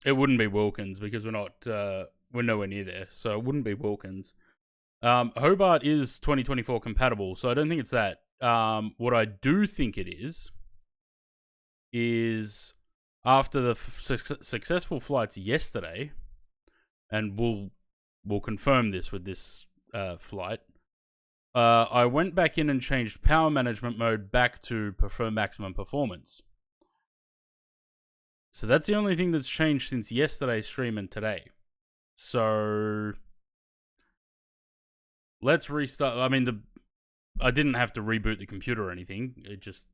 It wouldn't be Wilkins because we're nowhere near there, so it wouldn't be Wilkins. Hobart is 2024 compatible, so I don't think it's that. What I do think it is after the successful flights yesterday, and we'll confirm this with this flight. I went back in and changed power management mode back to prefer maximum performance. So that's the only thing that's changed since yesterday's stream and today. So let's restart. I mean, I didn't have to reboot the computer or anything. It just,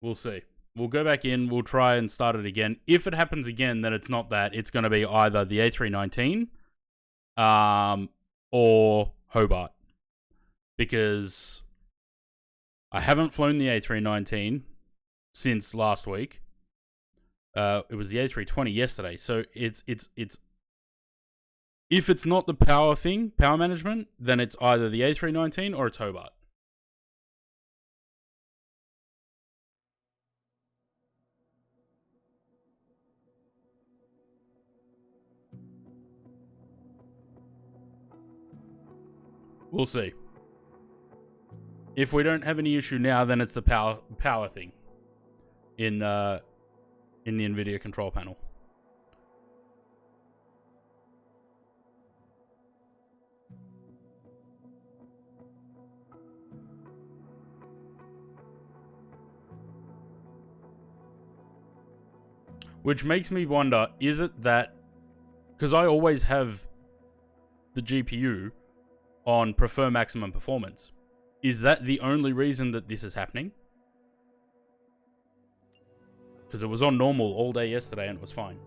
we'll see. We'll go back in. We'll try and start it again. If it happens again, then it's not that. It's going to be either the A319 or Hobart. Because I haven't flown the A319 since last week. It was the A320 yesterday. So it's if it's not the power management, then it's either the A319 or it's Hobart. We'll see. If we don't have any issue now, then it's the power thing in the NVIDIA control panel. Which makes me wonder, is it that... Because I always have the GPU on prefer maximum performance. Is that the only reason that this is happening? Because it was on normal all day yesterday and it was fine.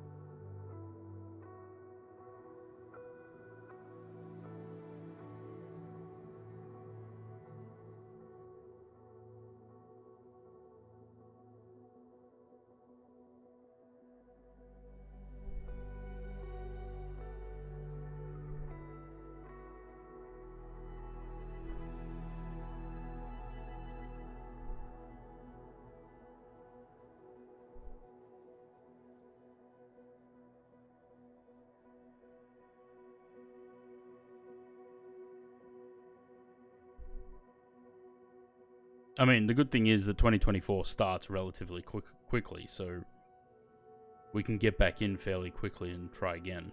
I mean, the good thing is that 2024 starts relatively quickly, so we can get back in fairly quickly and try again.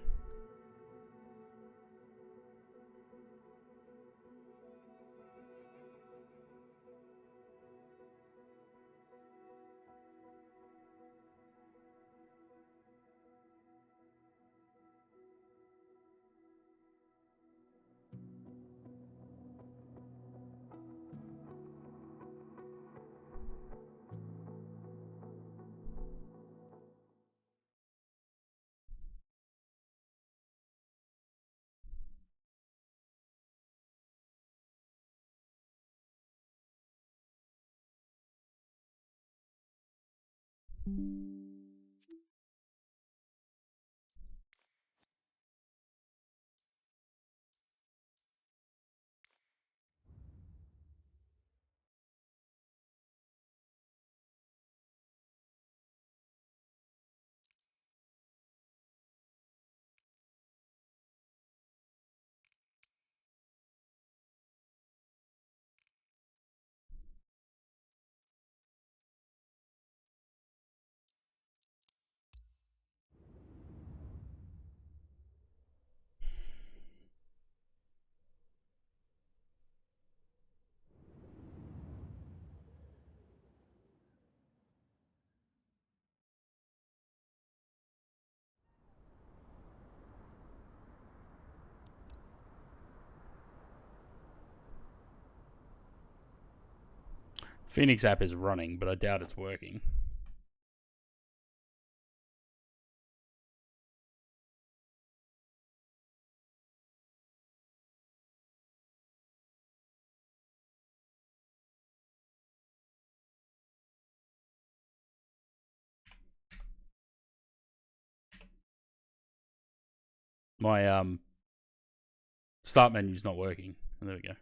Phoenix app is running, but I doubt it's working. My start menu's not working. There we go.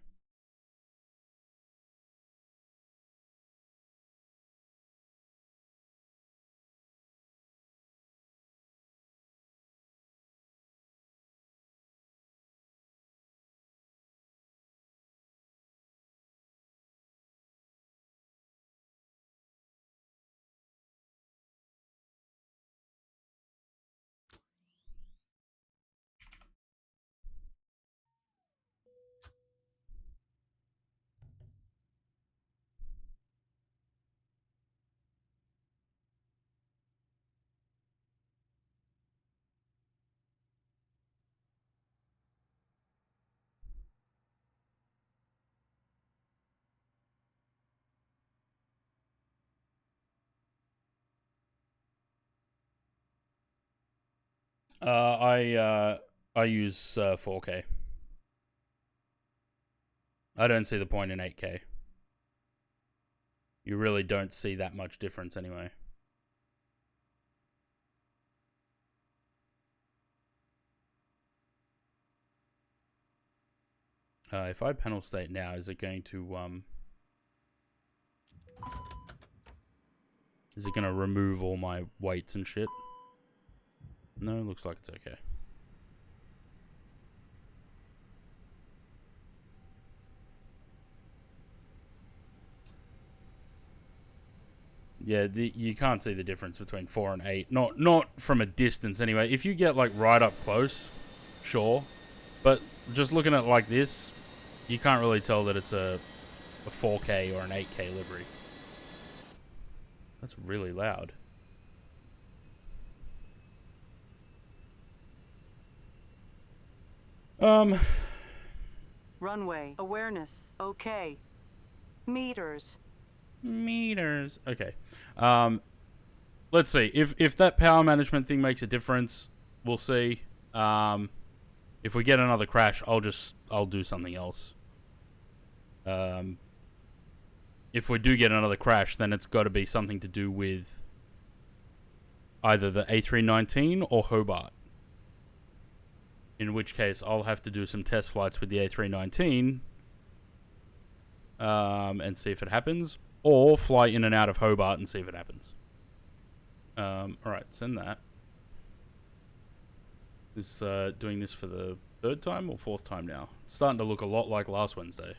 I use 4K. I don't see the point in 8K. You really don't see that much difference anyway. If I panel state now, is it going to is it going to remove all my weights and shit? No, looks like it's okay. Yeah, you can't see the difference between 4 and 8. Not from a distance anyway. If you get like right up close, sure. But just looking at it like this, you can't really tell that it's a 4K or an 8K livery. That's really loud. Runway. Awareness. Okay. Meters. Okay. Let's see. If that power management thing makes a difference, we'll see. If we get another crash, I'll do something else. If we do get another crash, then it's got to be something to do with either the A319 or Hobart. In which case, I'll have to do some test flights with the A319 and see if it happens, or fly in and out of Hobart and see if it happens. Alright, send that. Is doing this for the 3rd time or 4th time now? It's starting to look a lot like last Wednesday.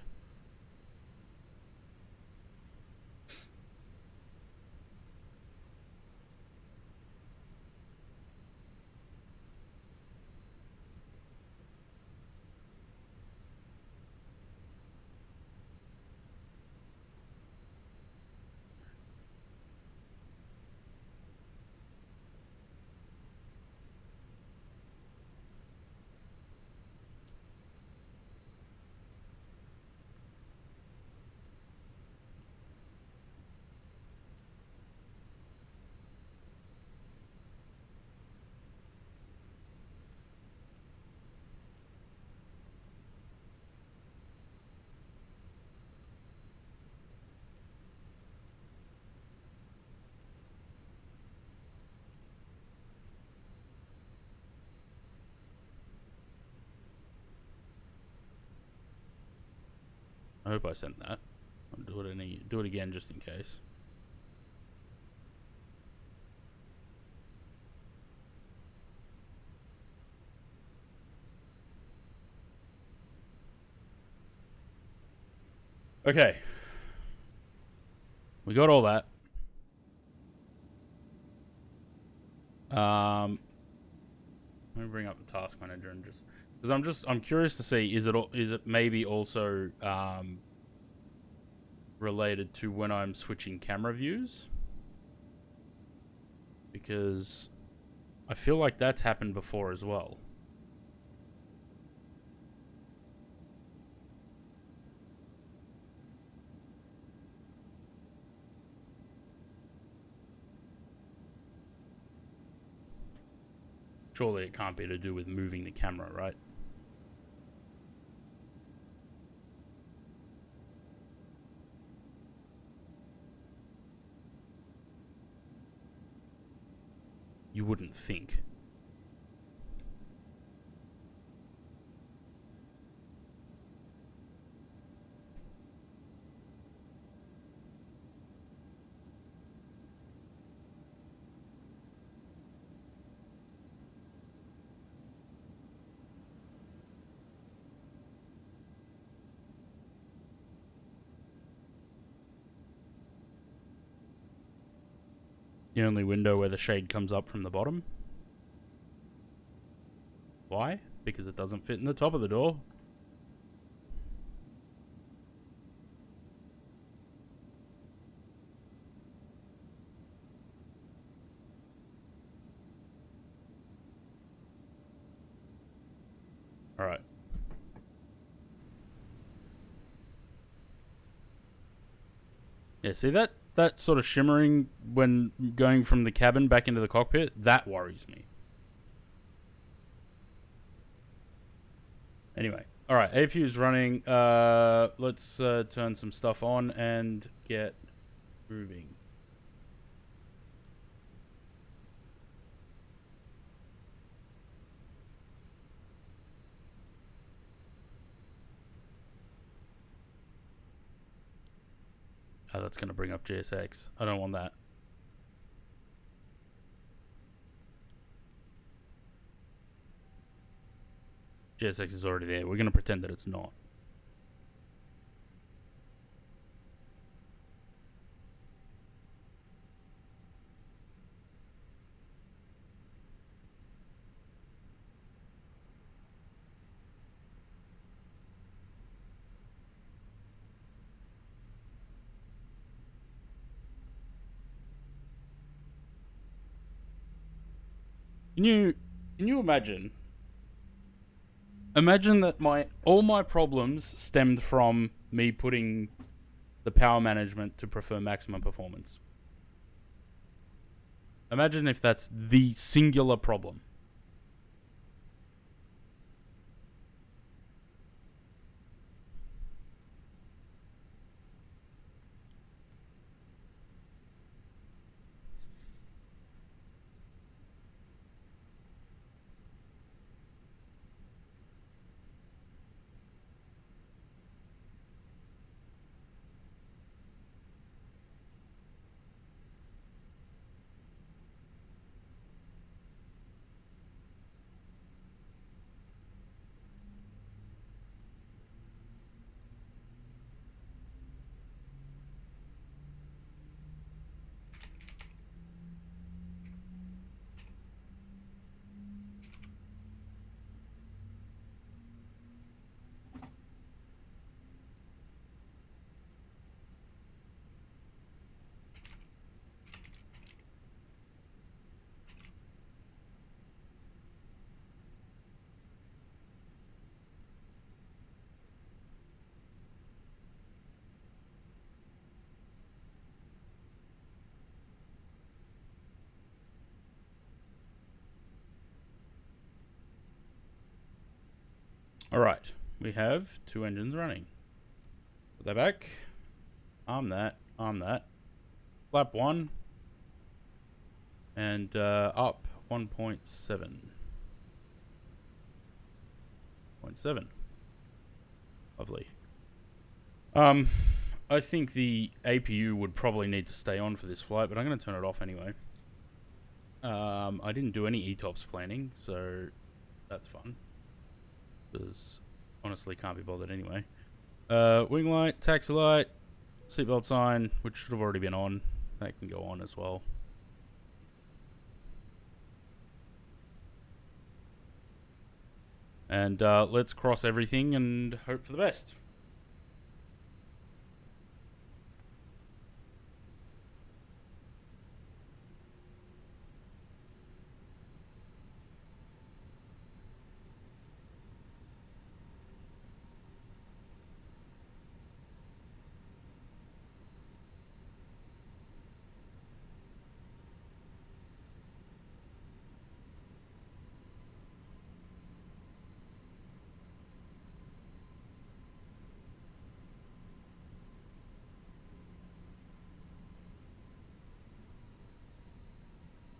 I hope I sent that. I'll do it again just in case. Okay. We got all that. Let me bring up the task manager and just because I'm curious to see is it maybe also related to when I'm switching camera views, because I feel like that's happened before as well. Surely it can't be to do with moving the camera, right? You wouldn't think. The only window where the shade comes up from the bottom. Why? Because it doesn't fit in the top of the door. Alright. Yeah, see that sort of shimmering when going from the cabin back into the cockpit? That worries me. Anyway. Alright, APU's running. Let's turn some stuff on and get moving. Oh, that's going to bring up GSX. I don't want that. GSX is already there. We're going to pretend that it's not. Can you imagine? Imagine that all my problems stemmed from me putting the power management to prefer maximum performance. Imagine if that's the singular problem. Alright, we have 2 engines running. Put that back. Arm that. Arm that. Flap 1. And up 1.7. 0.7. Lovely. I think the APU would probably need to stay on for this flight, but I'm going to turn it off anyway. I didn't do any ETOPS planning, so that's fun. Because honestly can't be bothered anyway. Wing light, taxi light, seatbelt sign, which should have already been on. That can go on as well. And let's cross everything and hope for the best.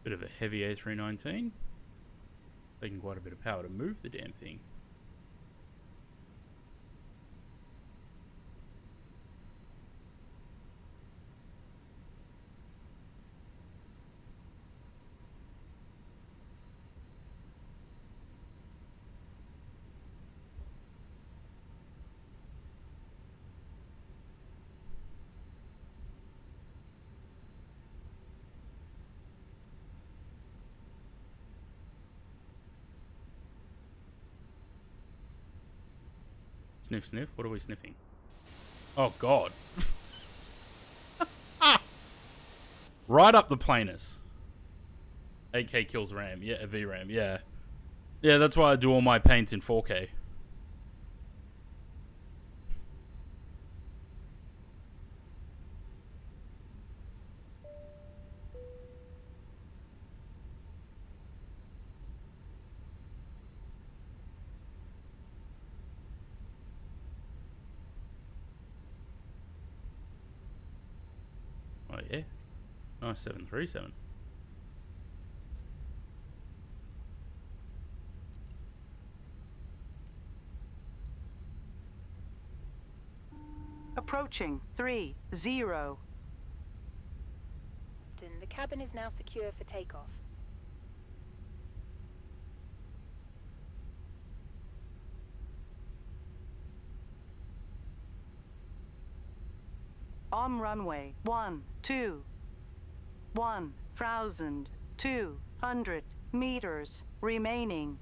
Bit of a heavy A319. Taking quite a bit of power to move the damn thing. Sniff, sniff. What are we sniffing? Oh, God. Right up the planus. AK kills RAM. Yeah, VRAM. Yeah. Yeah, that's why I do all my paints in 4K. Oh, yeah. Nice 737. Approaching 30. The cabin is now secure for takeoff. On runway 1,200 meters remaining.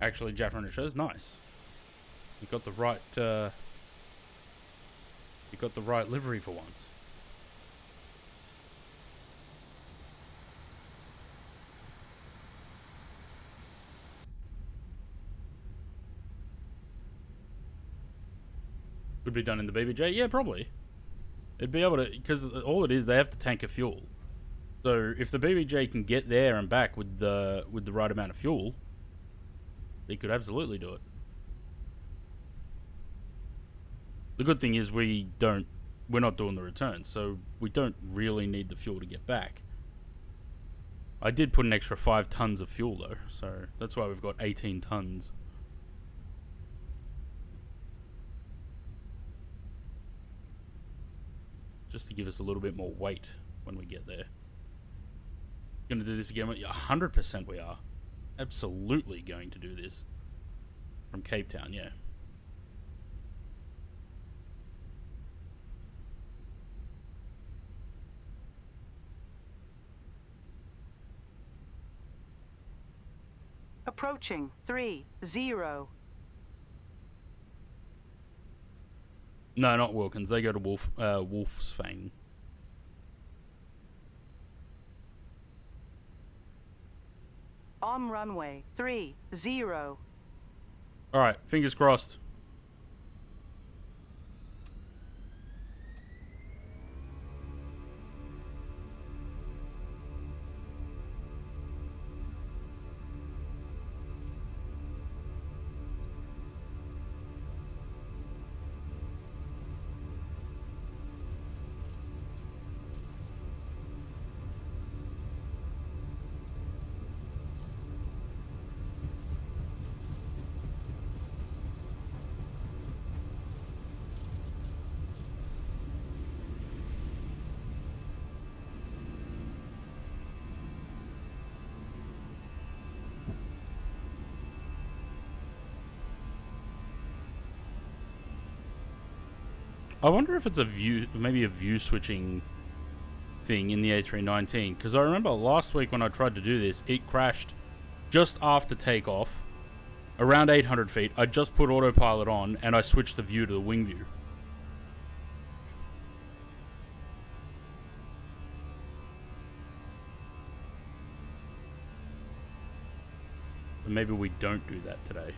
Actually, Jaffrin shows nice. You got the right. You got the right livery for once. Would be done in the BBJ? Yeah, probably. It'd be able to, because all it is, they have to tank a fuel. So if the BBJ can get there and back with the right amount of fuel, they could absolutely do it. The good thing is we're not doing the return, so we don't really need the fuel to get back. I did put an extra 5 tons of fuel though, so that's why we've got 18 tons. Just to give us a little bit more weight when we get there. Gonna do this again? 100% we are. Absolutely going to do this. From Cape Town, yeah. Approaching 30. No, not Wilkins. They go to Wolf's Fang. On runway 30. Alright, fingers crossed. I wonder if it's maybe a view switching thing in the A319, because I remember last week when I tried to do this, it crashed just after takeoff, around 800 feet. I just put autopilot on and I switched the view to the wing view. But maybe we don't do that today.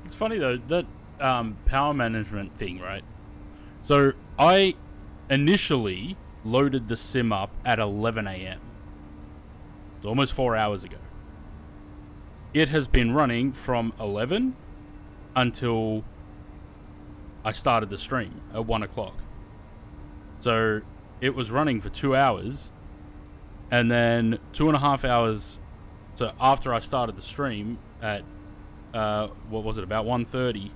It's funny though, that power management thing, right? So I initially loaded the sim up at 11 a.m. It's almost 4 hours ago. It has been running from 11 until I started the stream at 1 o'clock. So it was running for 2 hours, and then 2.5 hours. So after I started the stream at what was it, about 1:30,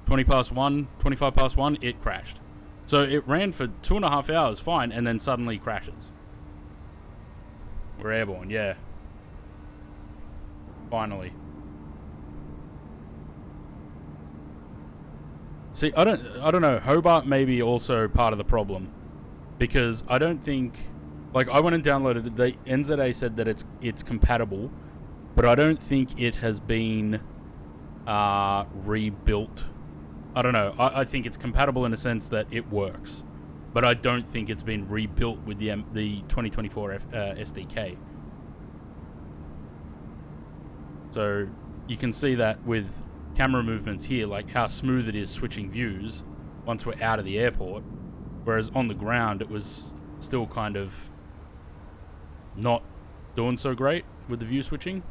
20 past 1, 25 past 1, it crashed. So it ran for 2.5 hours fine, and then suddenly crashes. We're airborne, yeah. Finally. See, I don't know. Hobart may be also part of the problem, because I don't think, like, I went and downloaded it. The NZA said that it's compatible, but I don't think it has been rebuilt. I don't know. I think it's compatible in a sense that it works, but I don't think it's been rebuilt with the 2024 SDK. So you can see that with camera movements here, like how smooth it is switching views once we're out of the airport, whereas on the ground it was still kind of not doing so great with the view switching.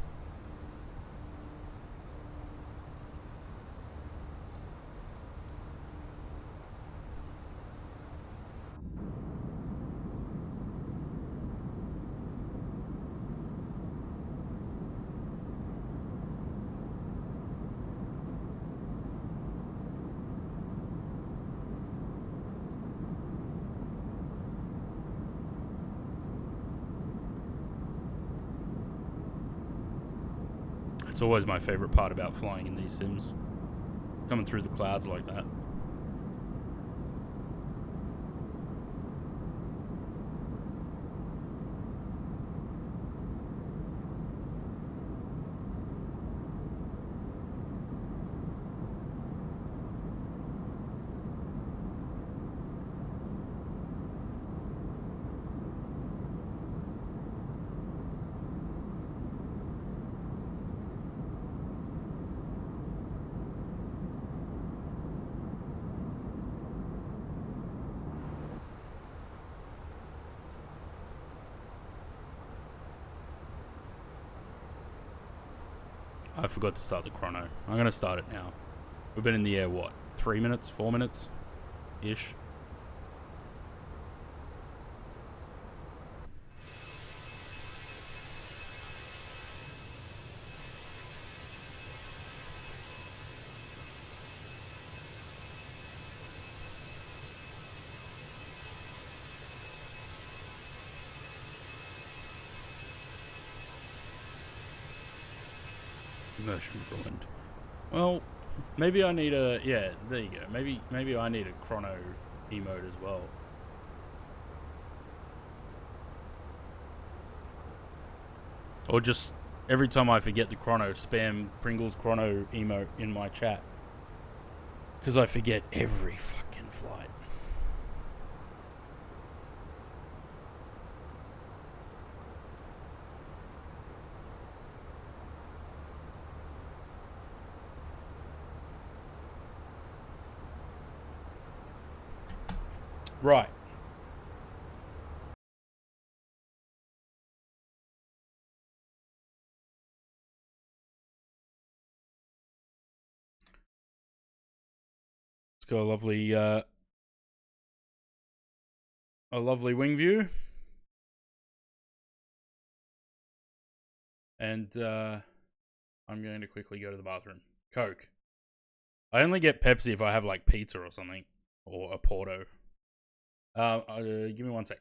It's always my favorite part about flying in these sims. Coming through the clouds like that. I forgot to start the chrono. I'm going to start it now. We've been in the air, what, 3 minutes, 4 minutes ish? Immersion ruined. Well, maybe I need a, yeah, there you go. Maybe I need a chrono emote as well. Or just every time I forget the chrono, spam Pringles chrono emote in my chat. Because I forget every fucking flight. Right. It's got a lovely wing view. And I'm going to quickly go to the bathroom. Coke. I only get Pepsi if I have like pizza or something, or a Porto. Give me 1 sec.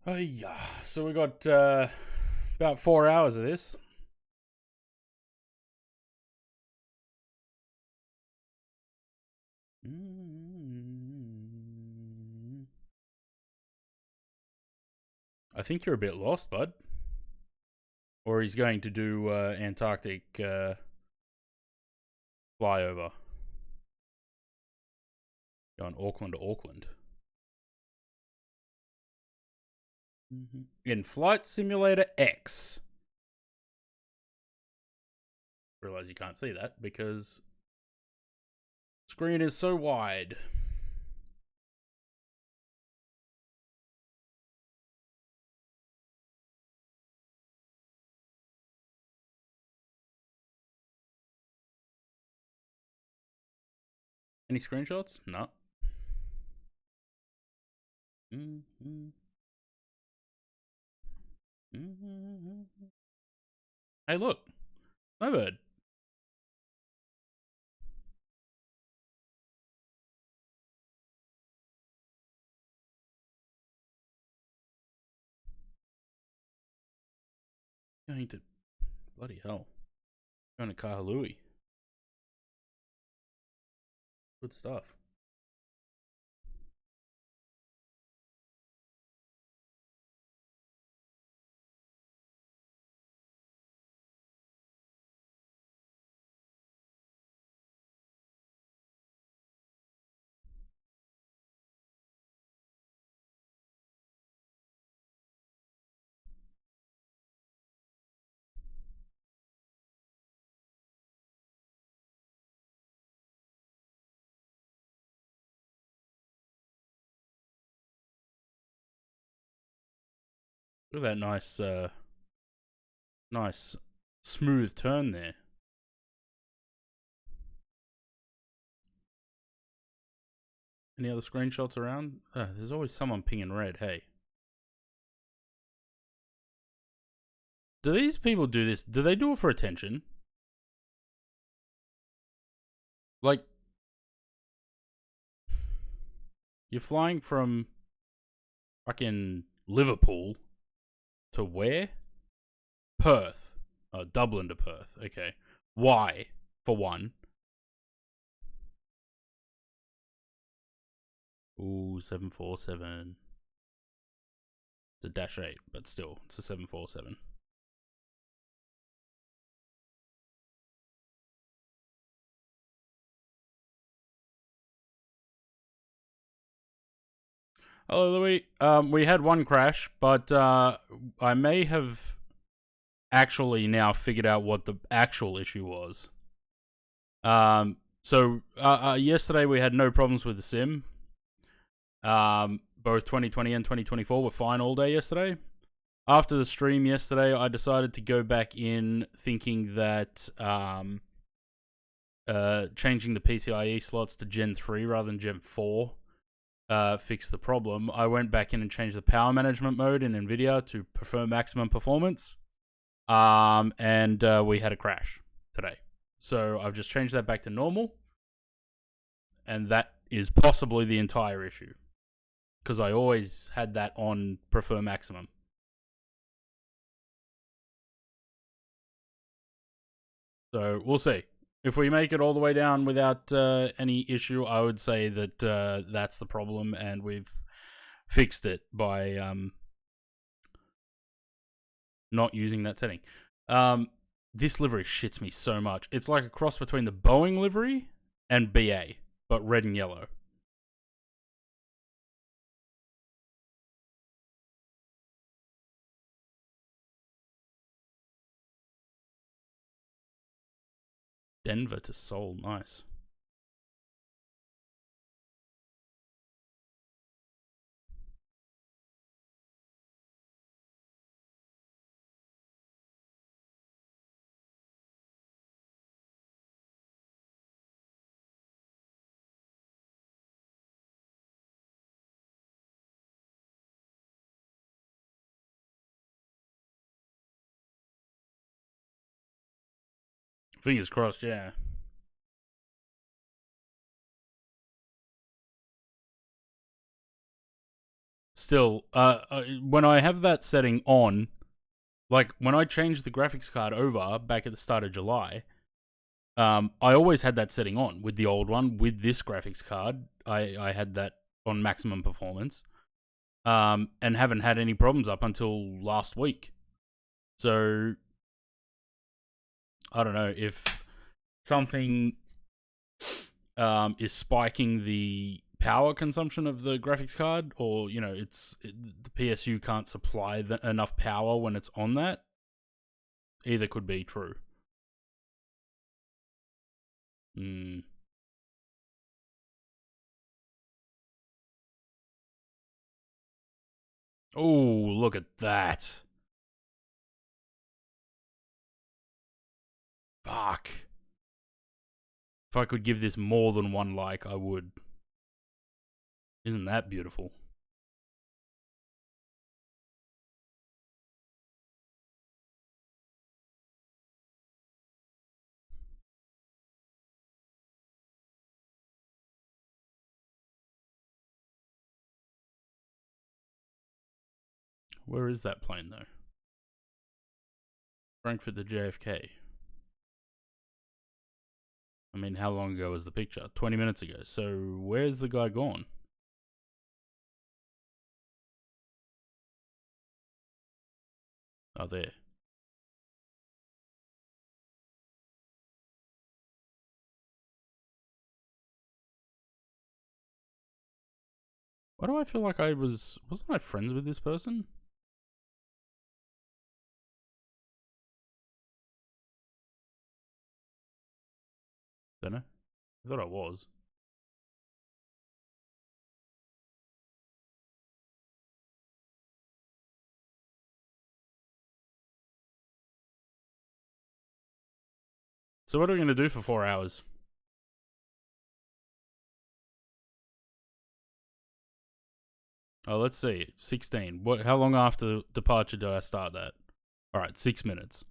Oh yeah. So we got about 4 hours of this. I think you're a bit lost, bud. Or he's going to do Antarctic flyover. Going Auckland to Auckland. In Flight Simulator X. Realize you can't see that because the screen is so wide. Any screenshots? No. Hey, look. Snowbird. Going to... Bloody hell. Going to Kahalui. Good stuff. Look at that nice smooth turn there. Any other screenshots around? There's always someone pinging red, hey. Do these people do this? Do they do it for attention? Like, you're flying from fucking Liverpool to where? Perth. Oh, Dublin to Perth. Okay. Why? For one. Ooh, 747. It's a Dash 8, but still, it's a 747. Hello, Louis. We had one crash, but I may have actually now figured out what the actual issue was. So yesterday we had no problems with the sim. Both 2020 and 2024 were fine all day yesterday. After the stream yesterday, I decided to go back in thinking that changing the PCIe slots to Gen 3 rather than Gen 4 fixed the problem. I went back in and changed the power management mode in NVIDIA to prefer maximum performance. And we had a crash today. So I've just changed that back to normal. And that is possibly the entire issue. Because I always had that on prefer maximum. So we'll see. If we make it all the way down without any issue, I would say that that's the problem, and we've fixed it by not using that setting. This livery shits me so much. It's like a cross between the Boeing livery and BA, but red and yellow. Denver to Seoul, nice. Fingers crossed, yeah. still, when I have that setting on, like when I changed the graphics card over back at the start of July, I always had that setting on with the old one. With this graphics card, I had that on maximum performance, and haven't had any problems up until last week. So I don't know if something is spiking the power consumption of the graphics card, or the PSU can't supply enough power when it's on that. Either could be true. Oh, look at that. Fuck. If I could give this more than one like, I would. Isn't that beautiful? Where is that plane, though? Frankfurt to JFK. I mean, how long ago was the picture? 20 minutes ago. So, where's the guy gone? Oh, there. Why do I feel like wasn't I friends with this person? Don't know. I thought I was. So what are we going to do for 4 hours? Oh, let's see. 16. How long after departure did I start that? Alright, 6 minutes.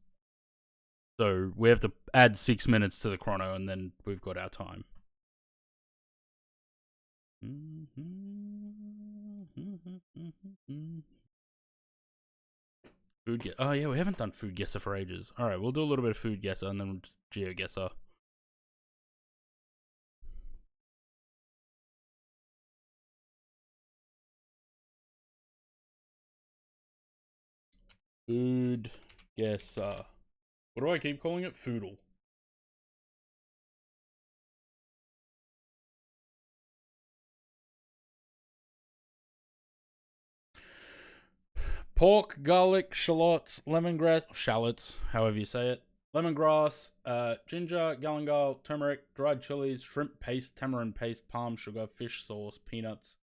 So we have to add 6 minutes to the chrono, and then we've got our time. Food guess. Oh yeah, we haven't done food guesser for ages. Alright, we'll do a little bit of food guesser and then geo guesser. Food guesser. What do I keep calling it? Foodle. Pork, garlic, shallots, lemongrass, shallots, however you say it. Lemongrass, ginger, galangal, turmeric, dried chilies, shrimp paste, tamarind paste, palm sugar, fish sauce, peanuts,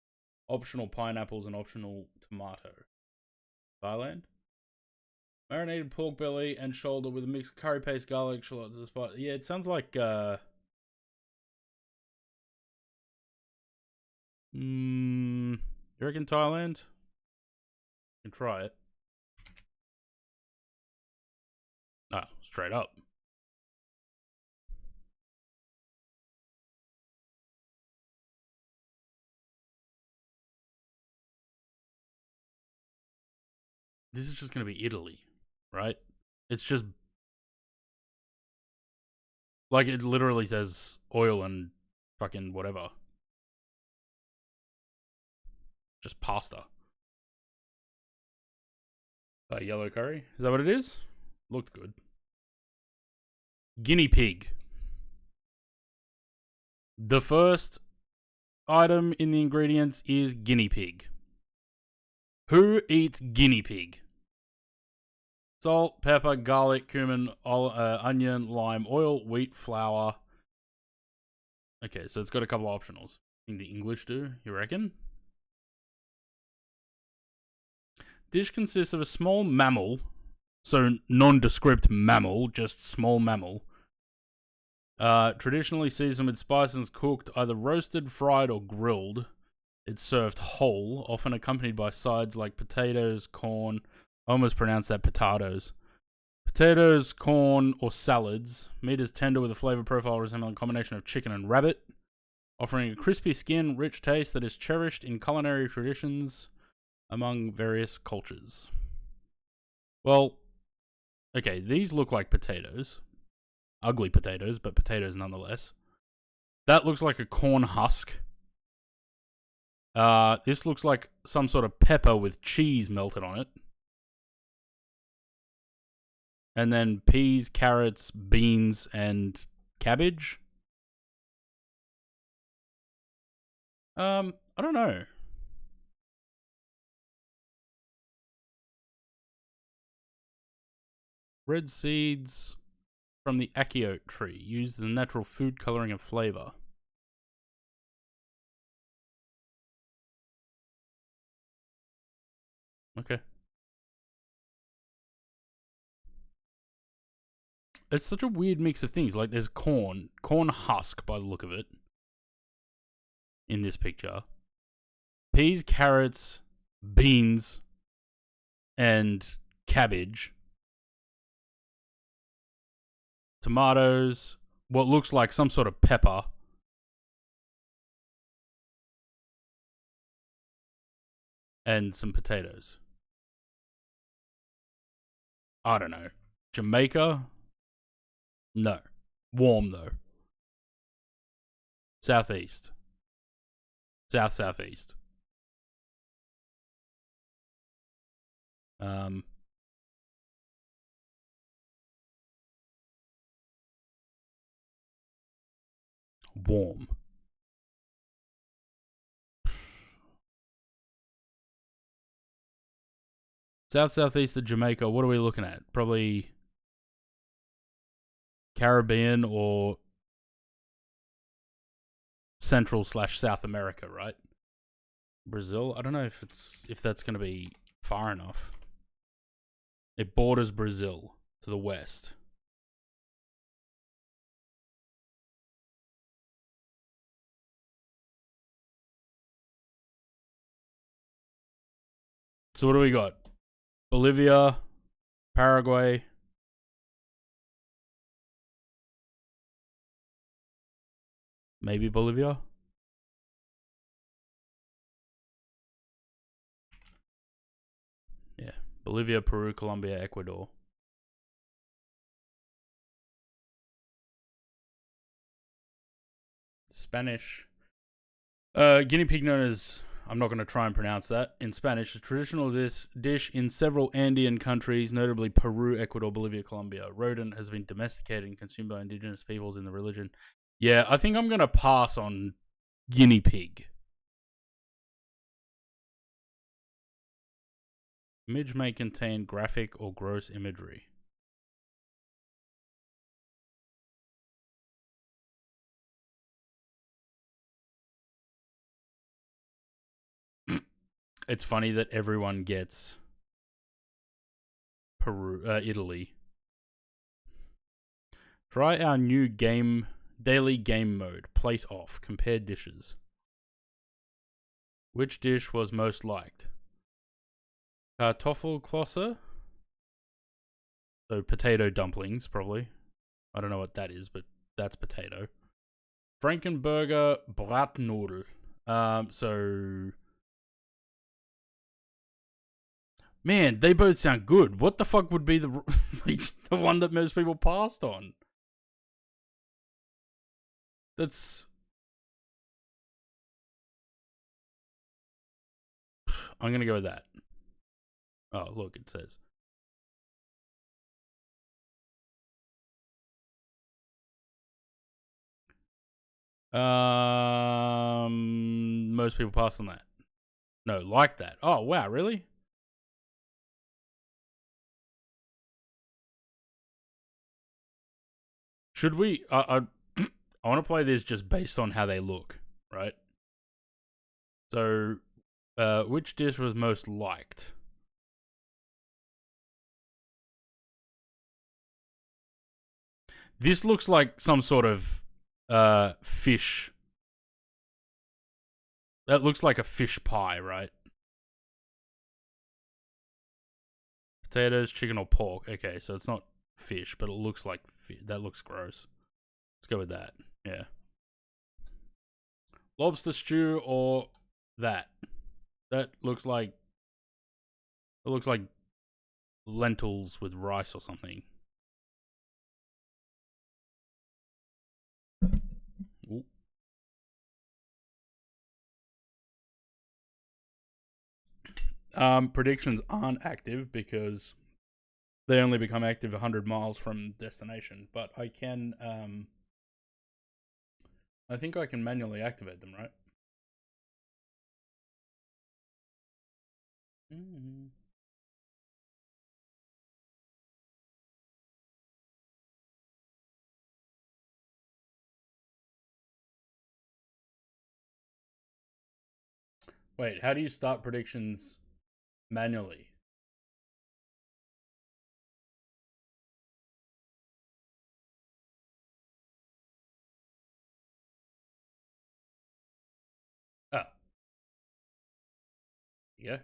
optional pineapples, and optional tomato. Thailand? Marinated pork belly and shoulder with a mixed curry paste, garlic, shallots, and spice. Yeah, it sounds like, you reckon Thailand? You can try it. Ah, straight up. This is just going to be Italy, right? It's just like it literally says oil and fucking whatever. Just pasta. Yellow curry. Is that what it is? Looked good. Guinea pig. The first item in the ingredients is guinea pig. Who eats guinea pig? Salt, pepper, garlic, cumin, onion, lime, oil, wheat, flour. Okay, so it's got a couple of optionals. In the English do, you reckon? Dish consists of a small mammal, so nondescript mammal, just small mammal. Traditionally seasoned with spices, cooked, either roasted, fried, or grilled. It's served whole, often accompanied by sides like potatoes, corn. I almost pronounced that potatoes. Potatoes, corn, or salads. Meat is tender with a flavor profile resembling a combination of chicken and rabbit, offering a crispy skin, rich taste that is cherished in culinary traditions. among various cultures. Well, okay, these look like potatoes. Ugly potatoes, but potatoes nonetheless. That looks like a corn husk. This looks like some sort of pepper with cheese melted on it. And then peas, carrots, beans, and cabbage. I don't know. Red seeds from the achiote tree, used as a natural food coloring and flavor. Okay. It's such a weird mix of things. Like there's corn husk by the look of it in this picture. Peas, carrots, beans, and cabbage. Tomatoes, what looks like some sort of pepper. And some potatoes. I don't know. Jamaica? No. Warm though. Southeast. Southeast. Warm. Southeast of Jamaica, what are we looking at? Probably Caribbean or Central/South America, right? Brazil? I don't know if that's going to be far enough. It borders Brazil to the west. So what do we got? Bolivia, Paraguay. Maybe Bolivia? Yeah. Bolivia, Peru, Colombia, Ecuador. Spanish. Guinea pig known as... I'm not going to try and pronounce that. In Spanish, a traditional dish in several Andean countries, notably Peru, Ecuador, Bolivia, Colombia. Rodent has been domesticated and consumed by indigenous peoples in the religion. Yeah, I think I'm going to pass on guinea pig. Image may contain graphic or gross imagery. It's funny that everyone gets Italy. Try our new daily game mode. Plate off. Compare dishes. Which dish was most liked? Kartoffelklöße. So potato dumplings, probably. I don't know what that is, but that's potato. Frankenburger Bratnudel. So... Man, they both sound good. What the fuck would be the the one that most people passed on? That's... I'm going to go with that. Oh, look, it says. Most people passed on that. No, like that. Oh, wow, really? Should we... I want to play this just based on how they look, right? So, which dish was most liked? This looks like some sort of fish. That looks like a fish pie, right? Potatoes, chicken, or pork. Okay, so it's not fish, but it looks like fish. That looks gross. Let's go with that. Yeah. Lobster stew or that. That looks like It looks like lentils with rice or something. Ooh. Predictions aren't active because they only become active 100 miles from destination. But I can, I think I can manually activate them, right? Mm-hmm. Wait, how do you start predictions manually? Oh, yeah.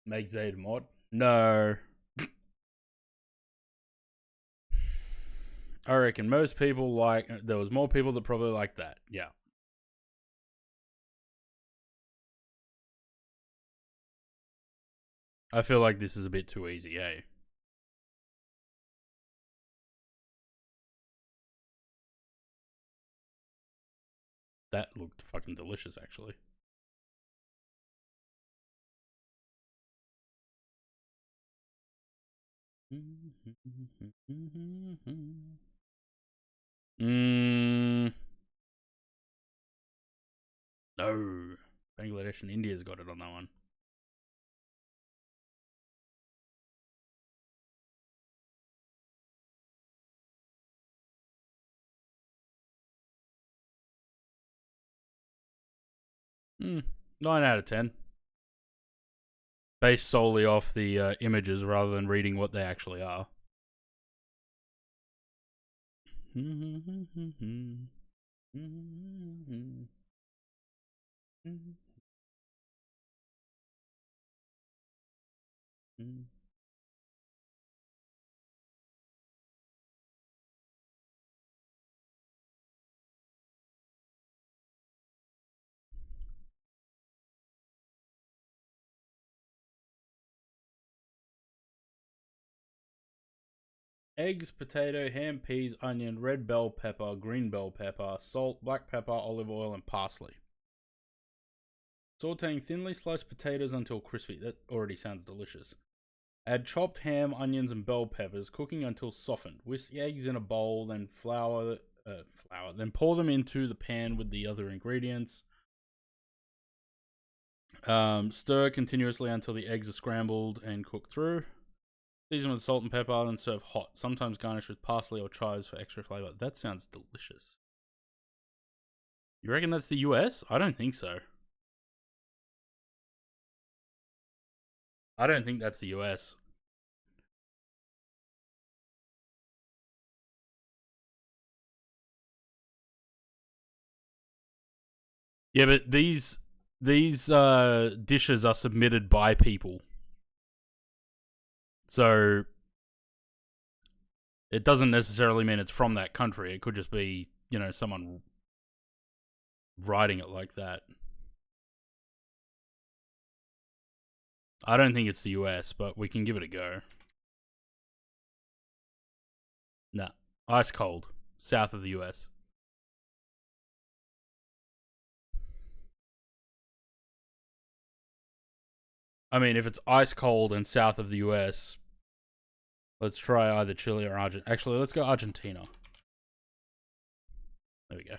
Make Zayd mod? No. I reckon most people like. There was more people that probably like that. Yeah. I feel like this is a bit too easy, eh? That looked fucking delicious, actually. Mm, no. Bangladesh and India's got it on that one. Mm, 9 out of 10. Based solely off the images rather than reading what they actually are. Eggs, potato, ham, peas, onion, red bell pepper, green bell pepper, salt, black pepper, olive oil, and parsley. Sauteing thinly sliced potatoes until crispy. That already sounds delicious. Add chopped ham, onions, and bell peppers, cooking until softened. Whisk the eggs in a bowl, then then pour them into the pan with the other ingredients. Stir continuously until the eggs are scrambled and cooked through. Season with salt and pepper, then serve hot. Sometimes garnish with parsley or chives for extra flavor. That sounds delicious. You reckon that's the US? I don't think so. I don't think that's the US. Yeah, but these dishes are submitted by people, so it doesn't necessarily mean it's from that country. It could just be, someone writing it like that. I don't think it's the US, but we can give it a go. Nah, ice cold, south of the US. I mean, if it's ice cold and south of the US, let's try either Chile or Argentina. Actually, let's go Argentina. There we go.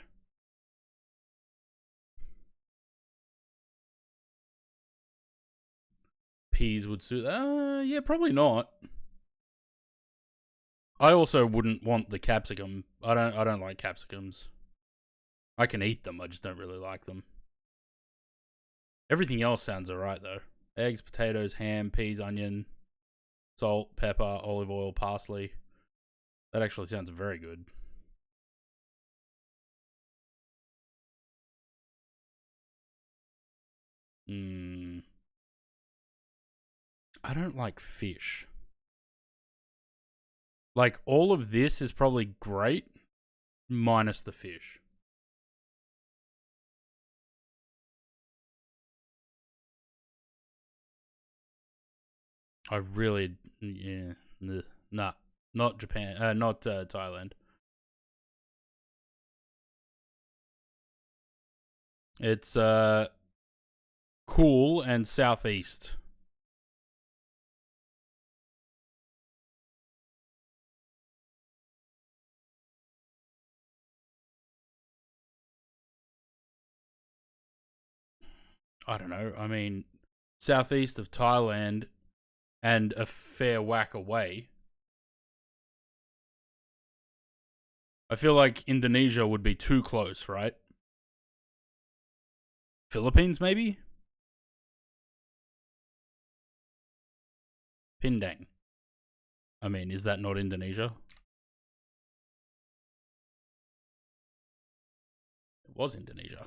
Peas would suit. Yeah, probably not. I also wouldn't want the capsicum. I don't like capsicums. I can eat them. I just don't really like them. Everything else sounds alright though. Eggs, potatoes, ham, peas, onion, salt, pepper, olive oil, parsley. That actually sounds very good. I don't like fish. Like, all of this is probably great, minus the fish. I really, yeah, nah, not Japan, not Thailand. It's cool and southeast. I don't know. I mean, southeast of Thailand and a fair whack away. I feel like Indonesia would be too close, right? Philippines, maybe? Pindang. I mean, is that not Indonesia? It was Indonesia.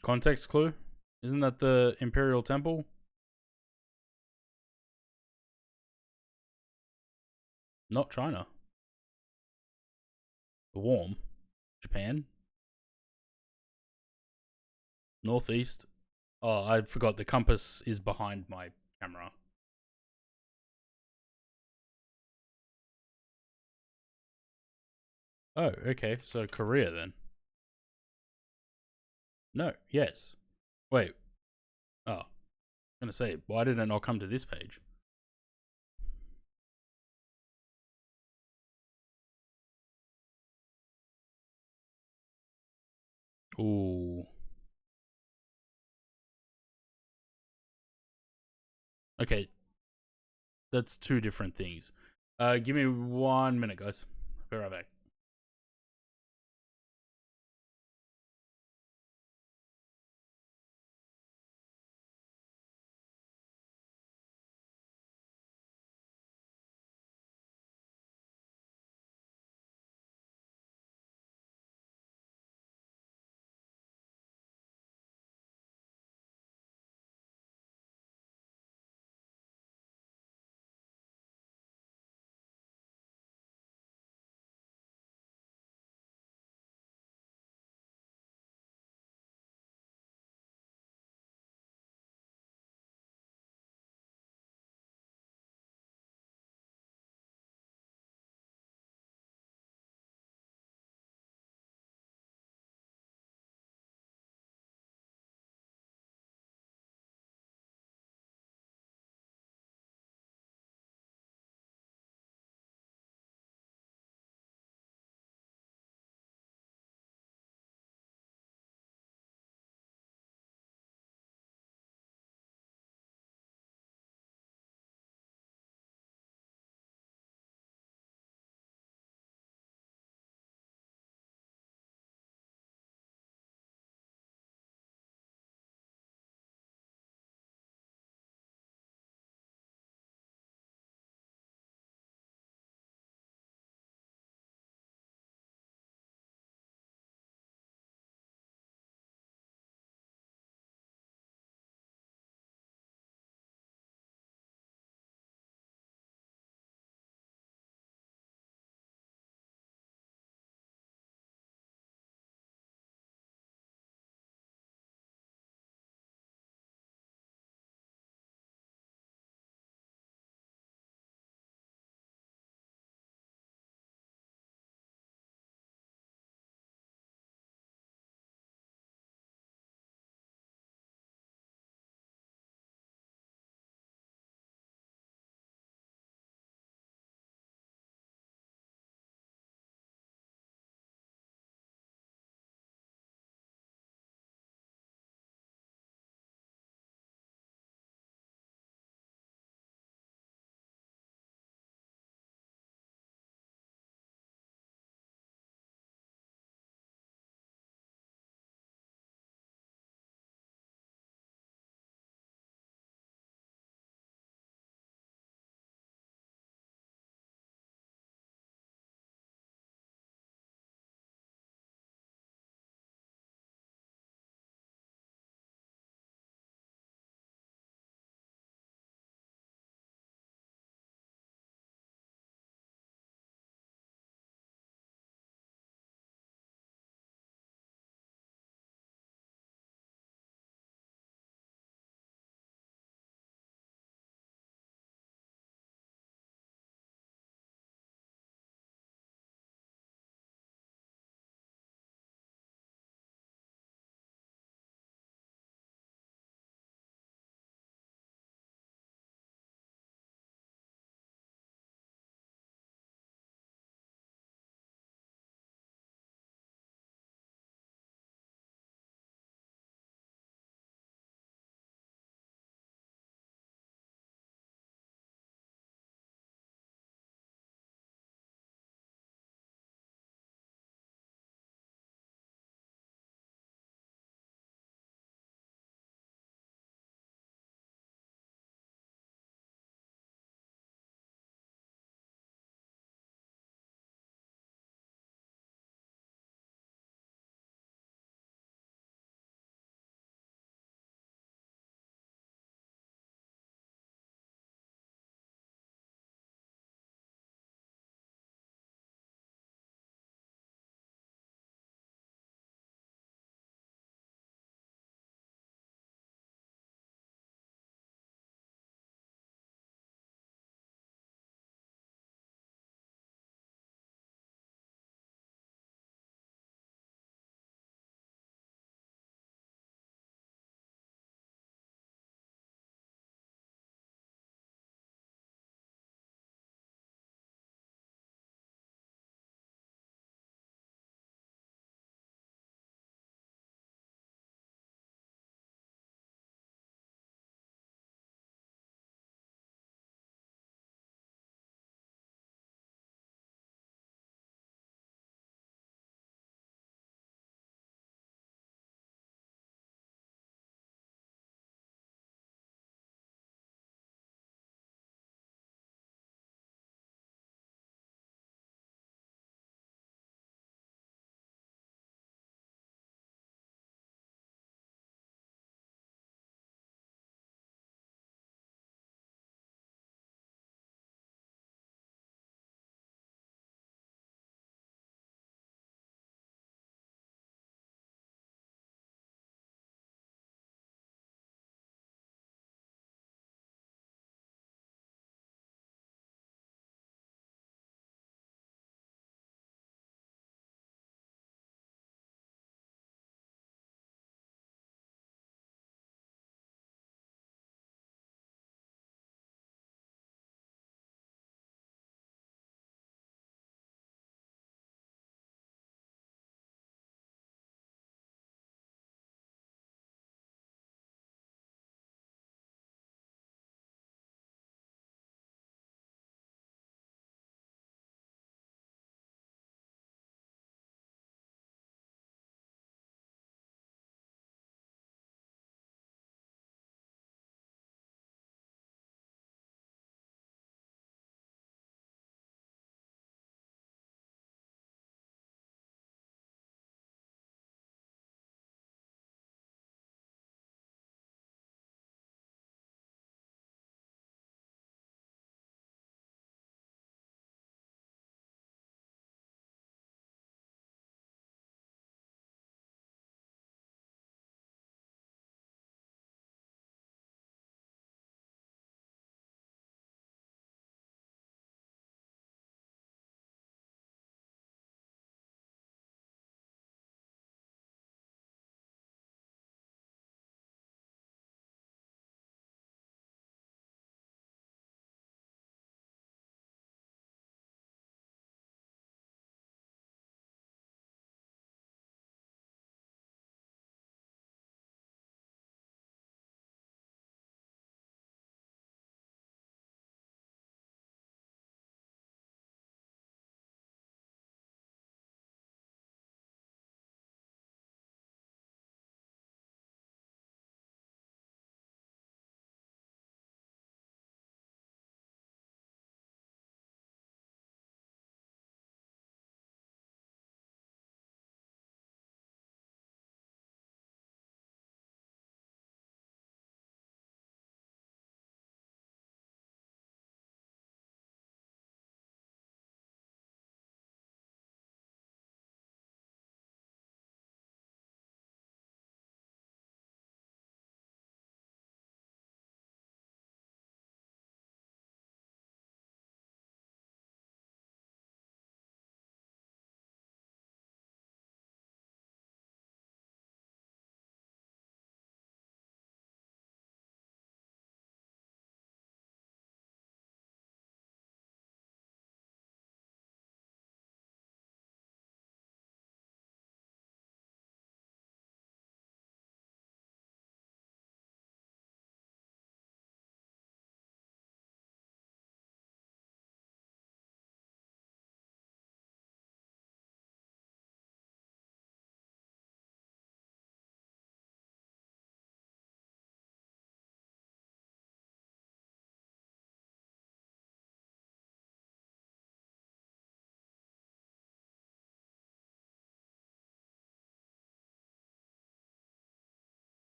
Context clue? Isn't that the Imperial Temple? Not China. Warm. Japan. Northeast. Oh, I forgot the compass is behind my camera. Oh, okay. So Korea then. No, yes. Wait. Oh, I'm gonna say, why did it not come to this page? Ooh. Okay, that's two different things. Give me 1 minute, guys. Be right back.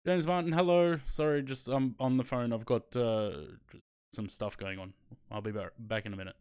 James Martin, hello. Sorry, just I'm on the phone. I've got some stuff going on. I'll be back in a minute.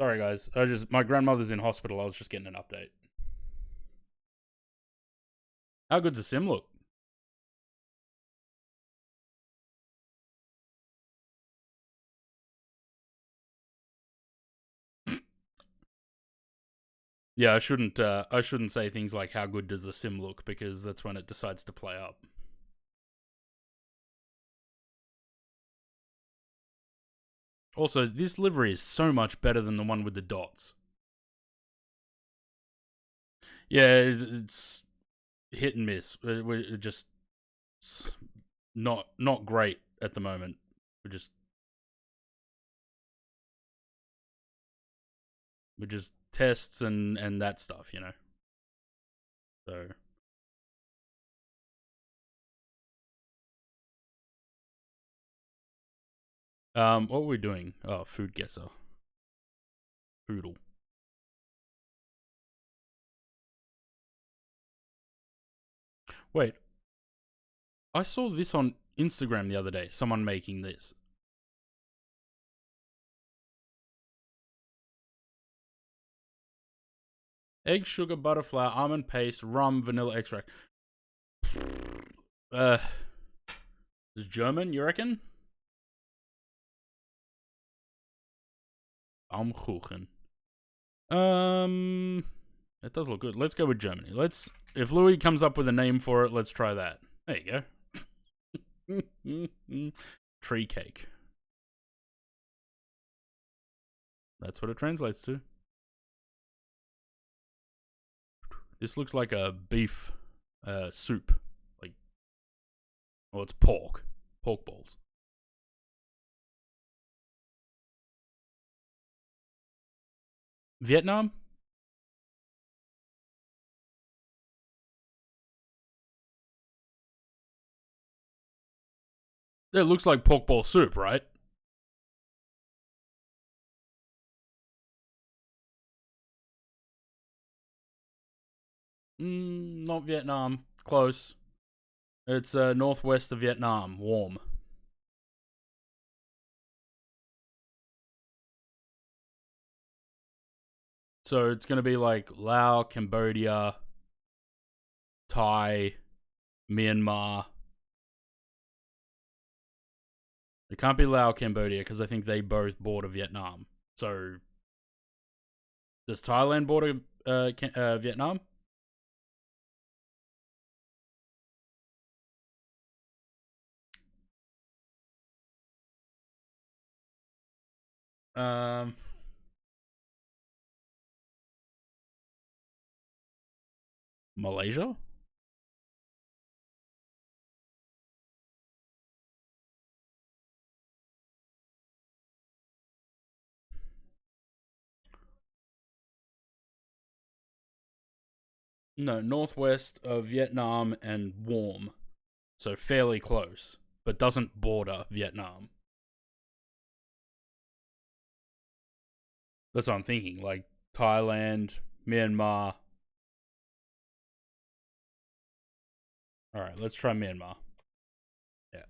Sorry, guys. My grandmother's in hospital. I was just getting an update. How good's the sim look? Yeah, I shouldn't say things like how good does the sim look, because that's when it decides to play up. Also, this livery is so much better than the one with the dots. Yeah, it's hit and miss. We're just not great at the moment. We're just tests and that stuff, you know. So what were we doing? Oh, food guesser. Foodle. Wait. I saw this on Instagram the other day. Someone making this. Egg, sugar, butter, flour, almond paste, rum, vanilla extract. Is German, you reckon? Baumkuchen. It does look good. Let's go with Germany. If Louis comes up with a name for it, let's try that. There you go. Tree cake. That's what it translates to. This looks like a beef soup. It's pork. Pork balls. Vietnam? It looks like pork ball soup, right? Not Vietnam. Close. It's northwest of Vietnam. Warm. So it's going to be like Laos, Cambodia, Thai, Myanmar. It can't be Laos, Cambodia, because I think they both border Vietnam. So does Thailand border Vietnam? Malaysia? No, northwest of Vietnam and warm. So fairly close, but doesn't border Vietnam. That's what I'm thinking. Like Thailand, Myanmar. Alright, let's try Myanmar. Yeah.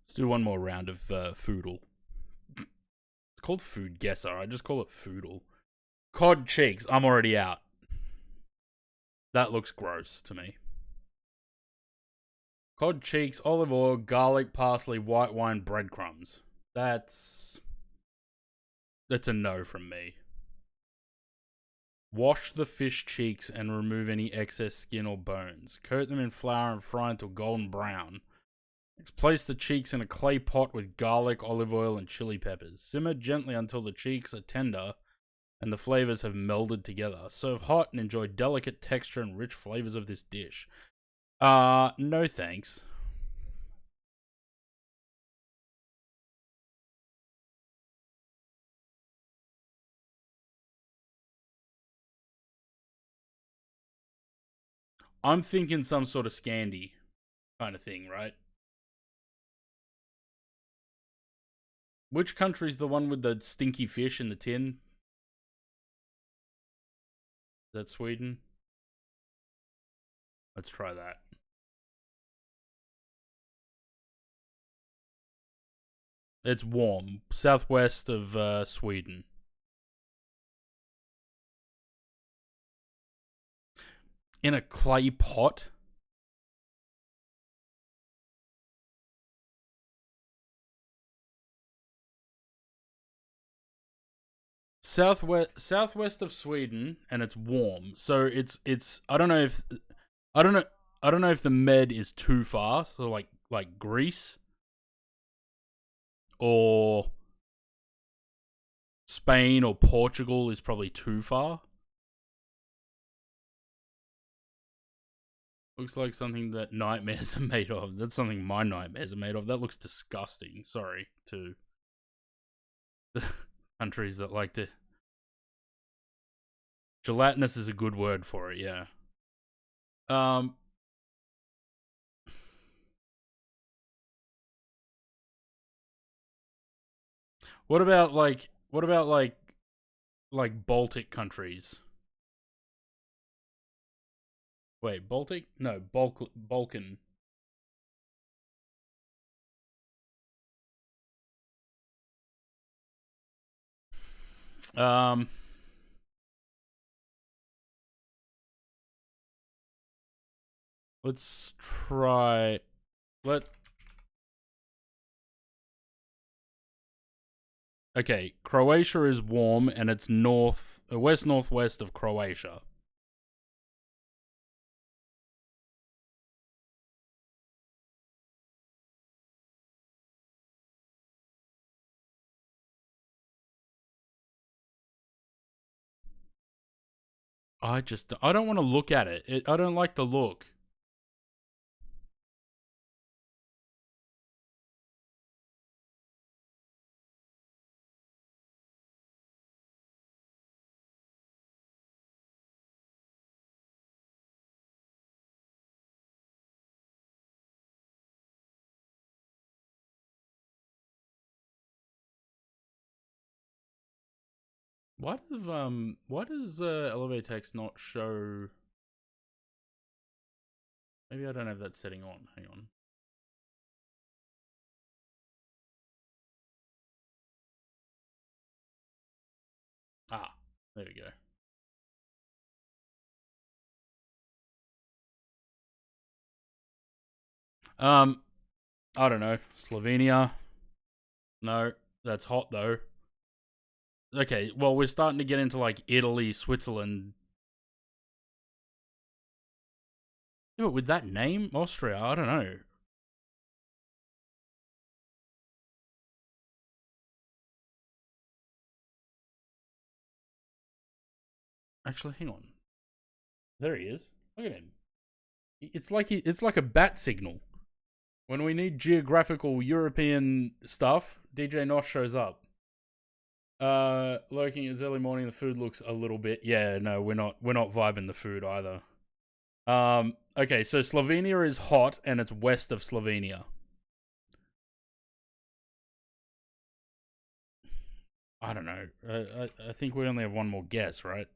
Let's do one more round of Foodle. It's called Food Guesser. I just call it Foodle. Cod cheeks. I'm already out. That looks gross to me. Cod cheeks, olive oil, garlic, parsley, white wine, breadcrumbs. That's a no from me. Wash the fish cheeks and remove any excess skin or bones. Coat them in flour and fry until golden brown. Place the cheeks in a clay pot with garlic, olive oil, and chili peppers. Simmer gently until the cheeks are tender and the flavors have melded together. Serve hot and enjoy delicate texture and rich flavors of this dish. No thanks. I'm thinking some sort of Scandi kind of thing, right? Which country's the one with the stinky fish in the tin? Is that Sweden? Let's try that. It's warm. Southwest of Sweden. In a clay pot? Southwest of Sweden, and it's warm. So it's I don't know if the Med is too far. So like Greece or Spain or Portugal is probably too far. Looks like something that nightmares are made of. That's something my nightmares are made of. That looks disgusting. Sorry to the countries that like to. Gelatinous is a good word for it, yeah. What about Baltic countries? Wait, Baltic? No, Balkan. Let's try. Okay, Croatia is warm and it's west northwest of Croatia. I don't want to look at it. I don't like the look. Why does elevate text not show? Maybe I don't have that setting on. Hang on. Ah, there we go. I don't know. Slovenia. No, that's hot though. Okay, well, we're starting to get into like Italy, Switzerland. Yeah, but with that name, Austria, I don't know. Actually, hang on. There he is. Look at him. It's like a bat signal. When we need geographical European stuff, DJ Nosh shows up. Lurking, it's early morning. The food looks a little bit. Yeah, no, we're not vibing the food either. Okay, so Slovenia is hot and it's west of Slovenia. I don't know. I think we only have one more guess, right?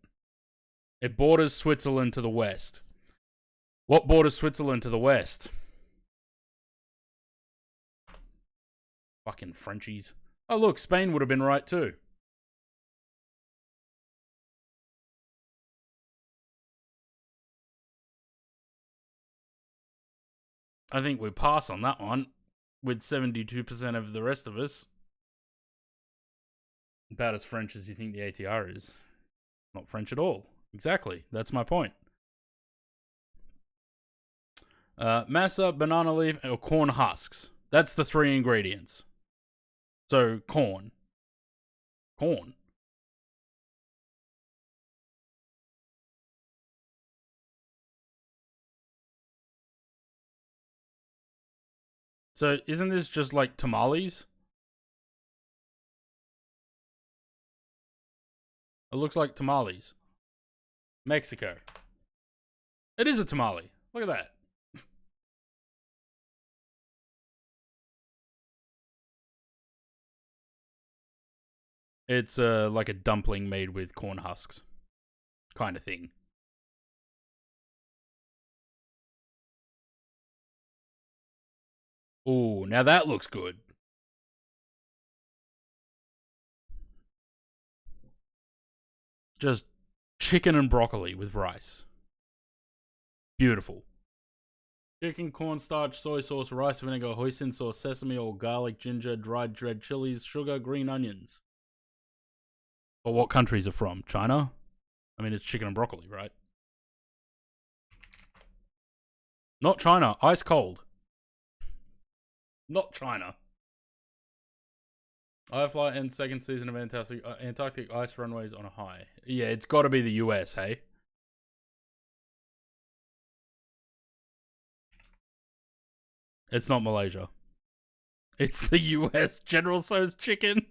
It borders Switzerland to the west. What borders Switzerland to the west? Fucking Frenchies. Oh, look, Spain would have been right too. I think we pass on that one with 72% of the rest of us. About as French as you think the ATR is. Not French at all. Exactly. That's my point. Masa, banana leaf, or corn husks. That's the 3 ingredients. So, corn. Corn. So, isn't this just like tamales? It looks like tamales. Mexico. It is a tamale. Look at that. It's like a dumpling made with corn husks, kind of thing. Ooh, now that looks good. Just chicken and broccoli with rice. Beautiful. Chicken, cornstarch, soy sauce, rice vinegar, hoisin sauce, sesame oil, garlic, ginger, dried red chilies, sugar, green onions. But what countries are from? China? I mean, it's chicken and broccoli, right? Not China. Ice cold. Not China. iFly and second season of Antarctic ice runways on a high. Yeah, it's got to be the US, hey? It's not Malaysia. It's the US. General Tso's chicken.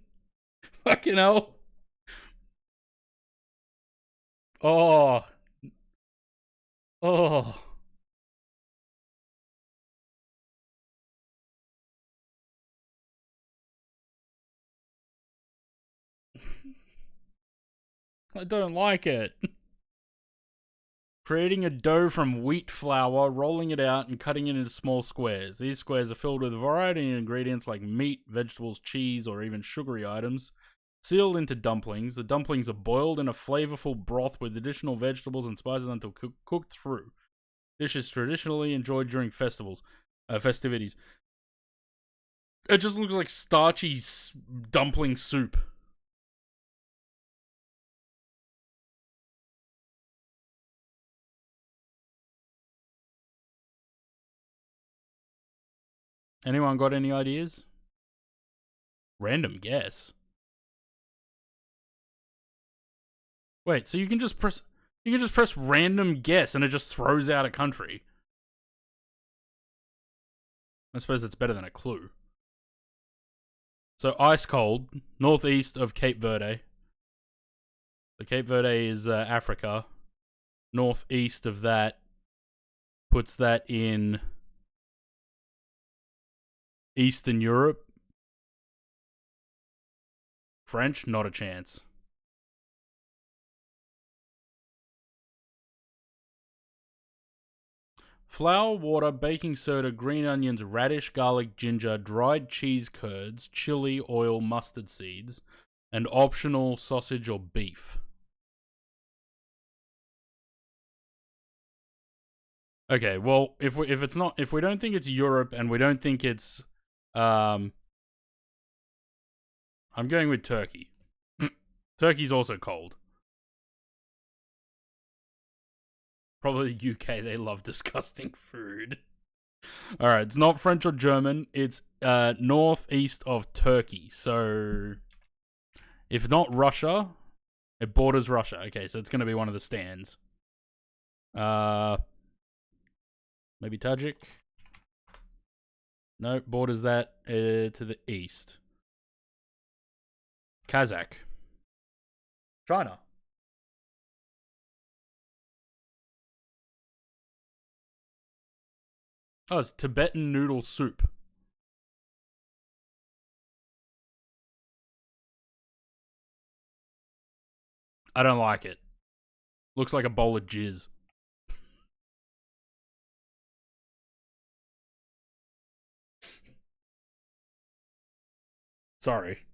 Fucking hell. Oh. Oh. I don't like it. Creating a dough from wheat flour, rolling it out, and cutting it into small squares. These squares are filled with a variety of ingredients like meat, vegetables, cheese, or even sugary items. Sealed into dumplings. The dumplings are boiled in a flavorful broth with additional vegetables and spices until cooked through. Dish is traditionally enjoyed during festivities. It just looks like starchy dumpling soup. Anyone got any ideas? Random guess. Wait, so you can just press random guess and it just throws out a country. I suppose it's better than a clue. So ice cold, northeast of Cape Verde. The Cape Verde is Africa. Northeast of that puts that in Eastern Europe. French, not a chance. Flour, water, baking soda, green onions, radish, garlic, ginger, dried cheese curds, chili, oil, mustard seeds, and optional sausage or beef. Okay, well, if we don't think it's Europe and we don't think it's I'm going with Turkey. Turkey's also cold. Probably the UK, they love disgusting food. Alright, it's not French or German. It's northeast of Turkey. So, if not Russia, it borders Russia. Okay, so it's going to be one of the stands. Maybe Tajik? No, borders that to the east. Kazakh. China. Oh, it's Tibetan noodle soup. I don't like it. Looks like a bowl of jizz. Sorry.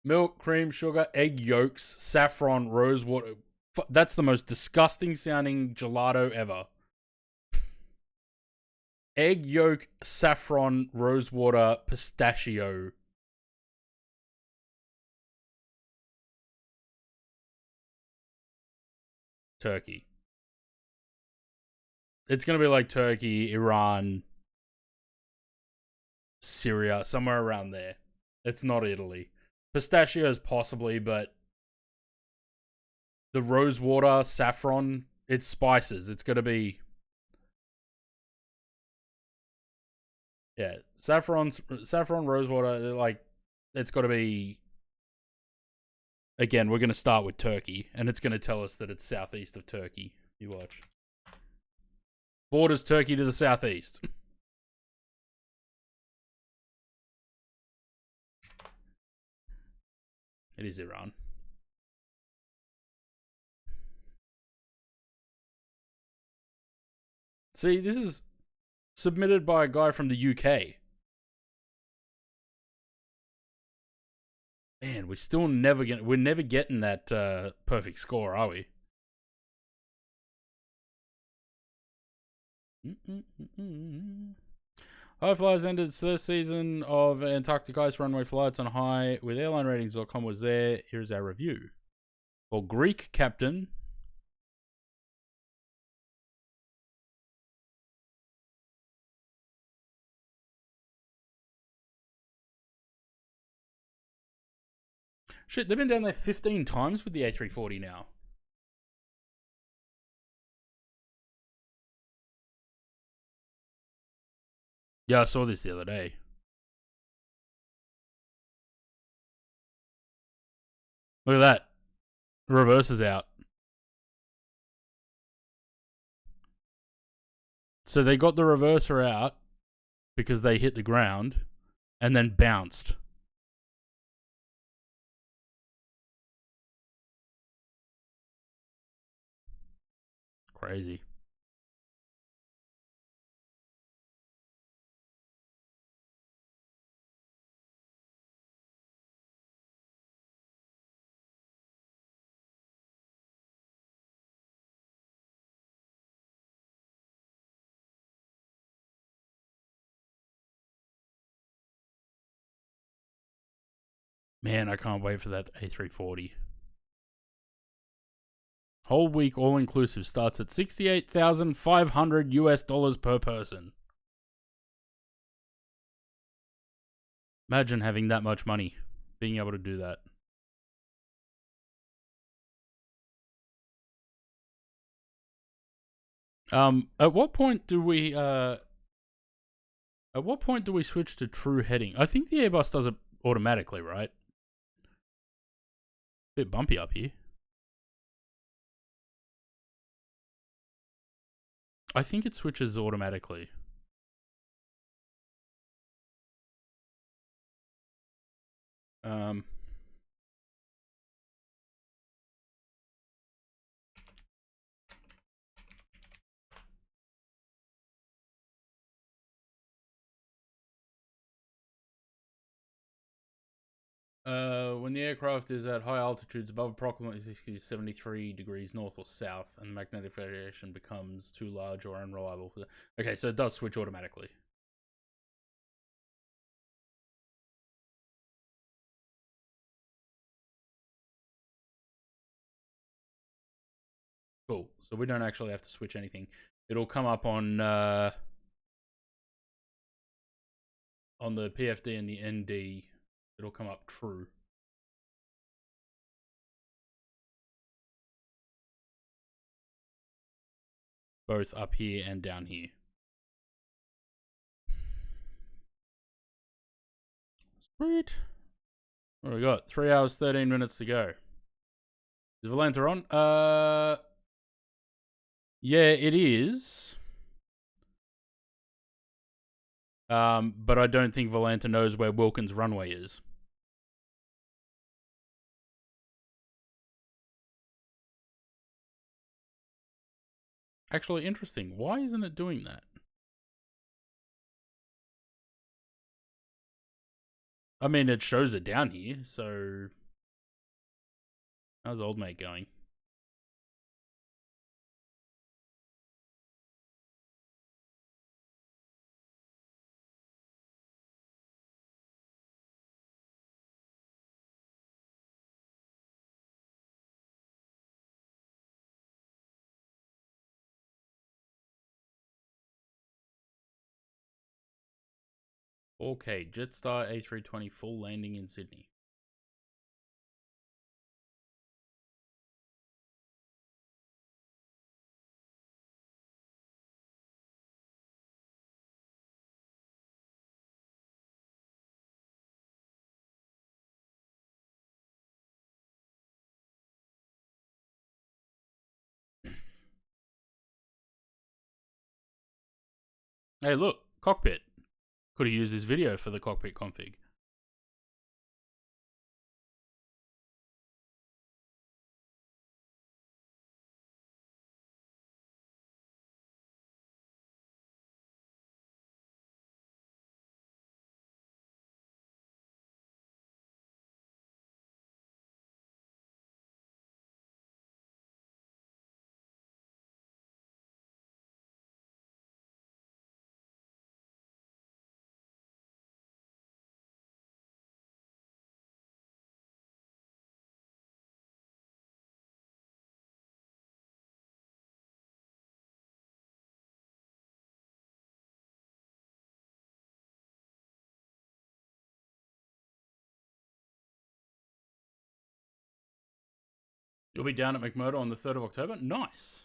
Milk, cream, sugar, egg yolks, saffron, rose water. That's the most disgusting sounding gelato ever. Egg yolk, saffron, rosewater, pistachio. Turkey. It's going to be like Turkey, Iran, Syria, somewhere around there. It's not Italy. Pistachios possibly, but the rosewater, saffron, it's spices. It's going to be... Yeah, saffron, rosewater, like, it's got to be... Again, we're going to start with Turkey, and it's going to tell us that it's southeast of Turkey. You watch. Borders Turkey to the southeast. It is Iran. See, this is submitted by a guy from the UK. Man, we're never getting that perfect score, are we? High Flyers ended its first season of Antarctic Ice Runway flights on high with airlineratings.com was there. Here's our review. Well, Greek captain shit, they've been down there 15 times with the A340 now. Yeah, I saw this the other day. Look at that. The reverse is out. So they got the reverser out because they hit the ground and then bounced. Crazy. Man, I can't wait for that A340. Whole week all inclusive starts at $68,500 per person. Imagine having that much money, being able to do that. At what point do we switch to true heading? I think the Airbus does it automatically, right? Bit bumpy up here. I think it switches automatically. When the aircraft is at high altitudes above approximately 60 to 73 degrees north or south, and the magnetic variation becomes too large or unreliable for the... Okay, so it does switch automatically. Cool. So we don't actually have to switch anything. It'll come up on the PFD and the ND. It'll come up true. Both up here and down here. Sweet. What do we got? 3 hours, 13 minutes to go. Is Valenta on? Yeah, it is. But I don't think Valenta knows where Wilkins Runway is. Actually, interesting. Why isn't it doing that? I mean, it shows it down here, so... How's old mate going? Okay, Jetstar A320 full landing in Sydney. Hey, look, cockpit. Could have used this video for the cockpit config. You'll be down at McMurdo on the 3rd of October? Nice.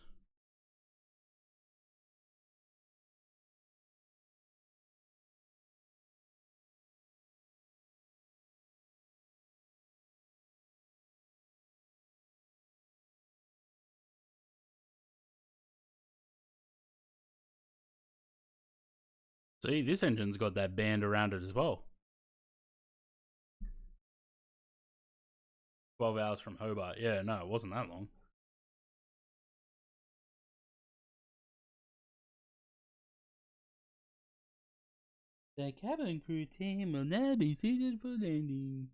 See, this engine's got that band around it as well. 12 hours from Hobart. Yeah, no, it wasn't that long. The cabin crew team will now be seated for landing.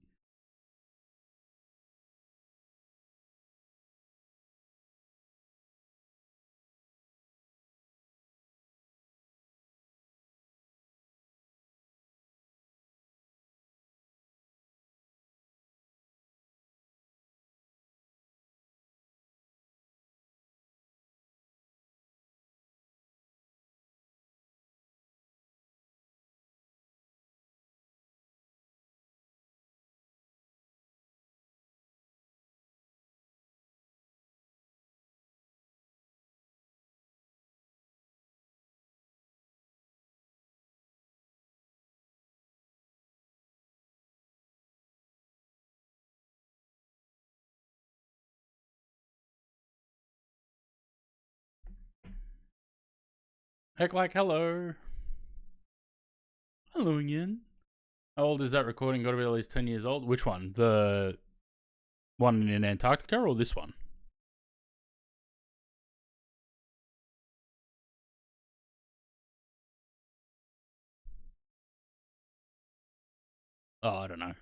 Heck like hello. Hello again. How old is that recording? Got to be at least 10 years old. Which one? The one in Antarctica or this one? Oh, I don't know.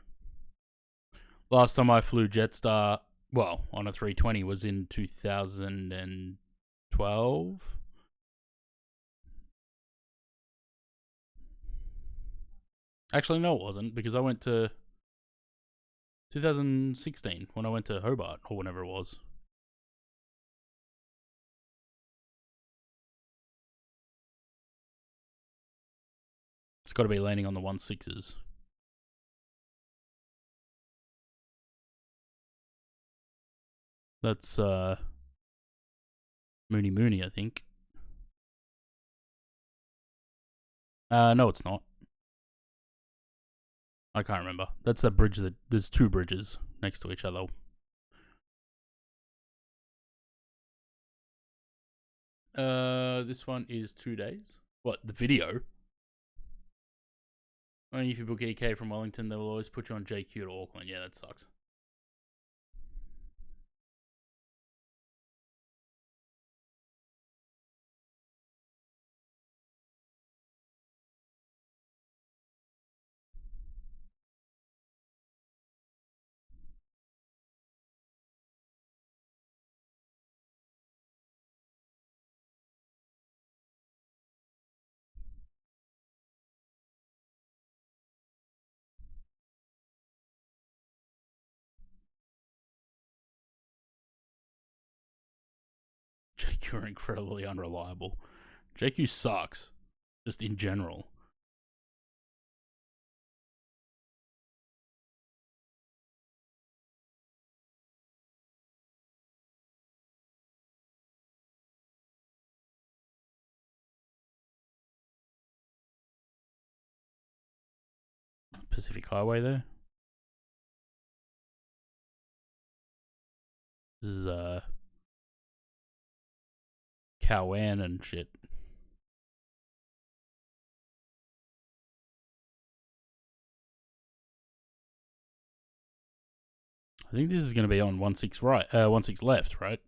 Last time I flew Jetstar, well, on a 320 was in 2012. Actually, no, it wasn't, because I went to 2016 when I went to Hobart, or whenever it was. It's got to be landing on the 16s. That's Mooney, I think. No, it's not. I can't remember. That's the bridge that there's two bridges next to each other. This one is 2 days. What, the video? Only if you book EK from Wellington, they will always put you on JQ to Auckland. Yeah, that sucks. JQ are incredibly unreliable. JQ sucks, just in general. Pacific Highway there. This is Cowan and shit. I think this is going to be on 16 right, 16 left, right?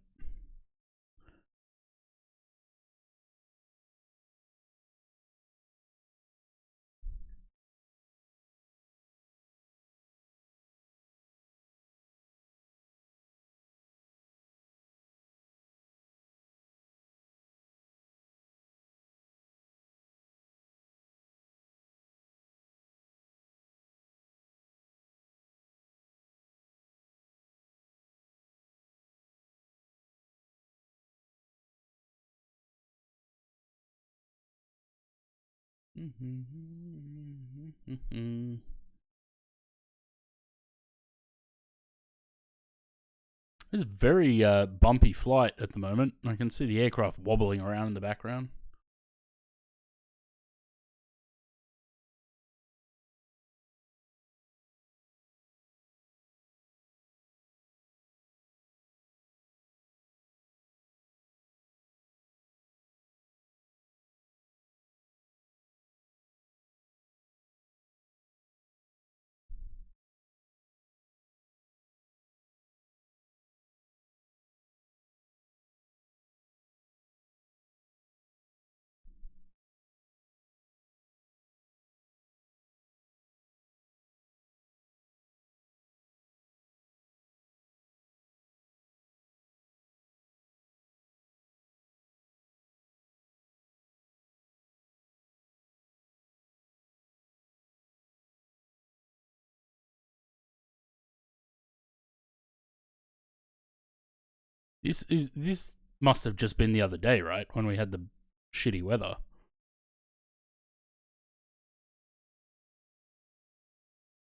It's a very bumpy flight at the moment. I can see the aircraft wobbling around in the background. This must have just been the other day, right? When we had the shitty weather.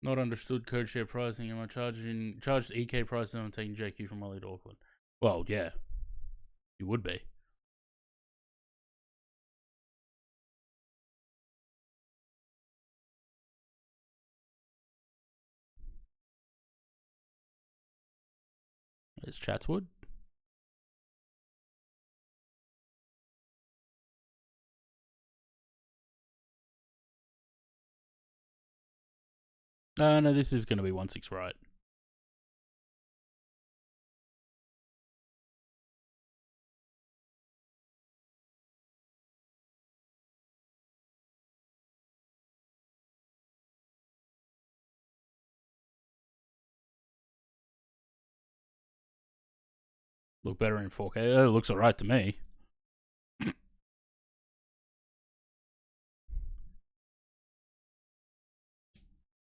Not understood code share pricing. Am I charged EK pricing? I'm taking JQ from Raleigh to Auckland. Well, yeah, you would be. There's Chatswood. No, this is going to be 16 right. Look better in 4K. It looks alright to me.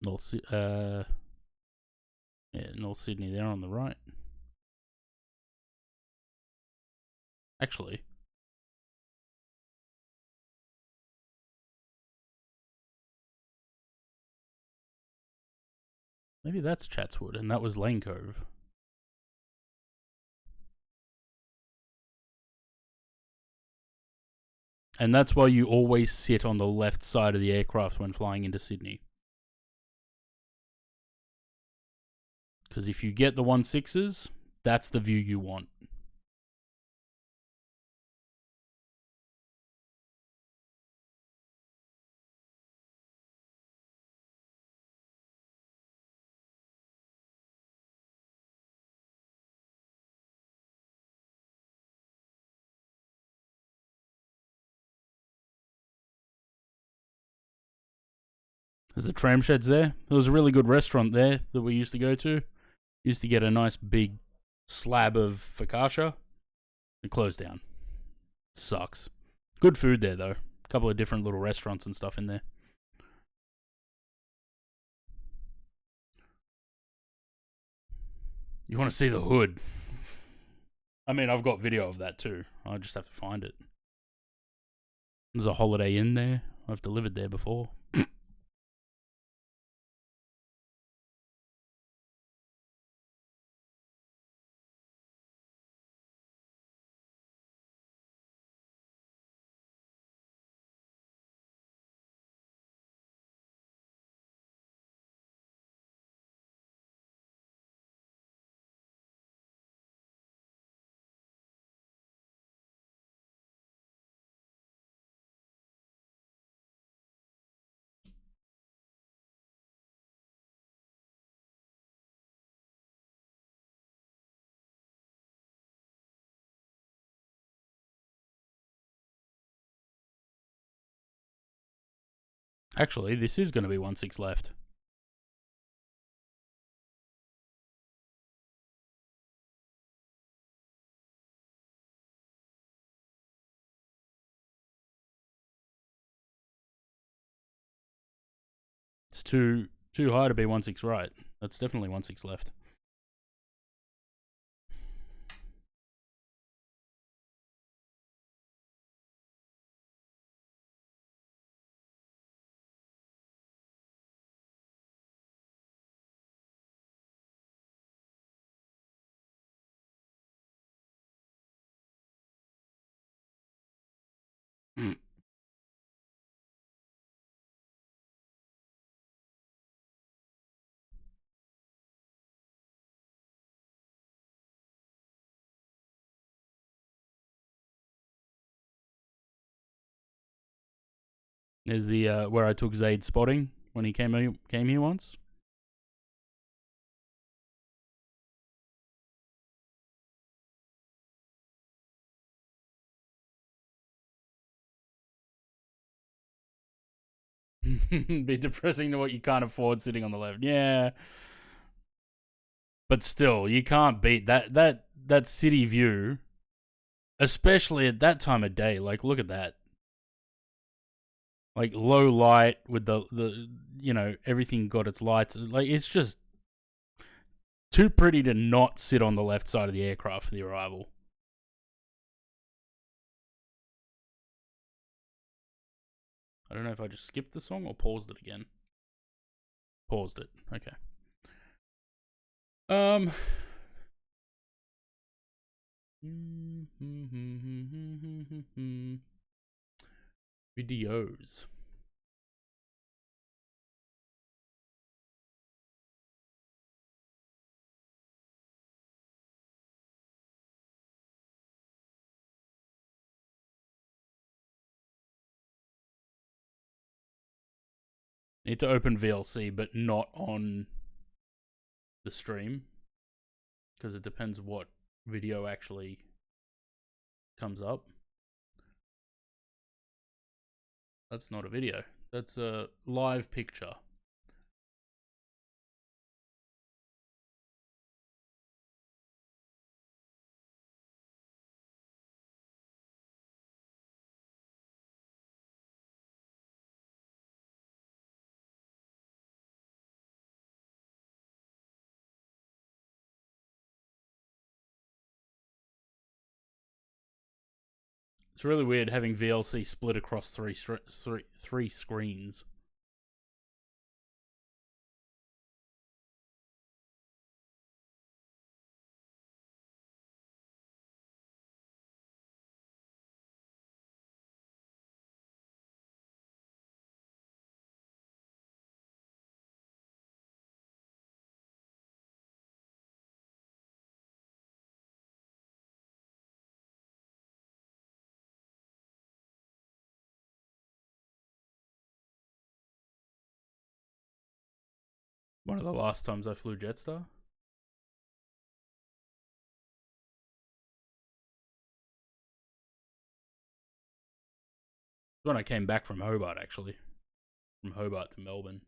North Sydney there on the right. Actually, maybe that's Chatswood and that was Lane Cove. And that's why you always sit on the left side of the aircraft when flying into Sydney. Because if you get the 16s, that's the view you want. There's the tram sheds there. There was a really good restaurant there that we used to go to. Used to get a nice big slab of focaccia. It closed down. Sucks. Good food there though. A couple of different little restaurants and stuff in there. You want to see the hood? I mean, I've got video of that too. I just have to find it. There's a Holiday Inn there. I've delivered there before. Actually, this is going to be 1-6 left. It's too high to be 1-6 right. That's definitely 1-6 left. There's the where I took Zaid spotting when he came here once. Be depressing to what you can't afford sitting on the left. Yeah. But still, you can't beat that city view, especially at that time of day. Like, look at that. Like, low light with the everything got its lights. Like, it's just too pretty to not sit on the left side of the aircraft for the arrival. I don't know if I just skipped the song or paused it again. Paused it. Okay. Videos. Need to open VLC, but not on the stream, because it depends what video actually comes up. That's not a video. That's a live picture. It's really weird having VLC split across three screens. One of the last times I flew Jetstar. When I came back from Hobart, actually. From Hobart to Melbourne.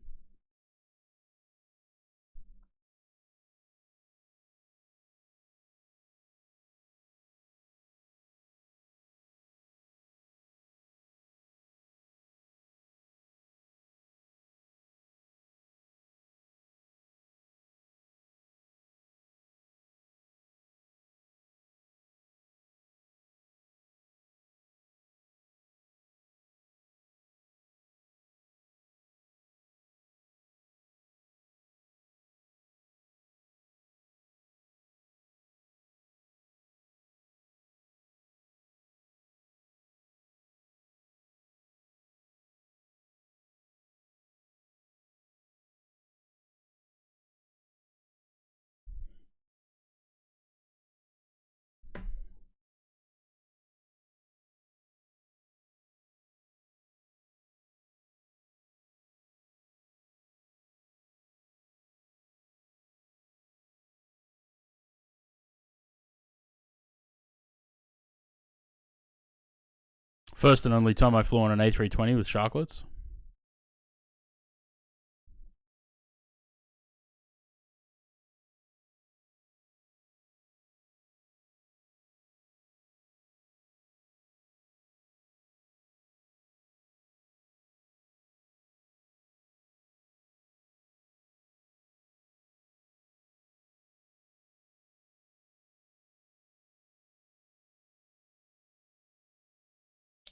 First and only time I flew on an A320 with sharklets.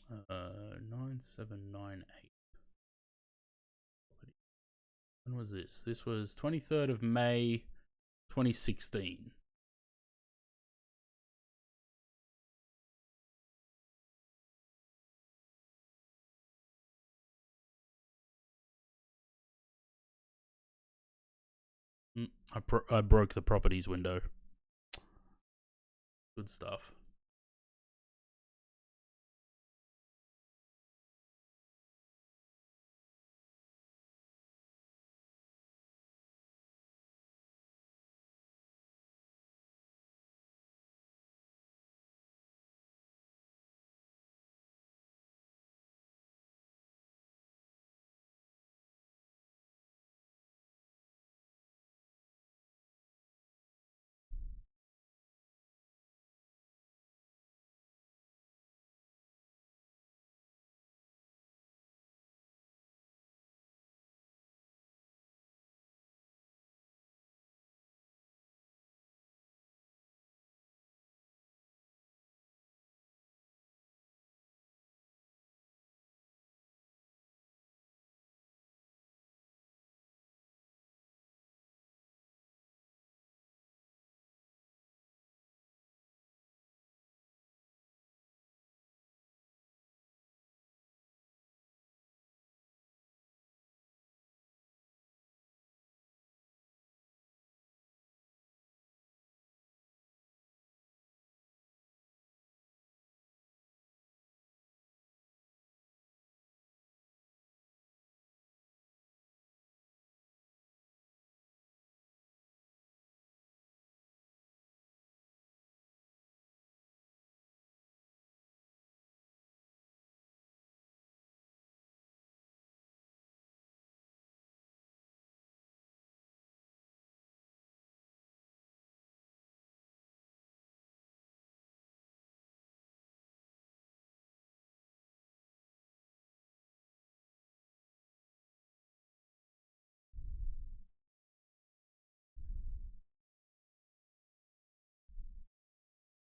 9798. When was this? This was 23rd of May, 2016. I broke the properties window. Good stuff.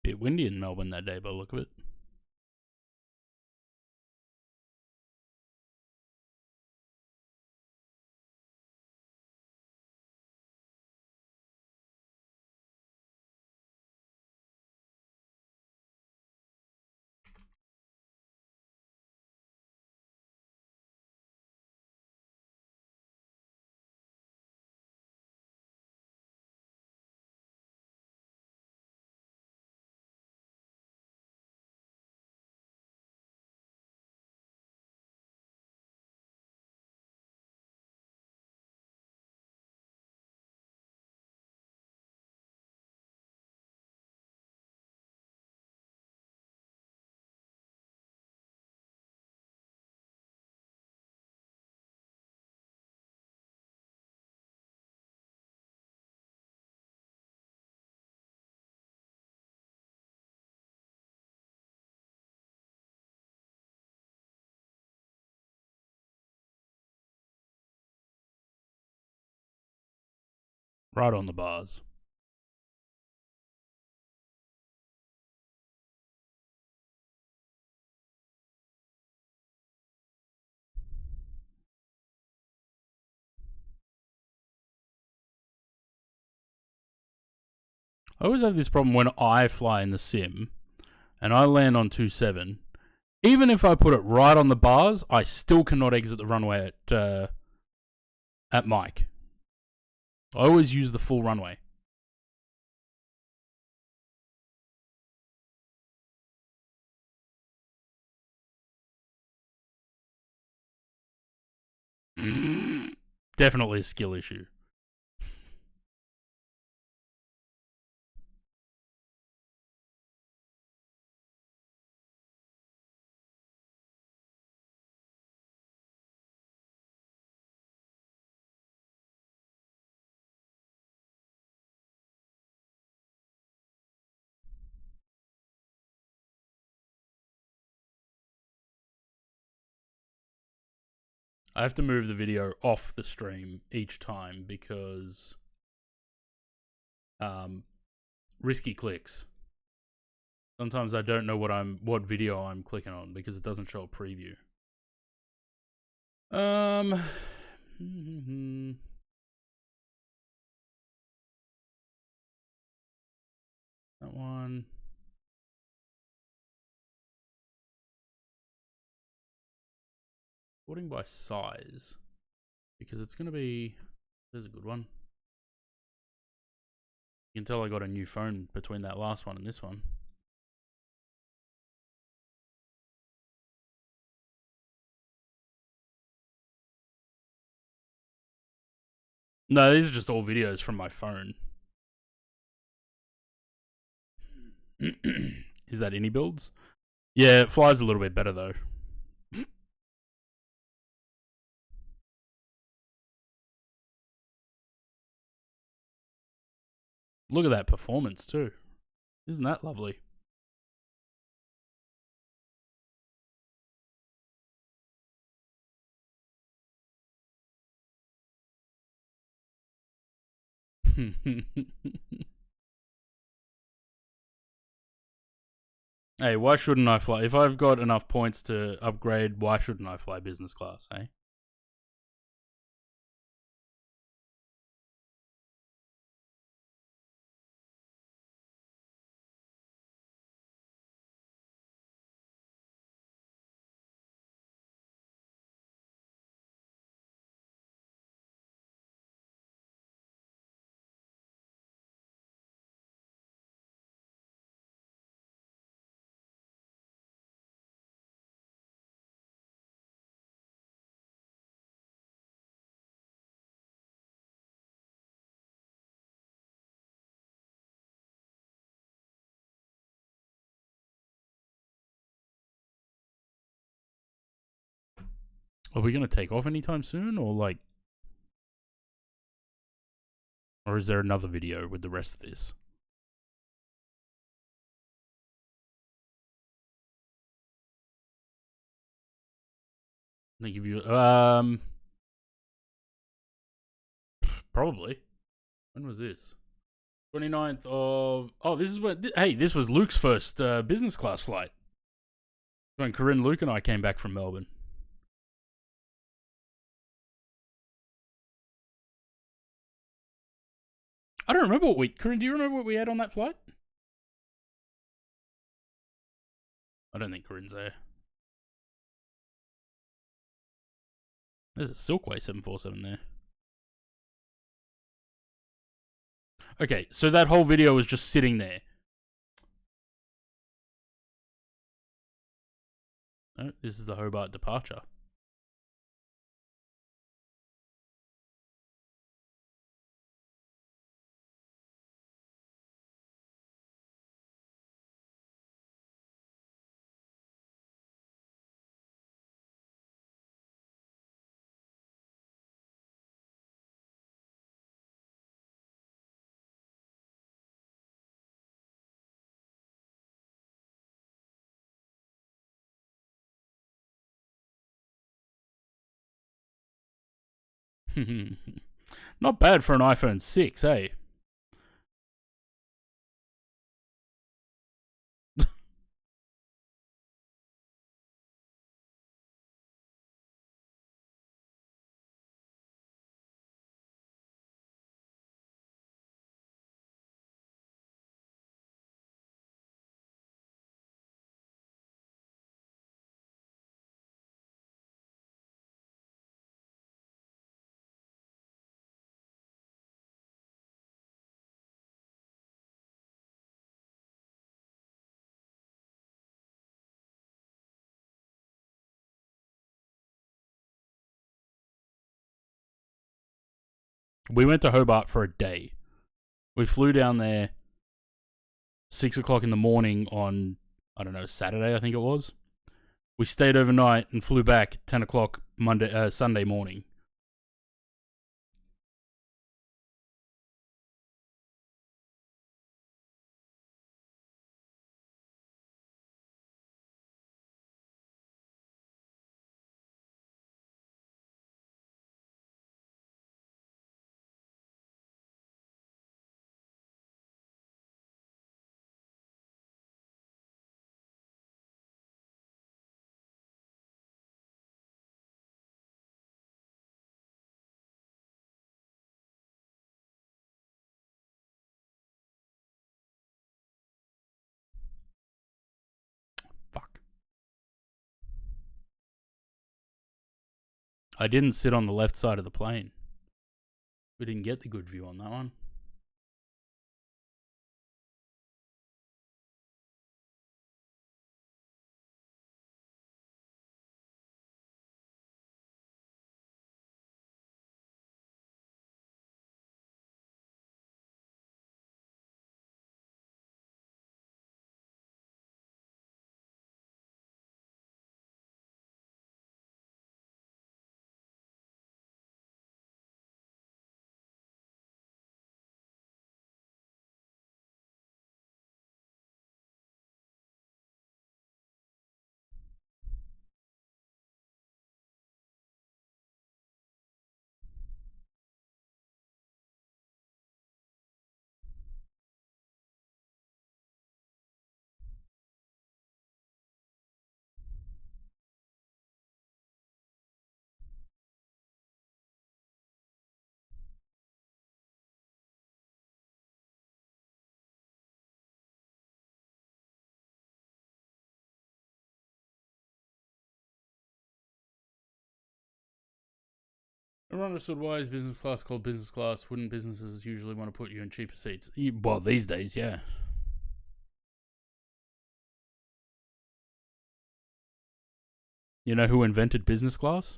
Bit windy in Melbourne that day by the look of it. Right on the bars. I always have this problem when I fly in the sim and I land on 27. Even if I put it right on the bars, I still cannot exit the runway at Mike. I always use the full runway. Definitely a skill issue. I have to move the video off the stream each time because risky clicks. Sometimes I don't know what video I'm clicking on because it doesn't show a preview. That one. Sorting by size. Because it's going to be... There's a good one. You can tell I got a new phone between that last one and this one. No, these are just all videos from my phone. Is that any builds? Yeah, it flies a little bit better though. Look at that performance too. Isn't that lovely? Hey, why shouldn't I fly? If I've got enough points to upgrade, why shouldn't I fly business class, eh? Are we going to take off anytime soon, or like... Or is there another video with the rest of this? I think if you... Probably. When was this? 29th of... Oh, this is what... Hey, this was Luke's first business class flight. When Corinne, Luke and I came back from Melbourne. I don't remember what we... Corinne, do you remember what we had on that flight? I don't think Corinne's there. There's a Silkway 747 there. Okay, so that whole video was just sitting there. Oh, this is the Hobart departure. Not bad for an iPhone 6, eh? We went to Hobart for a day. We flew down there 6 o'clock in the morning on, I don't know, Saturday, I think it was. We stayed overnight and flew back 10 o'clock Sunday morning. I didn't sit on the left side of the plane. We didn't get the good view on that one. I never understood why is business class called business class. Wouldn't businesses usually want to put you in cheaper seats? Well, these days, yeah. You know who invented business class?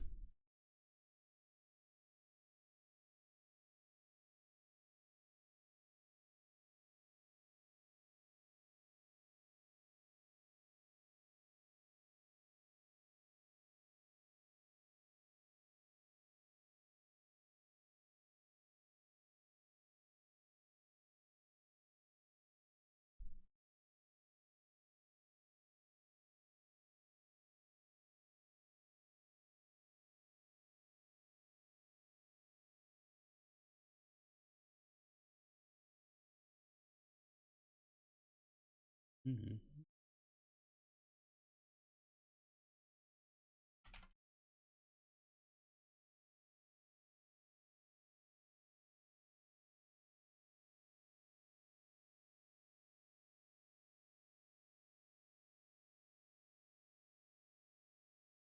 Mm-hmm.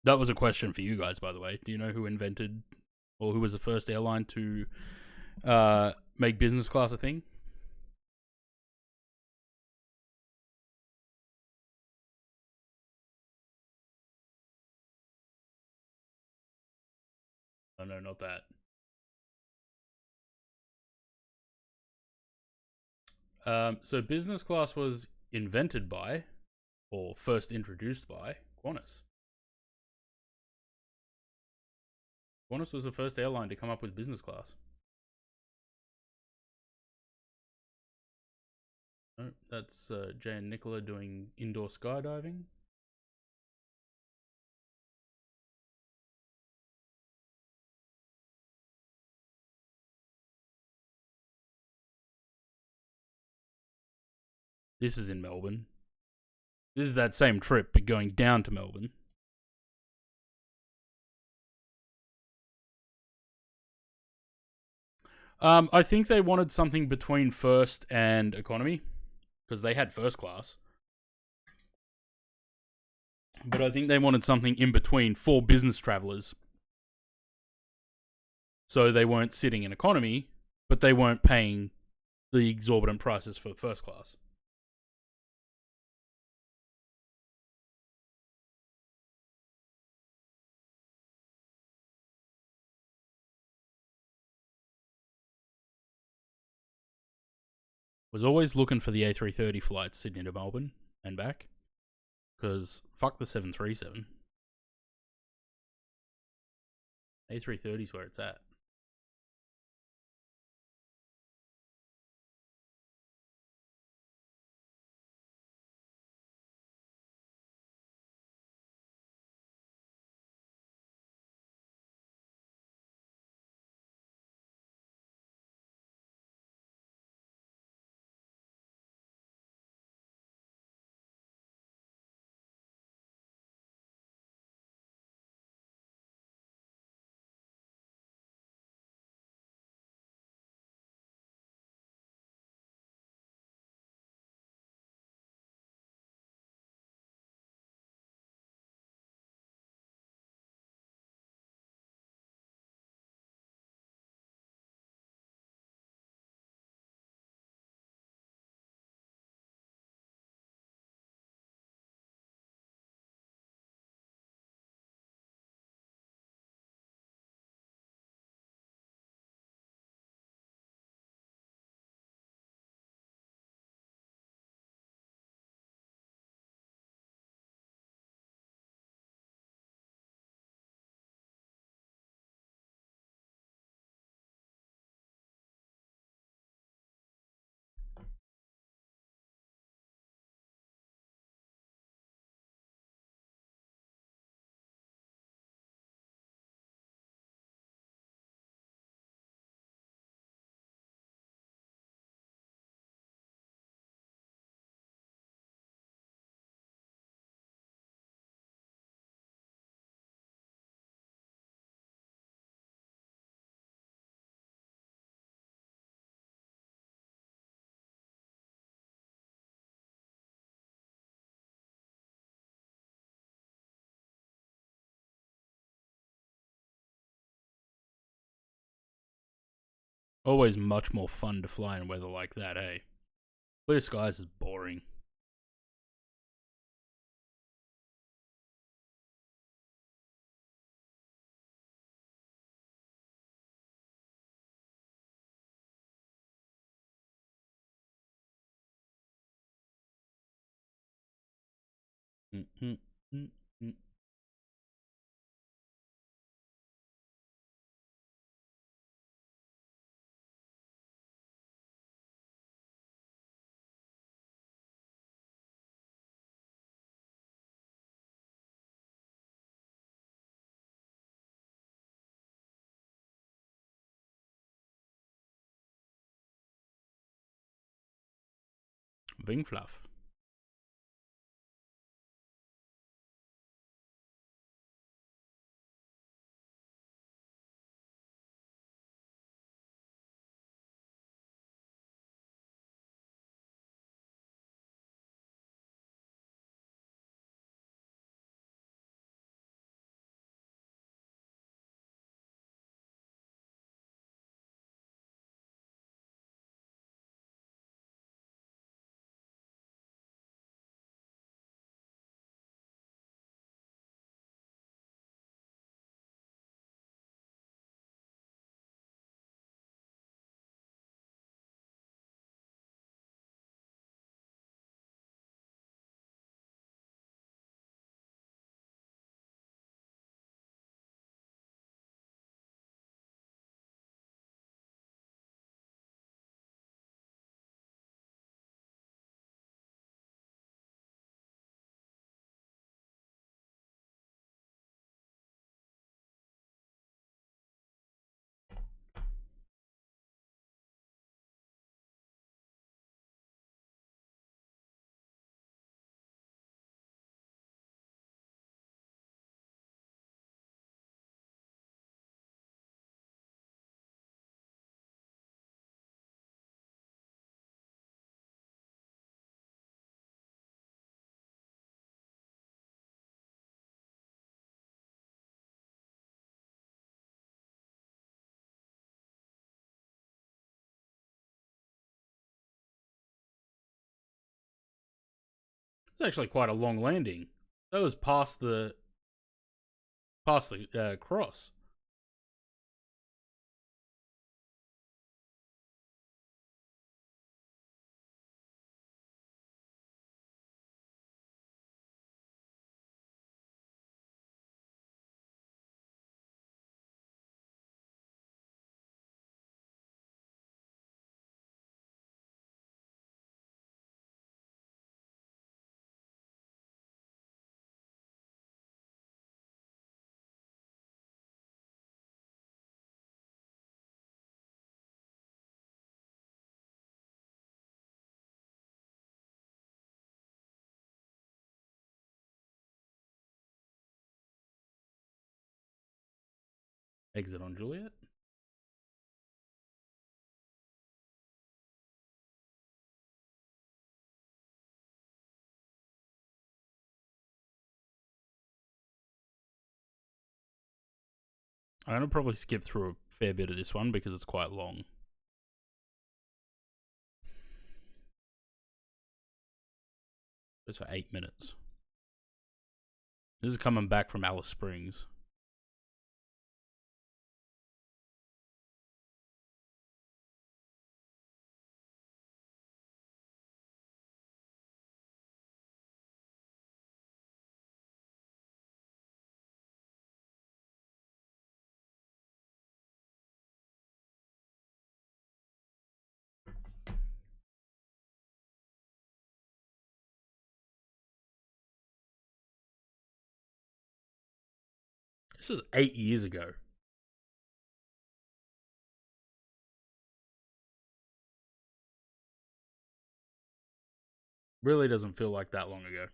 That was a question for you guys, by the way. Do you know who invented, or who was the first airline to make business class a thing? Oh, no, not that. So business class was invented by, or first introduced by, Qantas. Qantas was the first airline to come up with business class. Oh, that's Jay and Nicola doing indoor skydiving. This is in Melbourne. This is that same trip, but going down to Melbourne. I think they wanted something between first and economy, because they had first class. But I think they wanted something in between for business travelers. So they weren't sitting in economy, but they weren't paying the exorbitant prices for first class. Was always looking for the A330 flights Sydney to Melbourne and back, because fuck the 737. A330 is where it's at. Always much more fun to fly in weather like that, eh? Clear skies is boring. Mm-mm-mm-mm. Wing fluff. It's actually quite a long landing. That was past the cross. Exit on Juliet. I'm gonna probably skip through a fair bit of this one because it's quite long. It's for 8 minutes. This is coming back from Alice Springs. This is 8 years ago. Really doesn't feel like that long ago.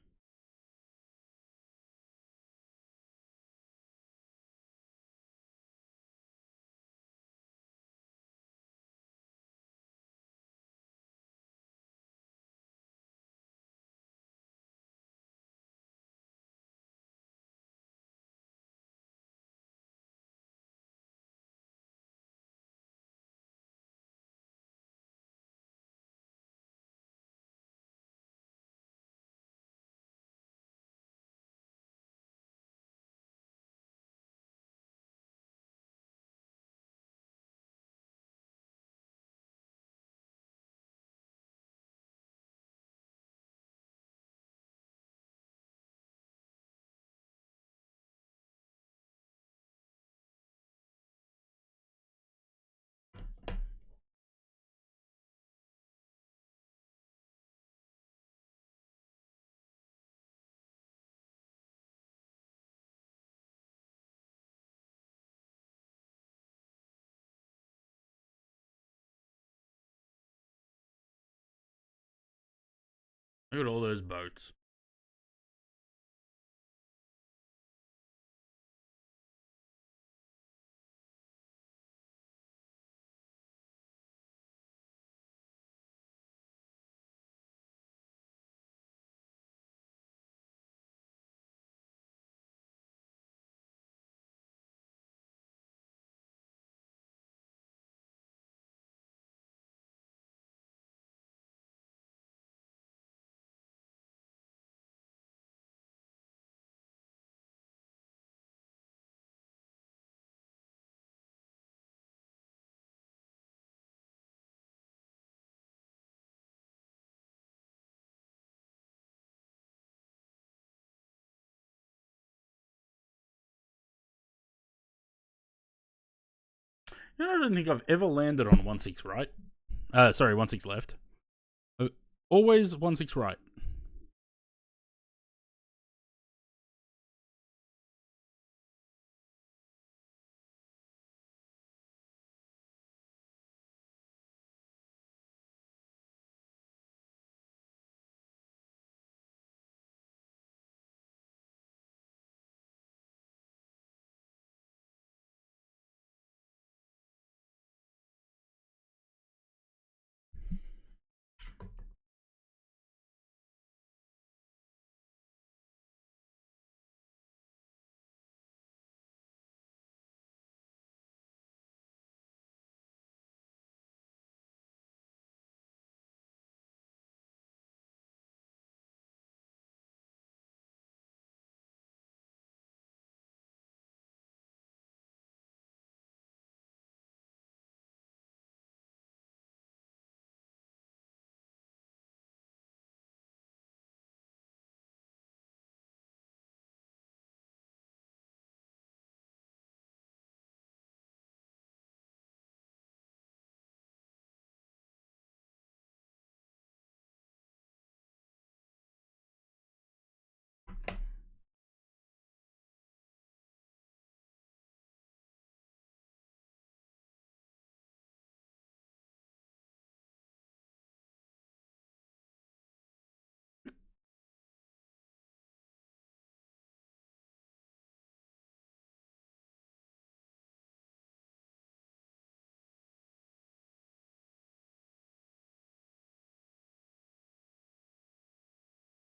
Look at all those boats. You know, I don't think I've ever landed on 1-6 right. Sorry, 1-6 left. Always 1-6 right.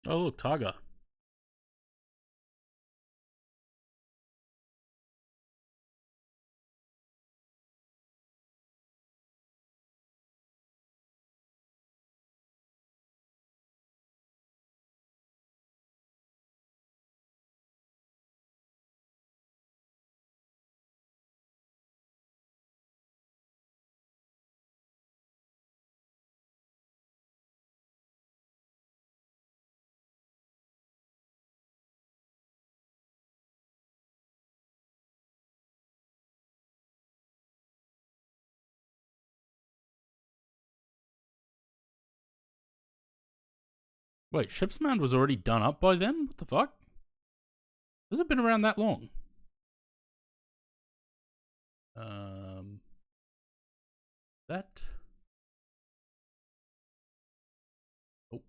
Oh, look, Targa. Wait, Shipsman was already done up by then? What the fuck? Has it been around that long? That. Oh.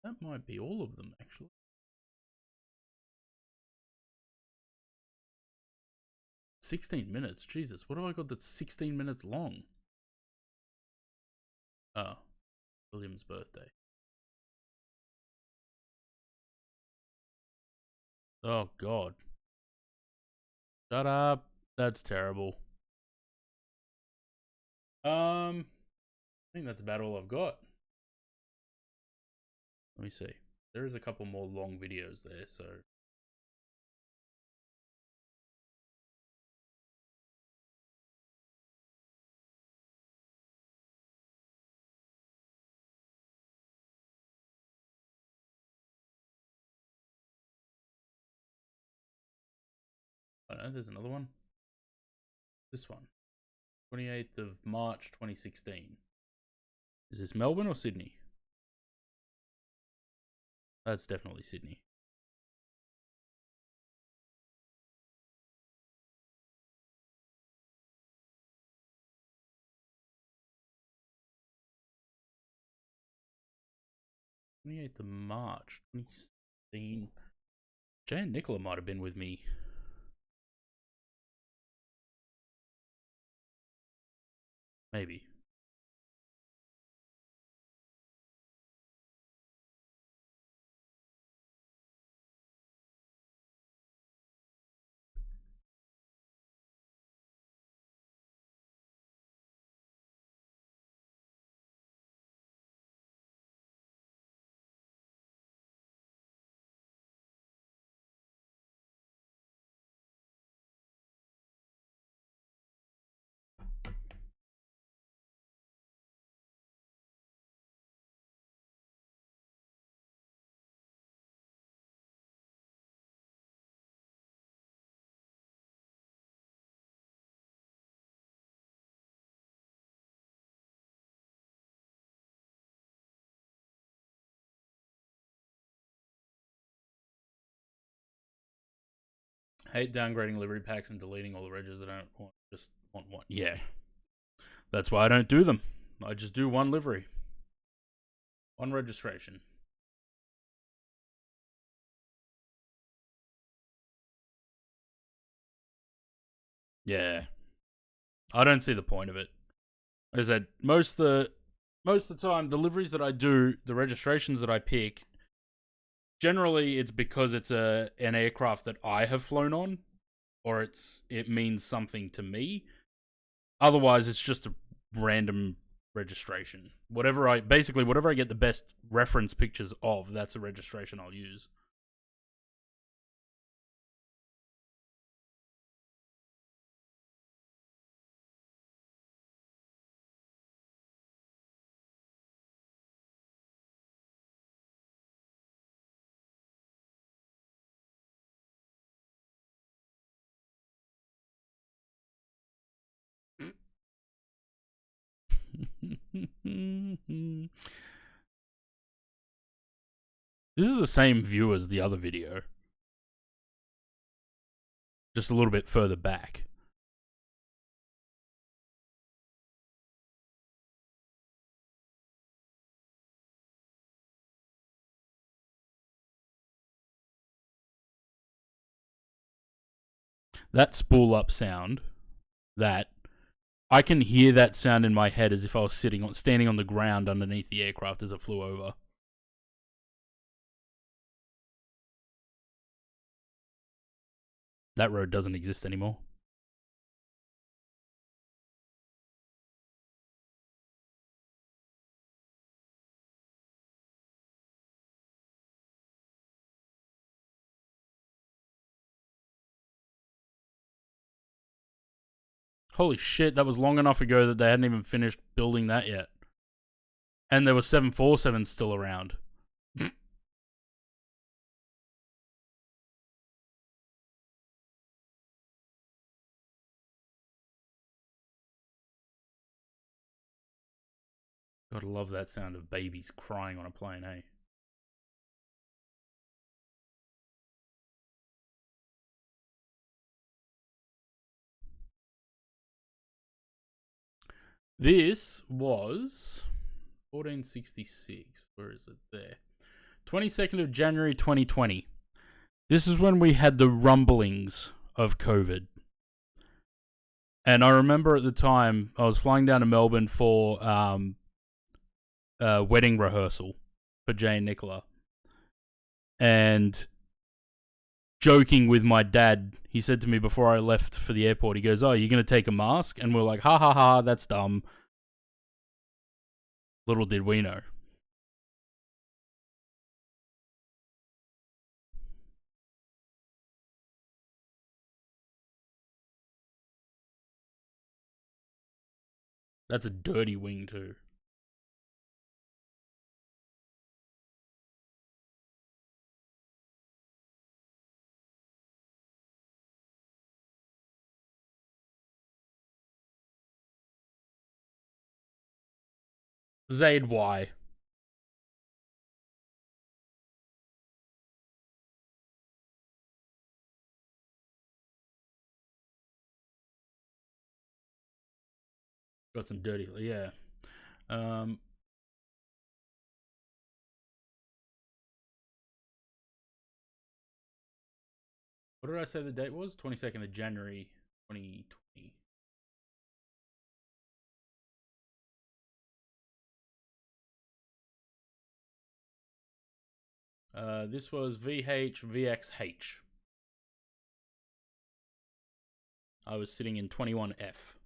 That might be all of them, actually. $16. Jesus, what have I got that's 16 minutes long? Oh, William's birthday. Oh, God. Shut up. That's terrible. I think that's about all I've got. Let me see. There is a couple more long videos there, so. I don't know, there's another one. This one. 28th of March 2016. Is this Melbourne or Sydney? That's definitely Sydney. 28th of March, 2016. Jay and Nicola might have been with me. Maybe. Hate downgrading livery packs and deleting all the regs that I don't want. Just want one. Yeah. That's why I don't do them. I just do one livery. One registration. Yeah. I don't see the point of it. As I said, most of the time, the liveries that I do, the registrations that I pick, generally it's because it's an aircraft that I have flown on, or it means something to me. Otherwise, it's just a random registration. Whatever I get the best reference pictures of, that's a registration I'll use. This is the same view as the other video, just a little bit further back. That spool up sound, that I can hear that sound in my head as if I was standing on the ground underneath the aircraft as it flew over. That road doesn't exist anymore. Holy shit, that was long enough ago that they hadn't even finished building that yet. And there were 747s still around. Gotta love that sound of babies crying on a plane, eh? This was 1466. Where is it? There. 22nd of January 2020. This is when we had the rumblings of COVID. And I remember at the time, I was flying down to Melbourne for wedding rehearsal for Jay and Nicola. And joking with my dad, he said to me before I left for the airport, he goes, "Oh, you're going to take a mask?" And we're like, ha ha ha, that's dumb. Little did we know. That's a dirty wing too. Zaid Y. Got some dirty, yeah. What did I say the date was? 22nd of January 2020. This was VHVXH. I was sitting in 21F.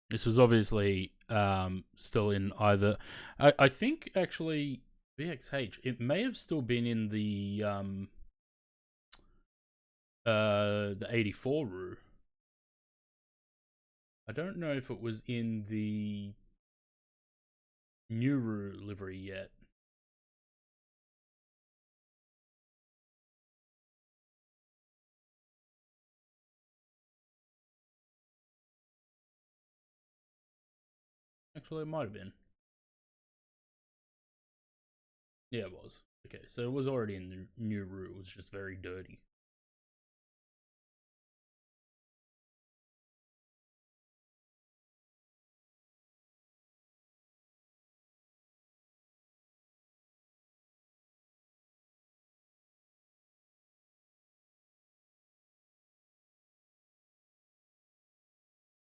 This was obviously still in either. I think actually VXH. It may have still been in the 84 Rue. I don't know if it was in the new Rue livery yet. Actually, it might have been. Yeah, it was. Okay, so it was already in the new Rue. It was just very dirty.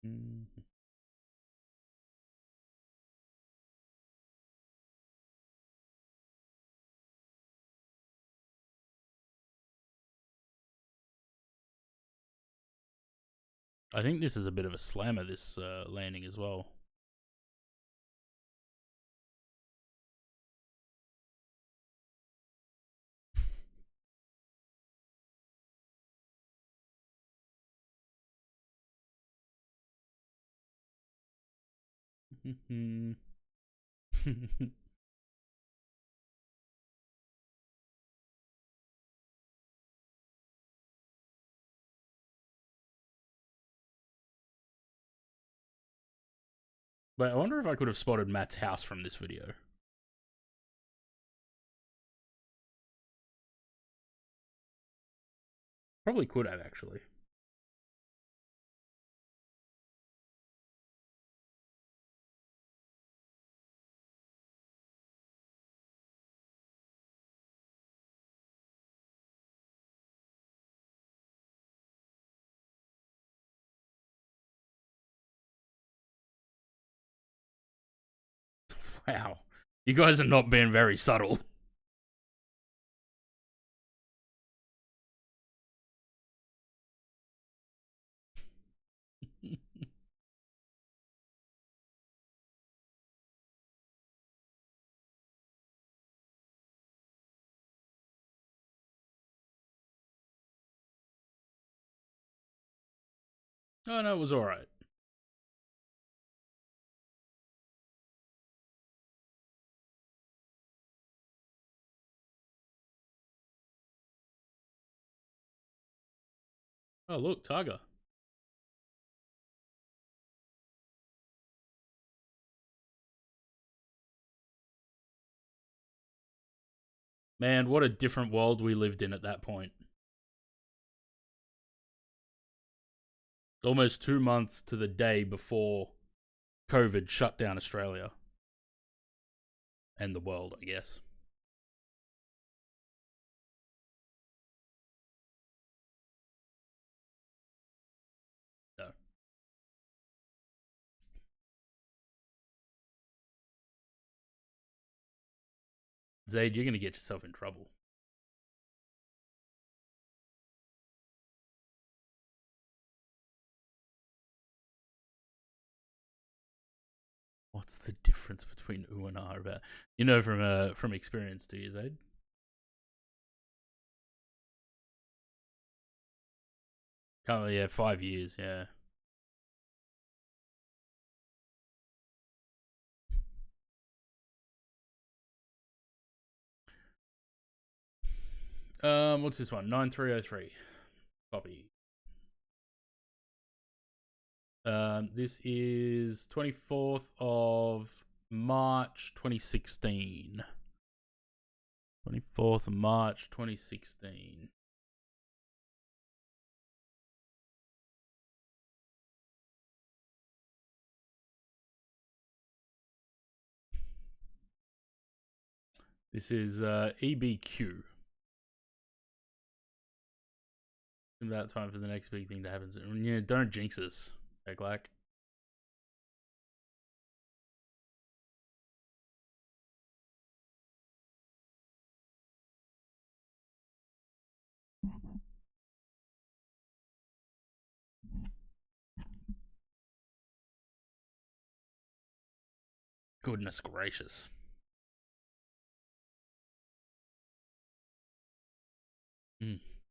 Mm-hmm. I think this is a bit of a slammer, this landing as well. But I wonder if I could have spotted Matt's house from this video. Probably could have, actually. Wow. You guys are not being very subtle. Oh, no, it was alright. Oh, look, Tiger. Man, what a different world we lived in at that point. Almost 2 months to the day before COVID shut down Australia. And the world, I guess. No. Zaid, you're going to get yourself in trouble. What's the difference between ooh and ah about? You know from experience, do you, Zaid? Oh yeah, 5 years. Yeah. What's this one? 9303. Copy. This is 24th of March 2016. 24th of March 2016. This is EBQ. About time for the next big thing to happen soon. Yeah, don't jinx us, Eglak. Goodness gracious.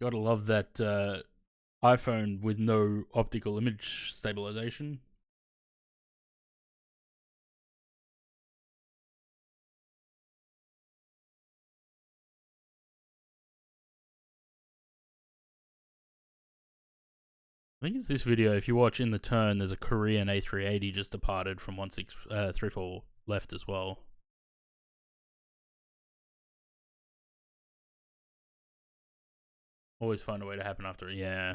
Gotta love that iPhone with no optical image stabilization. I think it's this video. If you watch in the turn, there's a Korean A380 just departed from 1634 left as well. Always find a way to happen after. Yeah.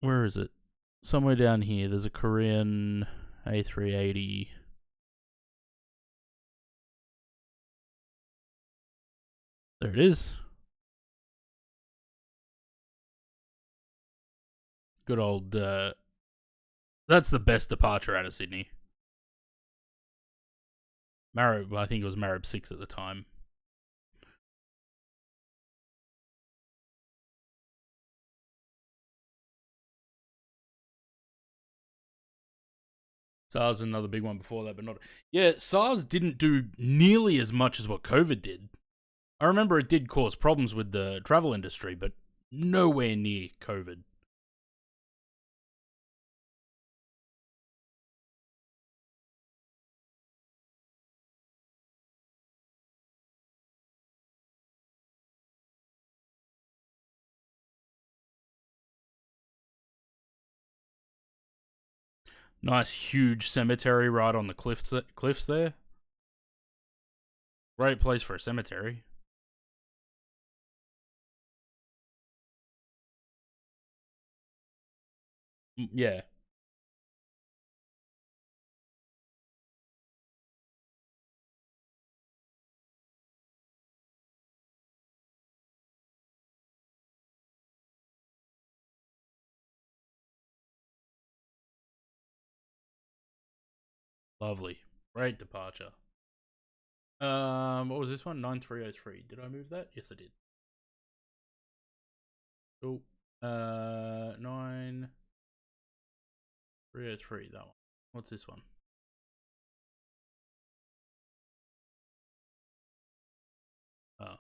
Where is it? Somewhere down here. There's a Korean A380. There it is. Good old, that's the best departure out of Sydney. Marib, I think it was Marib 6 at the time. SARS was another big one before that, but not... Yeah, SARS didn't do nearly as much as what COVID did. I remember it did cause problems with the travel industry, but nowhere near COVID. Nice huge cemetery right on the cliffs there. Great place for a cemetery. Yeah. Lovely. Great departure. What was this one? 9303. Did I move that? Yes, I did. Cool. 9303. That one. What's this one? Oh.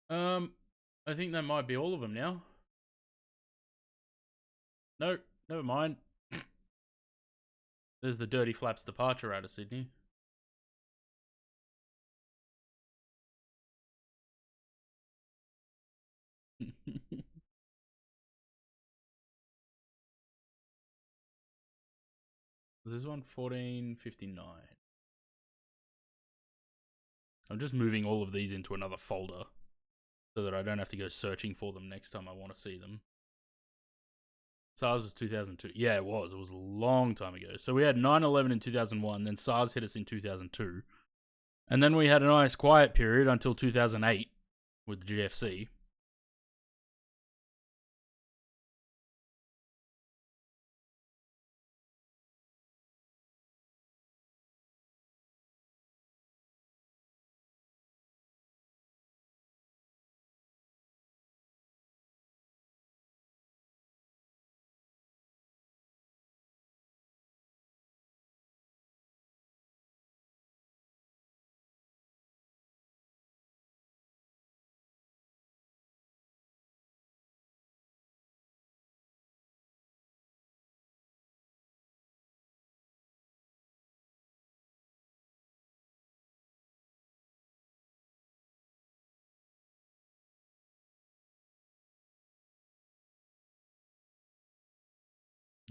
I think that might be all of them now. No, never mind. There's the Dirty Flaps departure out of Sydney. This one 1459. I'm just moving all of these into another folder so that I don't have to go searching for them next time I want to see them. SARS was 2002. Yeah, it was. It was a long time ago. So we had 9/11 in 2001, then SARS hit us in 2002. And then we had a nice quiet period until 2008 with the GFC.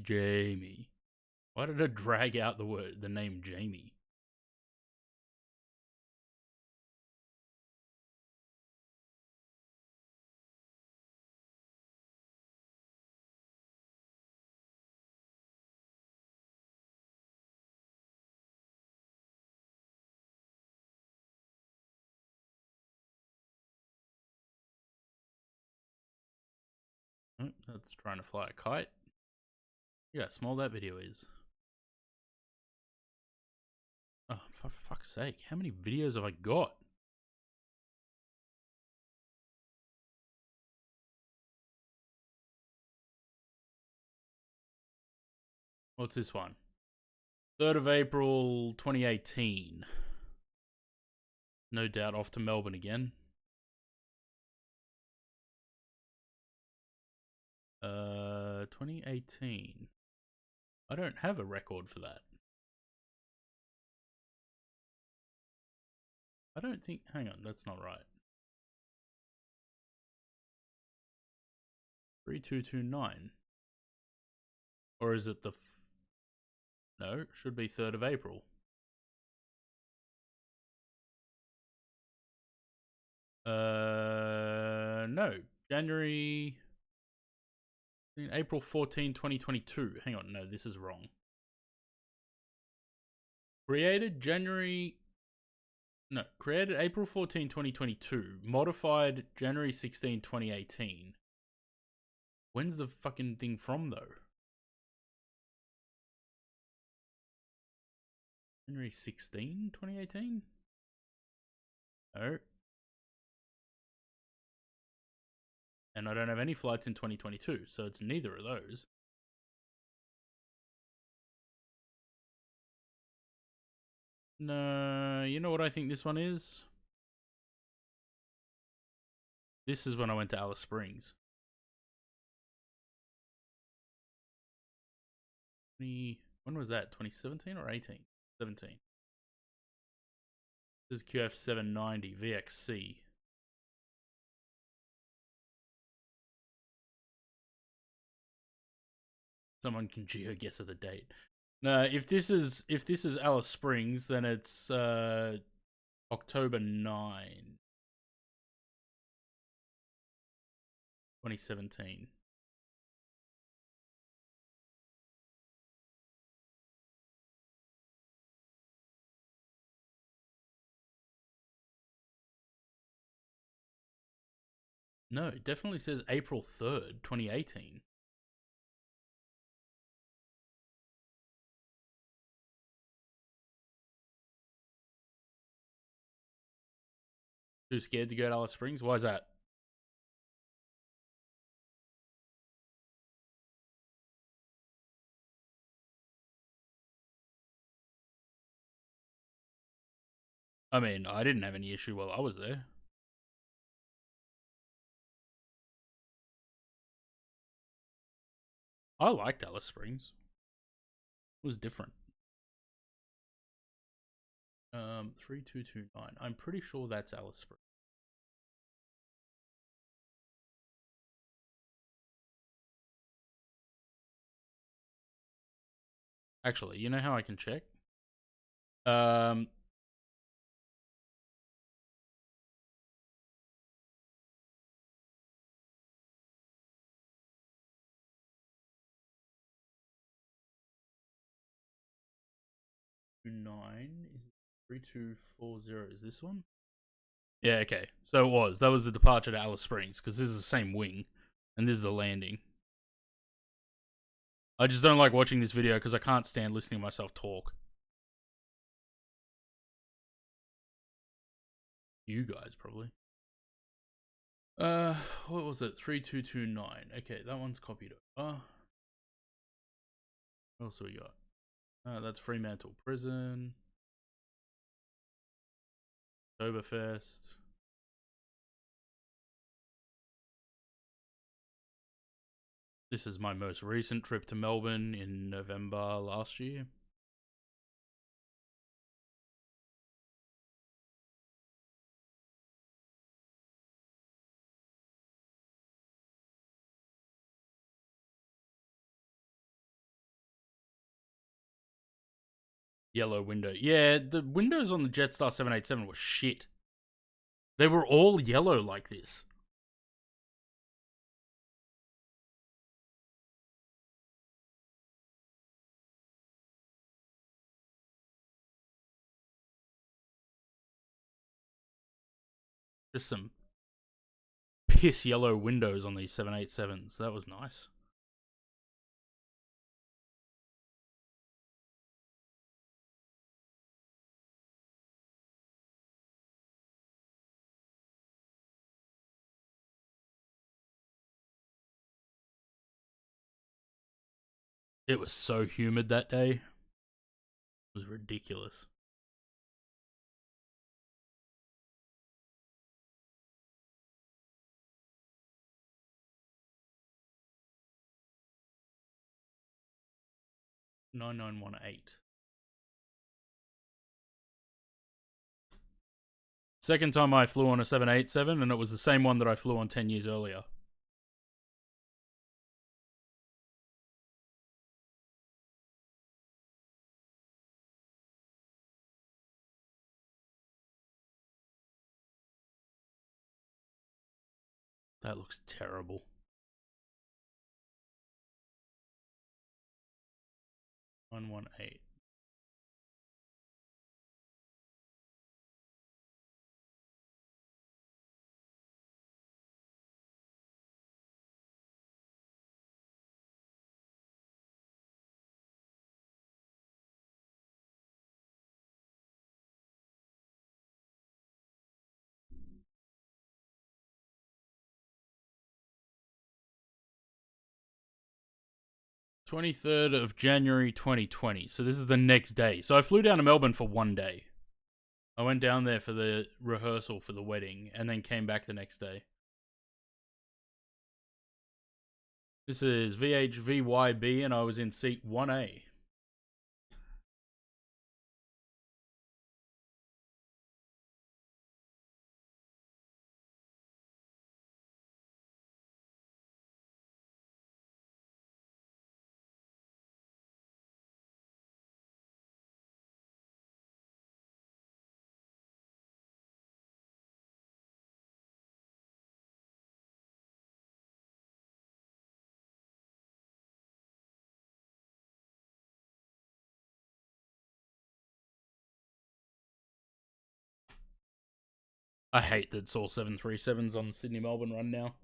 Jamie. Why did it drag out the name Jamie? Oh, that's trying to fly a kite. Yeah, how small that video is. Oh, for fuck's sake. How many videos have I got? What's this one? 3rd of April 2018. No doubt off to Melbourne again. 2018. I don't have a record for that. I don't think. Hang on, that's not right. 3229. Or is it the. No, should be 3rd of April. No. January. April 14, 2022. Hang on, no, this is wrong. Created April 14, 2022. Modified January 16, 2018. When's the fucking thing from, though? January 16, 2018? No. And I don't have any flights in 2022, so it's neither of those. No, you know what I think this one is? This is when I went to Alice Springs. When was that? 2017 or 18? 17. This is QF790 VXC. Someone can geo-guess at the date. No, if this is Alice Springs, then it's October 9, 2017. No, it definitely says April 3rd, 2018. Too scared to go to Alice Springs? Why is that? I mean, I didn't have any issue while I was there. I liked Alice Springs. It was different. 3229. I'm pretty sure that's Alice Springs. Actually, you know how I can check? Nine is 3240. Is this one? Yeah, okay. So it was. That was the departure to Alice Springs, because this is the same wing, and this is the landing. I just don't like watching this video because I can't stand listening to myself talk. You guys, probably. What was it? 3229. Okay, that one's copied over. What else have we got? That's Fremantle Prison. Oktoberfest. This is my most recent trip to Melbourne in November last year. Yellow window. Yeah, the windows on the Jetstar 787 were shit. They were all yellow like this. Just some piss yellow windows on these 787s. That was nice. It was so humid that day. It was ridiculous. $9918. Second time I flew on a 787, and it was the same one that I flew on 10 years earlier. That looks terrible. $118. $23rd of January 2020. So this is the next day. So I flew down to Melbourne for 1 day. I went down there for the rehearsal for the wedding and then came back the next day. This is VHVYB and I was in seat 1A. I hate that it's all 737s on the Sydney-Melbourne run now.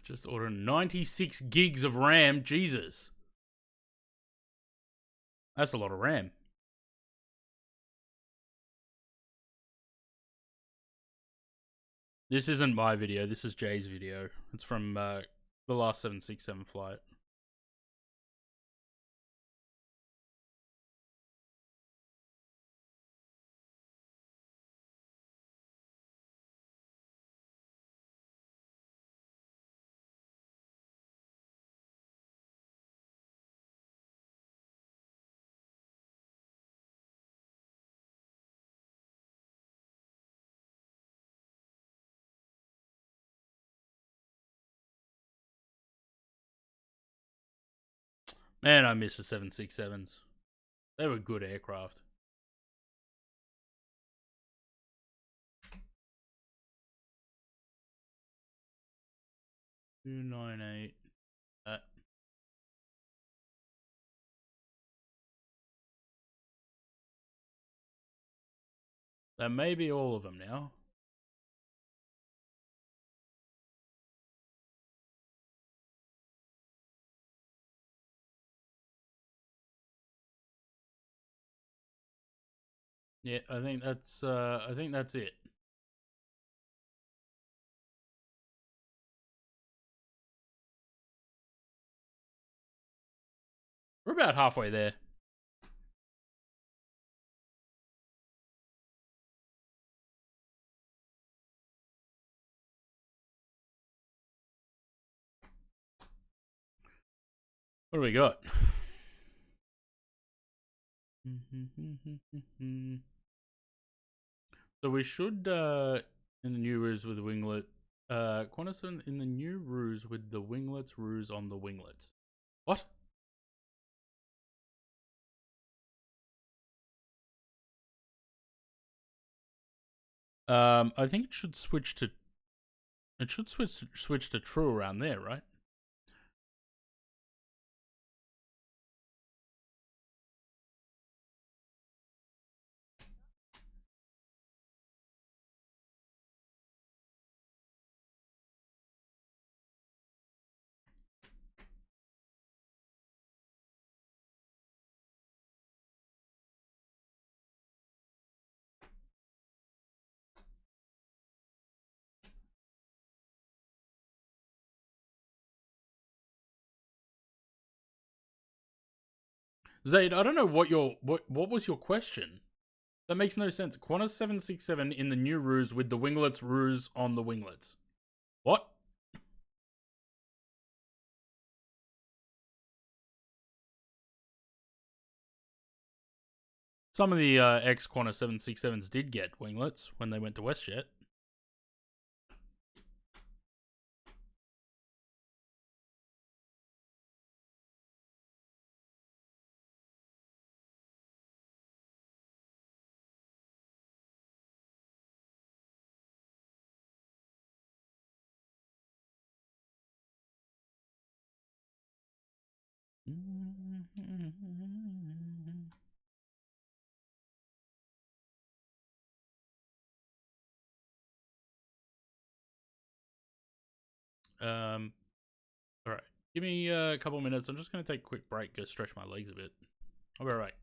Just ordered 96 gigs of RAM. Jesus. That's a lot of RAM. This isn't my video. This is Jay's video. It's from the last 767 flight. Man, I miss the 767s. They were good aircraft. $298. That may be all of them now. Yeah, I think that's it. We're about halfway there. What do we got? So we should in the new ruse with the winglet. Quanison in the new ruse with the winglets ruse on the winglets. What? I think it should switch to true around there, right? Zaid, I don't know what was your question? That makes no sense. Qantas 767 in the new ruse with the winglets ruse on the winglets. What? Some of the ex Qantas 767s did get winglets when they went to WestJet. All right. Give me a couple minutes. I'm just going to take a quick break, go stretch my legs a bit. I'll be right back.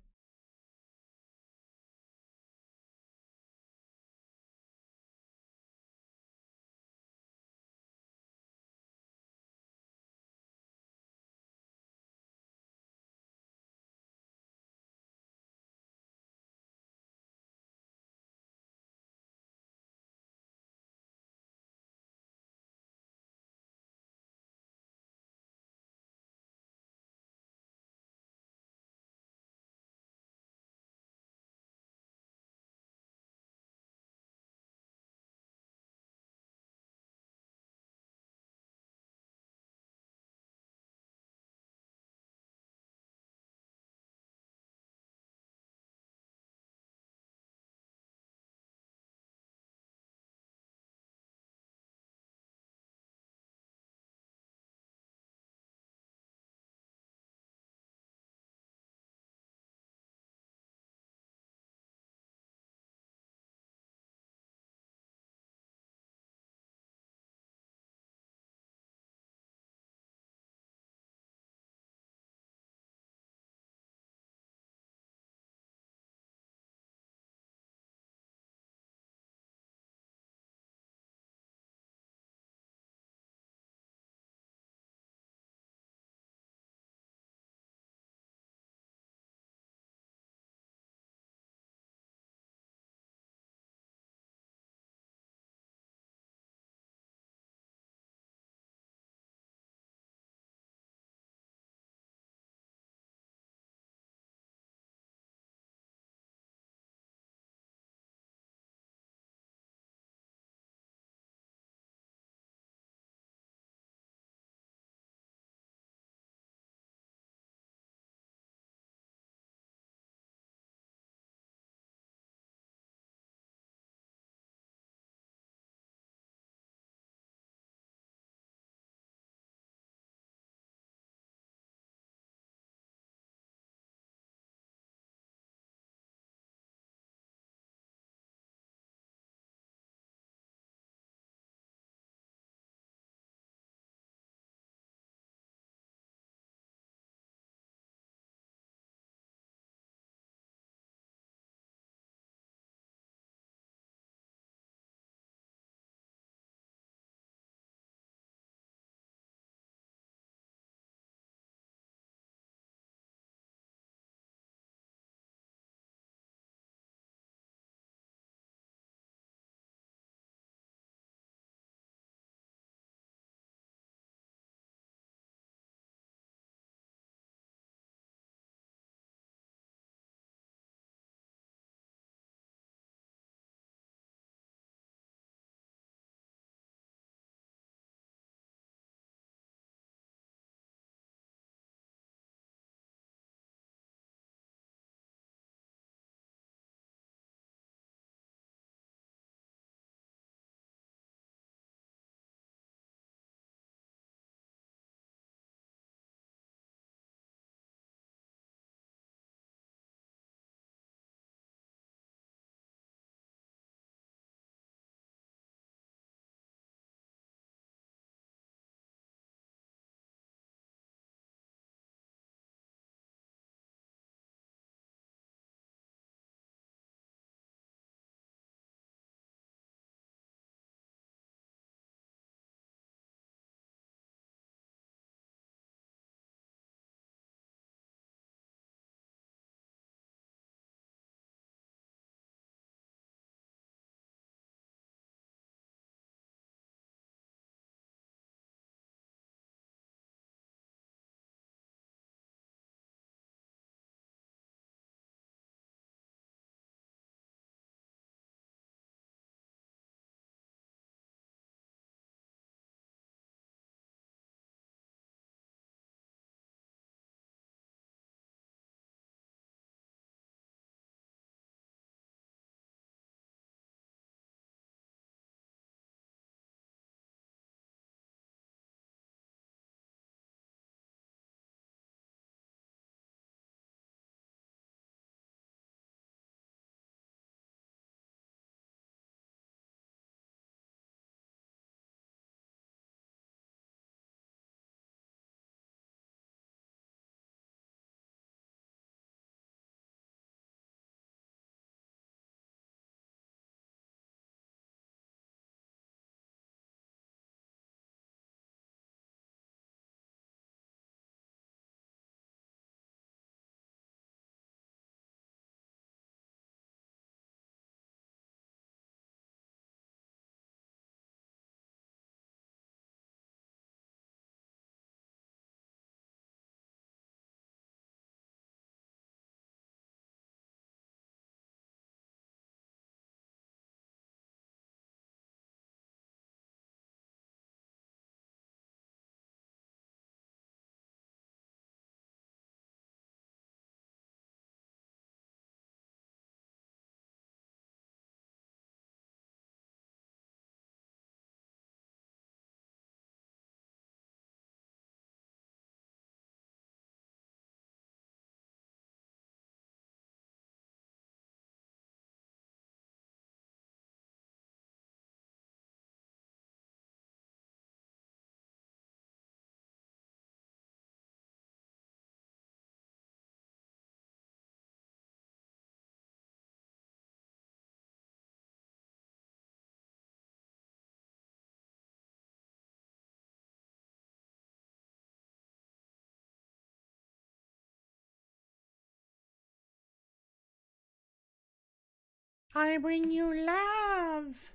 I bring you love.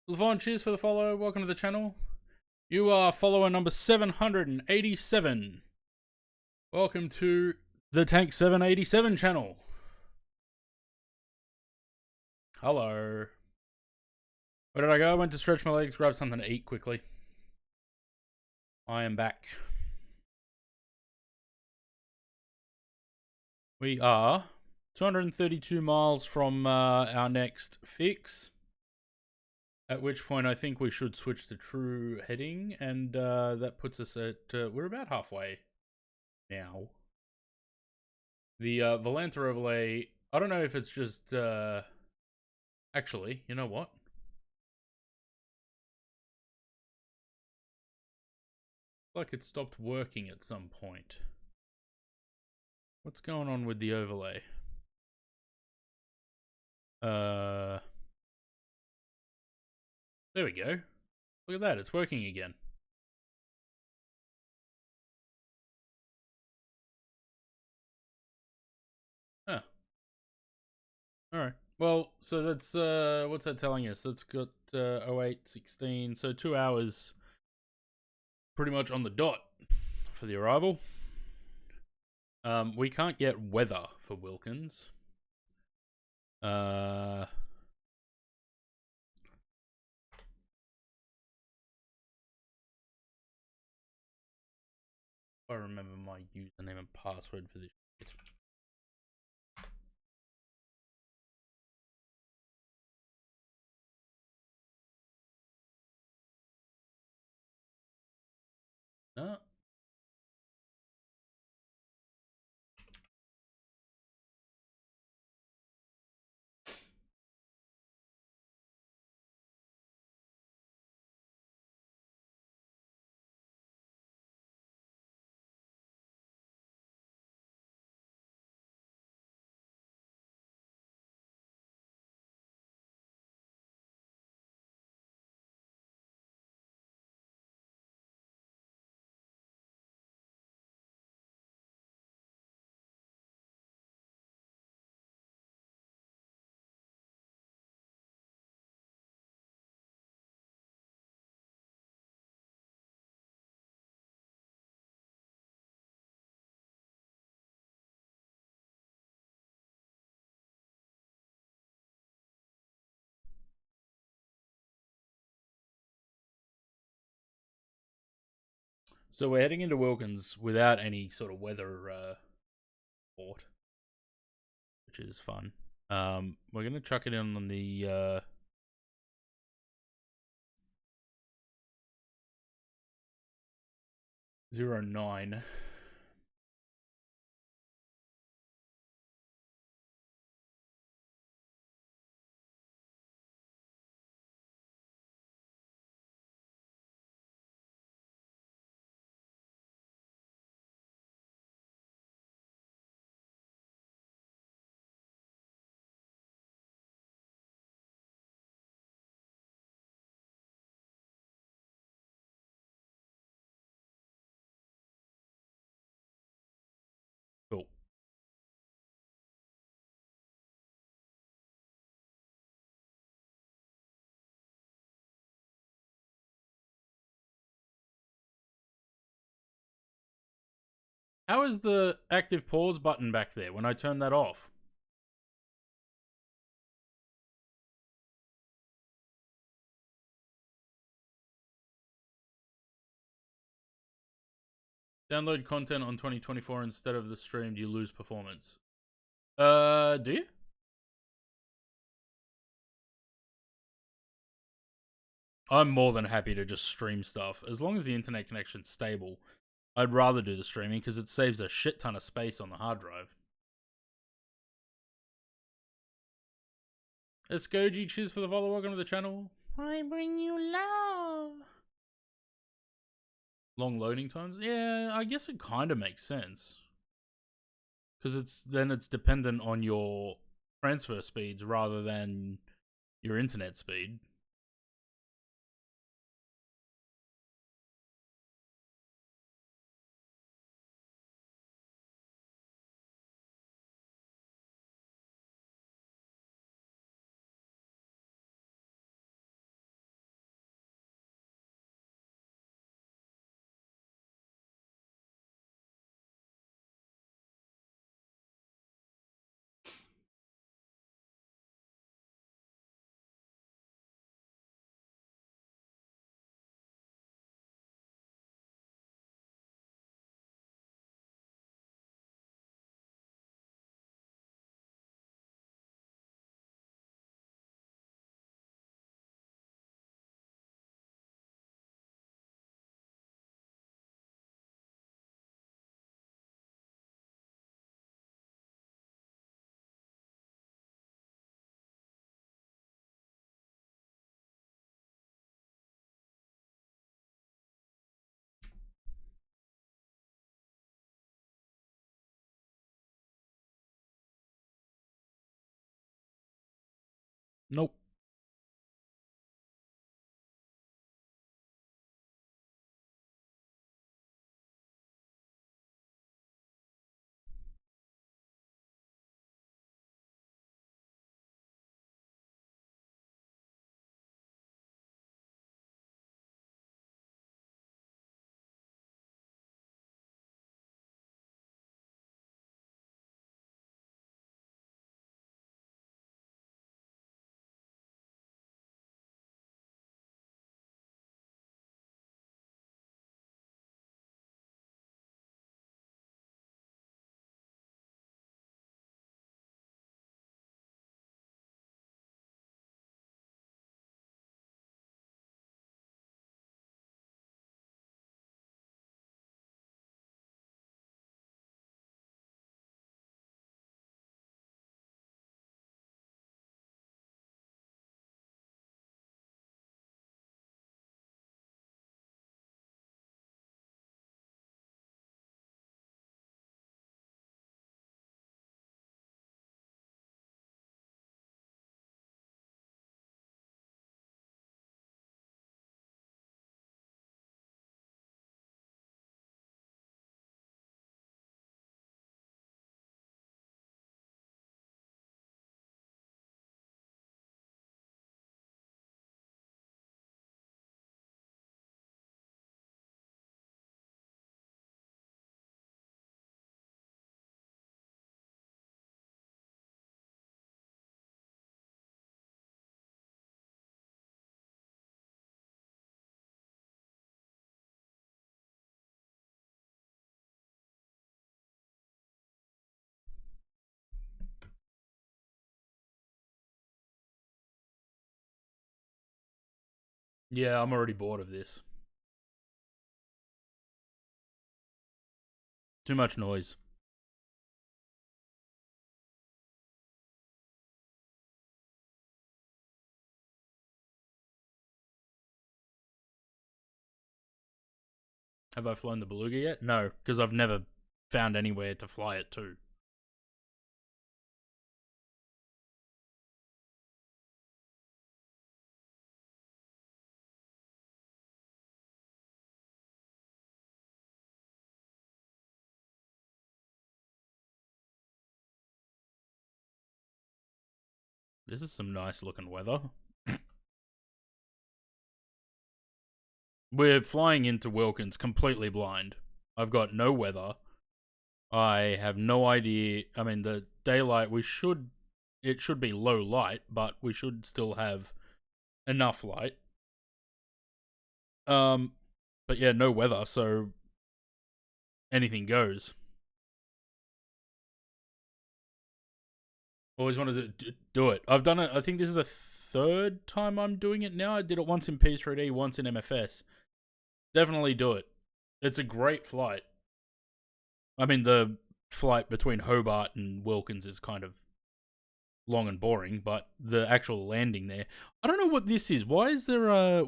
Levon, cheers for the follow. Welcome to the channel. You are follower number 787. Welcome to the Tank 787 channel. Hello. Where did I go? I went to stretch my legs, grab something to eat quickly. I am back. We are 232 miles from our next fix. At which point I think we should switch to true heading, and that puts us at, we're about halfway now. The Volanta overlay, I don't know if it's just, actually, you know what? Like it stopped working at some point. What's going on with the overlay? There we go. Look at that, it's working again. Huh. Alright. Well, so that's, what's that telling us? That's got 08:16, so 2 hours pretty much on the dot for the arrival. We can't get weather for Wilkins. I remember my username and password for this shit. No. So we're heading into Wilkins without any sort of weather port, which is fun. We're gonna chuck it in on the 09. Cool. How is the active pause button back there when I turn that off? Download content on 2024 instead of the streamed, you lose performance. Do you? I'm more than happy to just stream stuff. As long as the internet connection's stable, I'd rather do the streaming because it saves a shit ton of space on the hard drive. Escoji, cheers for the follow. Welcome to the channel. I bring you love. Long loading times? Yeah, I guess it kind of makes sense. Because it's dependent on your transfer speeds rather than your internet speed. Nope. Yeah, I'm already bored of this. Too much noise. Have I flown the Beluga yet? No, because I've never found anywhere to fly it to. This is some nice looking weather. We're flying into Wilkins completely blind. I've got no weather. I have no idea. I mean, the daylight, it should be low light, but we should still have enough light. But yeah, no weather, so anything goes. Always wanted to do it. I've done it. I think this is the third time I'm doing it now. I did it once in P3D, once in MFS. Definitely do it. It's a great flight. I mean, the flight between Hobart and Wilkins is kind of long and boring, but the actual landing there, I don't know what this is. Why is there a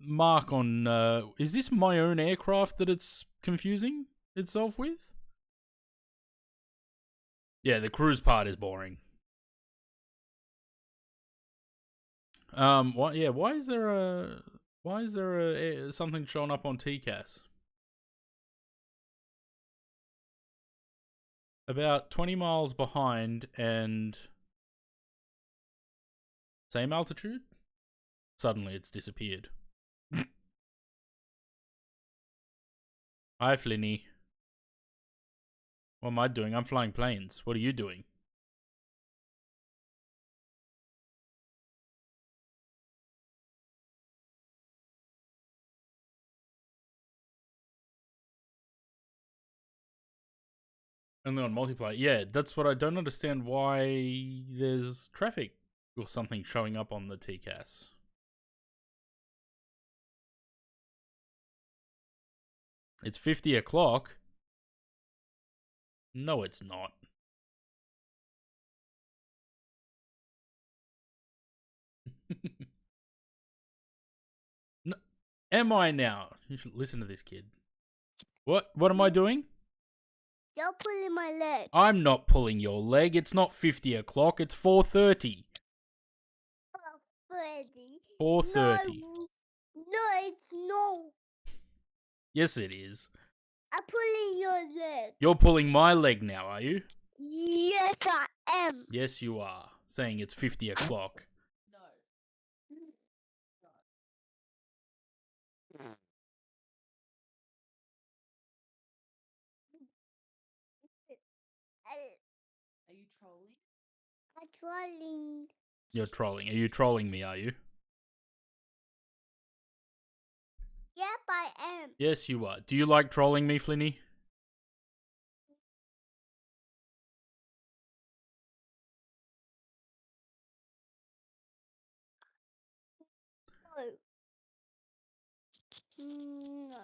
mark on? Is this my own aircraft that it's confusing itself with? Yeah, the cruise part is boring. Why? Yeah, why is there a something showing up on TCAS? About 20 miles behind and same altitude? Suddenly it's disappeared. Hi, Flinny. What am I doing? I'm flying planes. What are you doing? Only on multiplayer. Yeah, that's what I don't understand, why there's traffic or something showing up on the TCAS. It's 50 o'clock. No, it's not. No, am I now? You should listen to this kid. What am I doing? You're pulling my leg. I'm not pulling your leg. It's not 50 o'clock. It's 4:30. 4:30. No, it's no. Yes, it is. I'm pulling your leg. You're pulling my leg now, are you? Yes, I am. Yes, you are. Saying it's 50 o'clock. Are you trolling? I'm trolling. You're trolling. Are you trolling me, are you? Yep, I am. Yes, you are. Do you like trolling me, Flinny? No. No.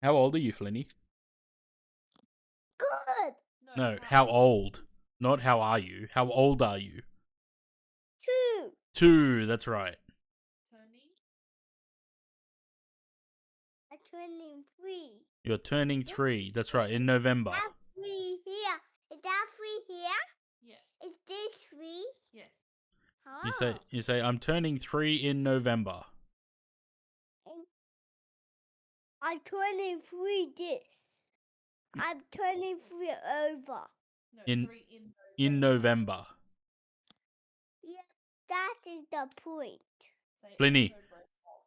How old are you, Flinny? Good. No, how old? Not how are you. How old are you? 2. 2, that's right. Turning? I'm turning 3. You're turning 3, that's right, in November. That 3 here. Is that 3 here? Yeah. Is this 3? Yes. Oh. You say, I'm turning 3 in November. I'm turning 3 this. I'm turning 3 over. No, In- 3 In November. Yeah, that is the point. Say Flinny. auto break off.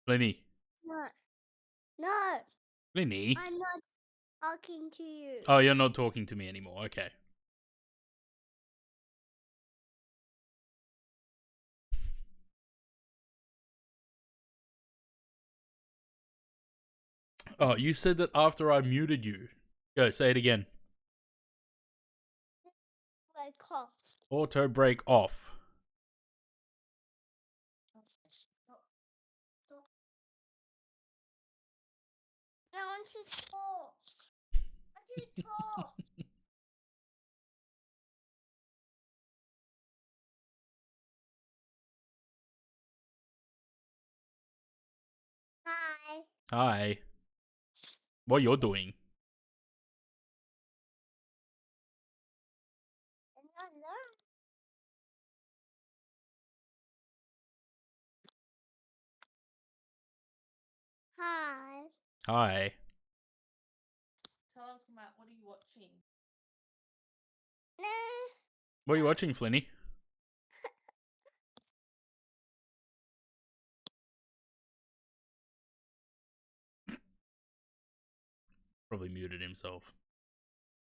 Flinny. No. No. Flinny? I'm not talking to you. Oh, you're not talking to me anymore, okay. Oh, you said that after I muted you. Go, say it again. Like off. Auto break off. Stop. Stop. I want to talk. I want to talk. Hi. Hi. What you're doing? Hello. Hi. Hi. Tell Uncle Matt, what are you watching? Nah. What are you watching, Flinny? Probably muted himself.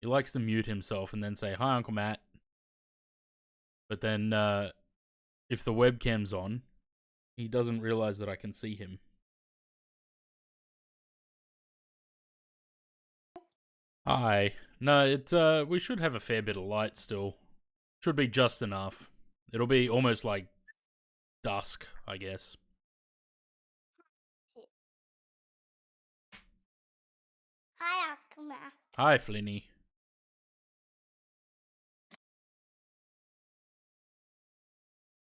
He likes to mute himself and then say, hi, Uncle Matt. But then, if the webcam's on, he doesn't realize that I can see him. Hi. No, it's, we should have a fair bit of light still. Should be just enough. It'll be almost like dusk, I guess. Hi, Uncle Matt. Hi, Flinny.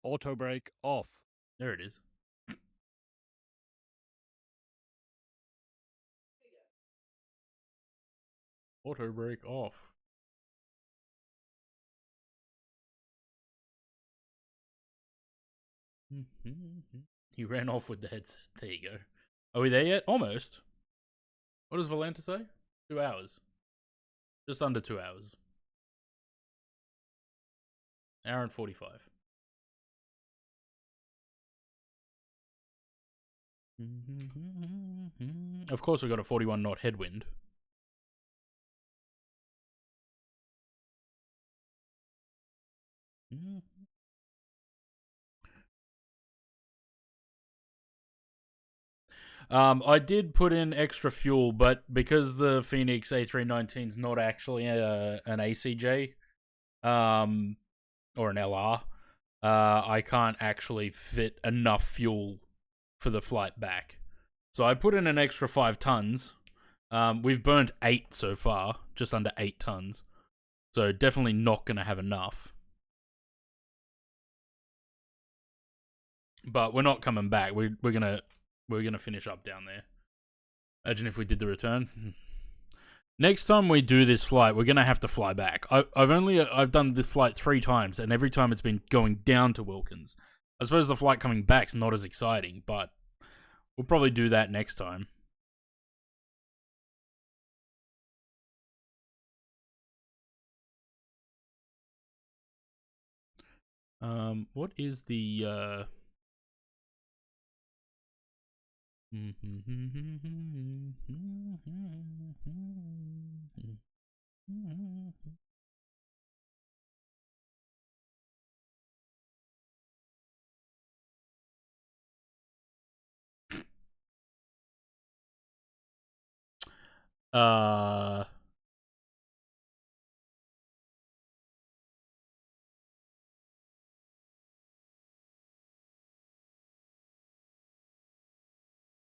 Auto brake off. There it is. Auto brake off. He ran off with the headset. There you go. Are we there yet? Almost. What does Valenta say? 2 hours. Just under 2 hours. Hour and 45. Of course, we got a 41 knot headwind. I did put in extra fuel, but because the Phoenix A319 is not actually an ACJ, or an LR, I can't actually fit enough fuel for the flight back. So I put in an extra 5 tons. We've burnt 8 so far, just under 8 tons. So definitely not going to have enough. But we're not coming back. We're gonna finish up down there. Imagine if we did the return. Next time we do this flight, we're gonna have to fly back. I've done this flight 3 times, and every time it's been going down to Wilkins. I suppose the flight coming back's not as exciting, but we'll probably do that next time. What is the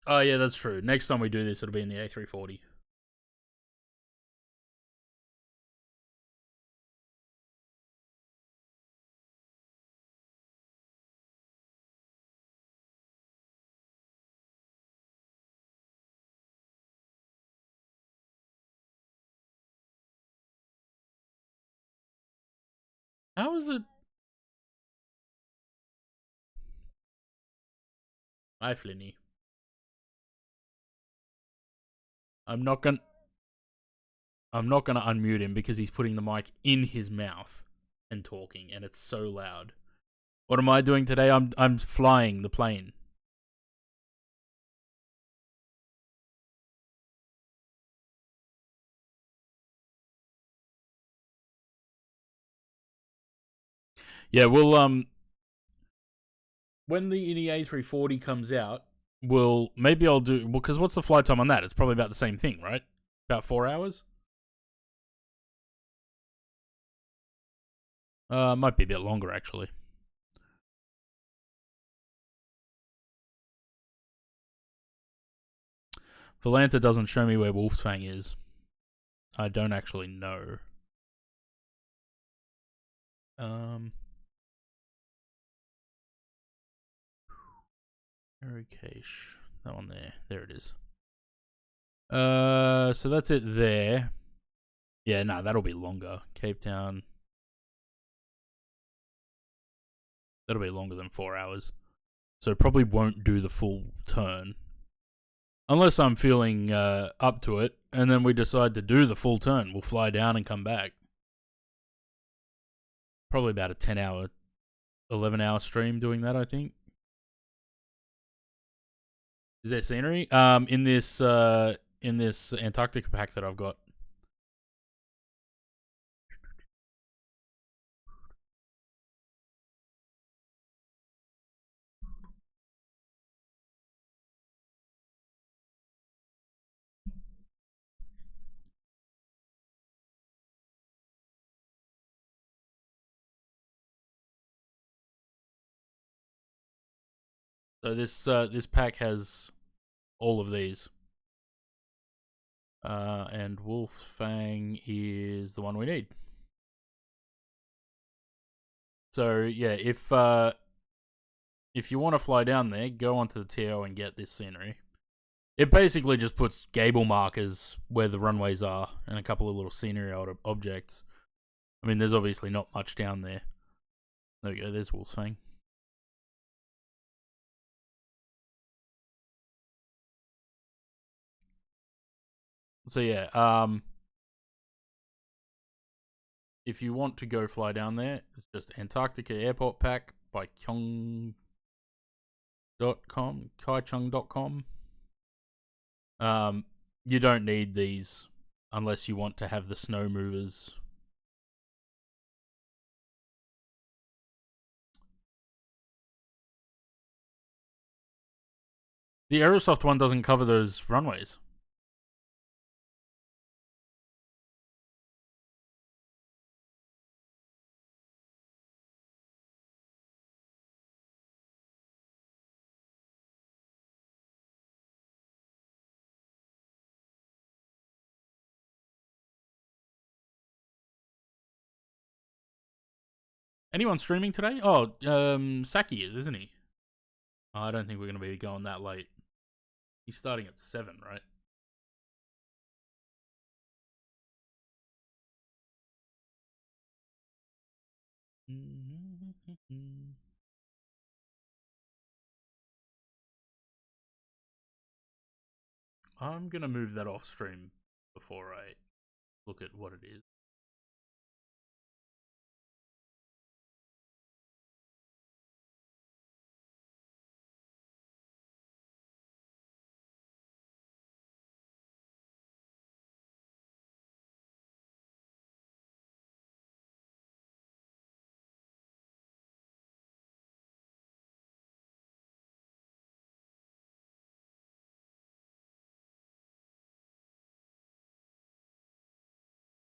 Oh yeah, that's true. Next time we do this, it'll be in the A340. How is it? Hi, Flinny. I'm not gonna unmute him because he's putting the mic in his mouth and talking, and it's so loud. What am I doing today? I'm flying the plane. Yeah, we'll when the A340 comes out, maybe I'll do because what's the flight time on that? It's probably about the same thing, right? About 4 hours. Might be a bit longer actually. Valanta doesn't show me where Wolfsfang is. I don't actually know. Cache. That one there. There it is. So that's it there. Yeah, no, that'll be longer. Cape Town. That'll be longer than 4 hours. So probably won't do the full turn. Unless I'm feeling up to it, and then we decide to do the full turn. We'll fly down and come back. Probably about a 10-hour, 11-hour stream doing that, I think. Is there scenery? In this Antarctica pack that I've got. So this pack has all of these. And Wolfsfang is the one we need. So yeah, if you want to fly down there, go onto the TO and get this scenery. It basically just puts gable markers where the runways are and a couple of little scenery objects. I mean, there's obviously not much down there. There we go, there's Wolfsfang. So yeah, if you want to go fly down there, it's just Antarctica Airport Pack by Kaichung.com. You don't need these unless you want to have the snow movers. The Aerosoft one doesn't cover those runways. Anyone streaming today? Oh, Saki is, isn't he? Oh, I don't think we're going to be going that late. He's starting at 7, right? I'm gonna move that off stream before I look at what it is.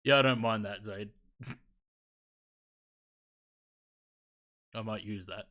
Yeah, I don't mind that, Zaid. I might use that.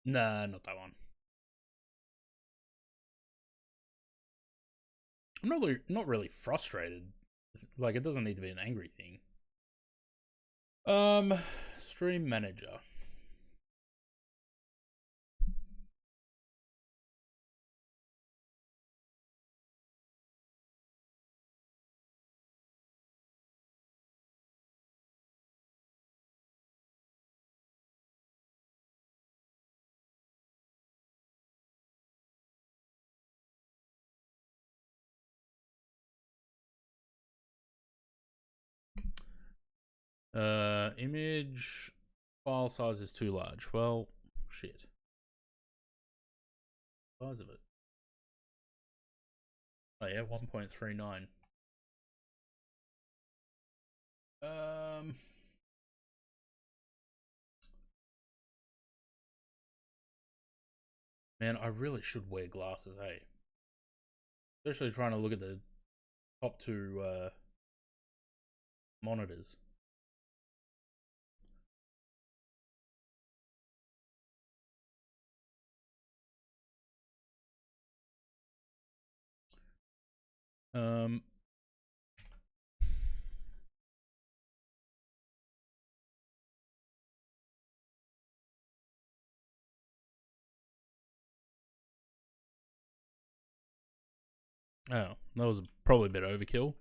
Nah, not that one. I'm not really frustrated. Like, it doesn't need to be an angry thing. Stream manager. Image file size is too large. Well, shit. Size of it. Oh yeah, 1.39. Man, I really should wear glasses, hey. Especially trying to look at the top two monitors. Um, oh, that was probably a bit overkill.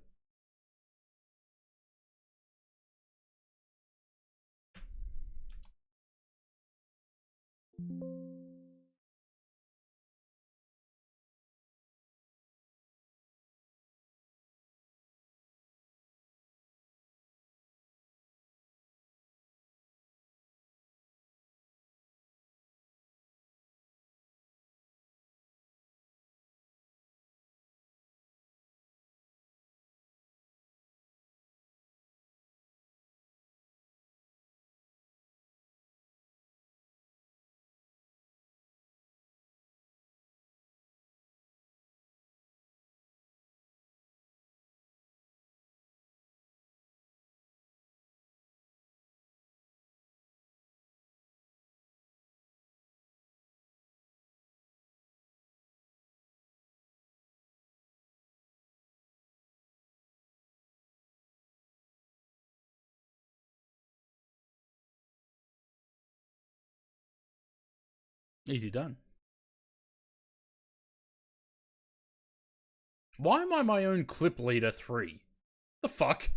Easy done. Why am I my own clip leader 3? The fuck?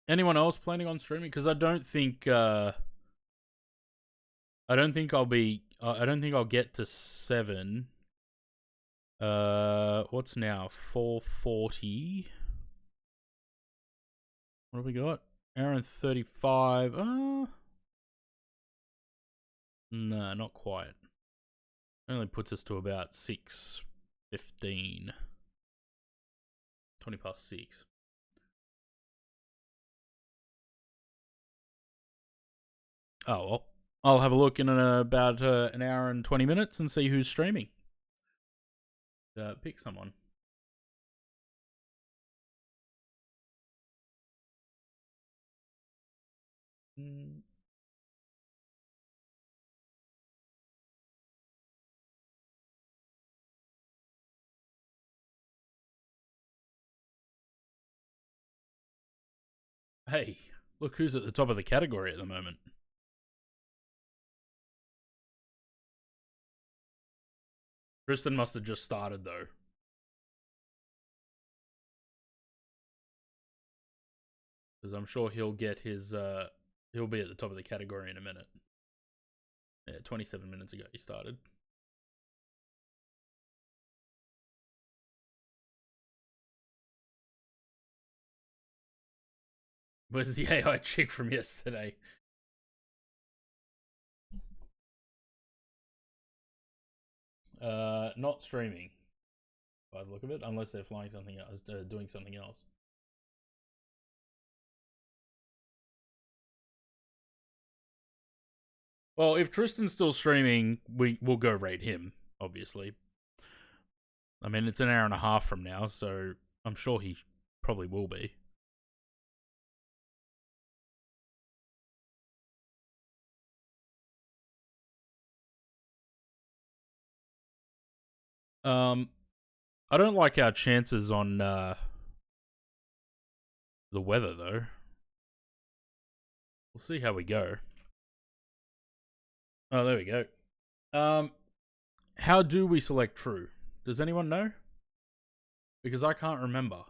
Anyone else planning on streaming? Because I don't think I'll get to 7. What's now 4:40? What have we got? Hour and 35. No, not quite. Only puts us to about 6:15. 20 past 6. Oh, well. I'll have a look in about an hour and 20 minutes and see who's streaming. Pick someone. Hey, look who's at the top of the category at the moment. Tristan must have just started though. Because I'm sure he'll get his he'll be at the top of the category in a minute. Yeah, 27 minutes ago he started. Where's the AI chick from yesterday? Not streaming by the look of it, unless they're flying something else, doing something else. Well, if Tristan's still streaming, we'll go rate him, obviously. I mean, it's an hour and a half from now, so I'm sure he probably will be. I don't like our chances on the weather, though. We'll see how we go. Oh, there we go. How do we select true? Does anyone know? Because I can't remember.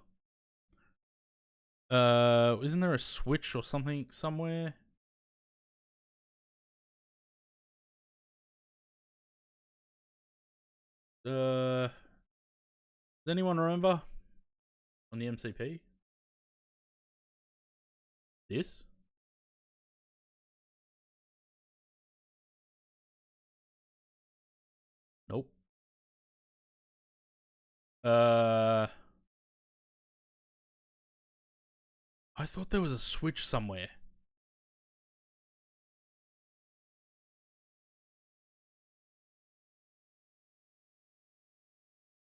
Isn't there a switch or something somewhere? Does anyone remember? On the MCP? This? Nope. I thought there was a switch somewhere.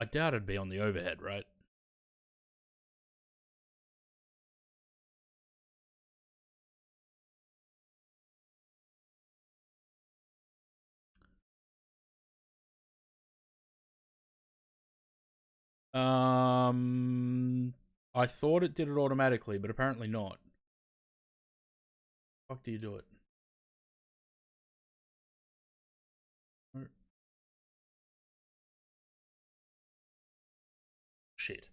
I doubt it'd be on the overhead, right? I thought it did it automatically, but apparently not. Fuck do you do it? Shit.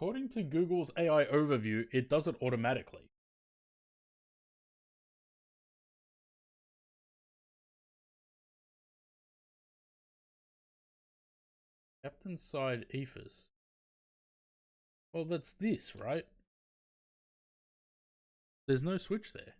according to Google's AI overview, it does it automatically. Captain's side ethos. Well, that's this, right? There's no switch there.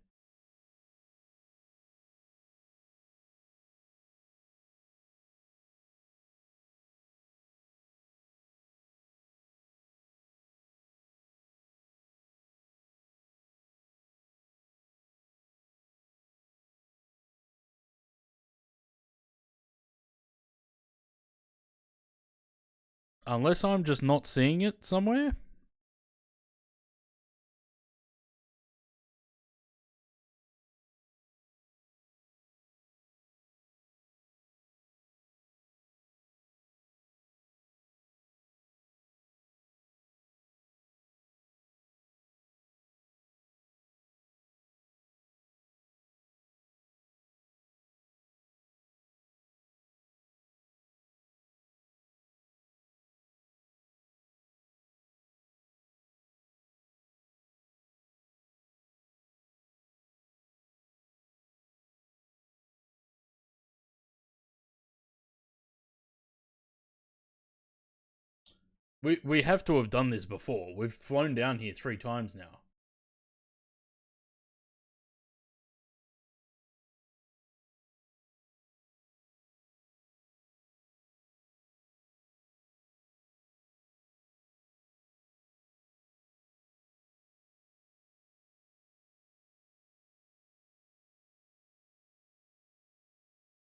Unless I'm just not seeing it somewhere. We have to have done this before. We've flown down here 3 times now.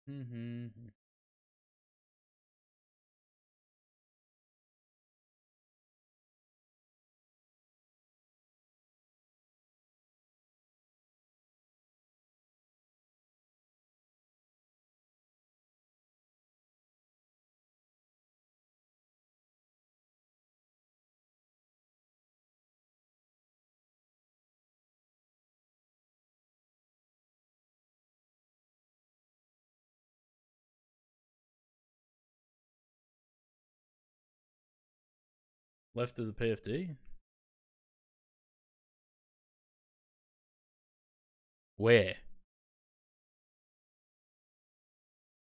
Mm-hmm. Left of the PFD? Where?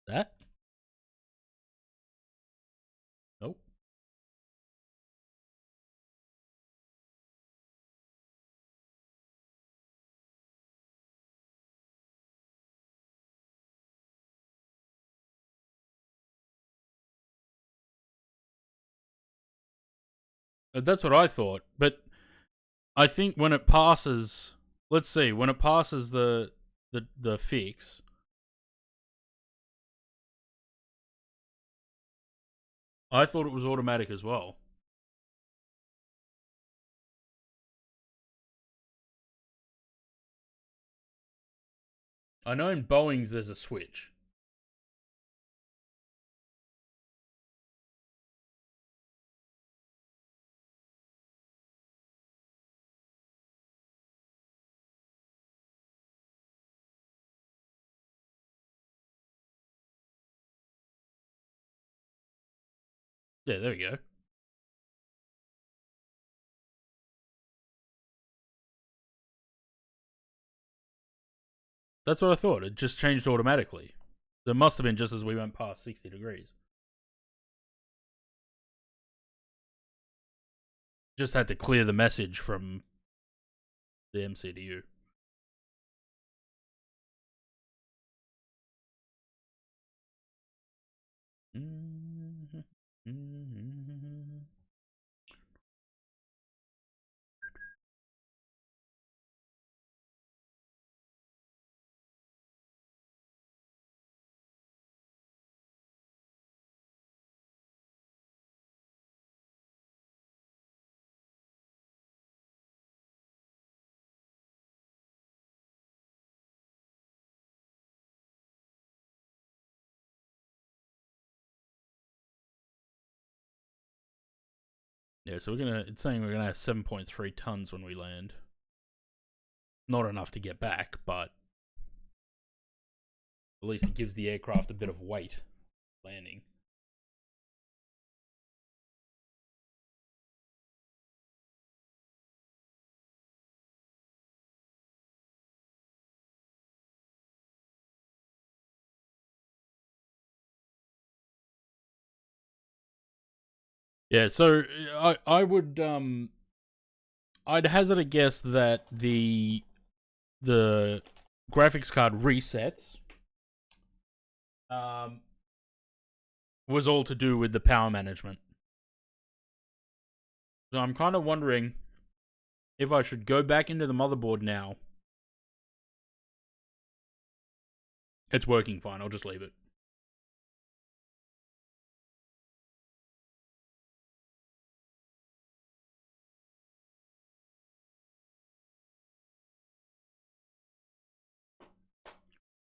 That? Nope. That's what I thought. But I think when it passes, let's see, when it passes the fix, I thought it was automatic as well. I know in Boeing's there's a switch. Yeah, there we go. That's what I thought. It just changed automatically. It must have been just as we went past 60 degrees. Just had to clear the message from the MCDU. Mm-hmm. Mm-hmm. Yeah, so it's saying we're gonna have 7.3 tons when we land. Not enough to get back, but at least it gives the aircraft a bit of weight landing. Yeah, so I would I'd hazard a guess that the graphics card resets was all to do with the power management. So I'm kind of wondering if I should go back into the motherboard now. It's working fine. I'll just leave it.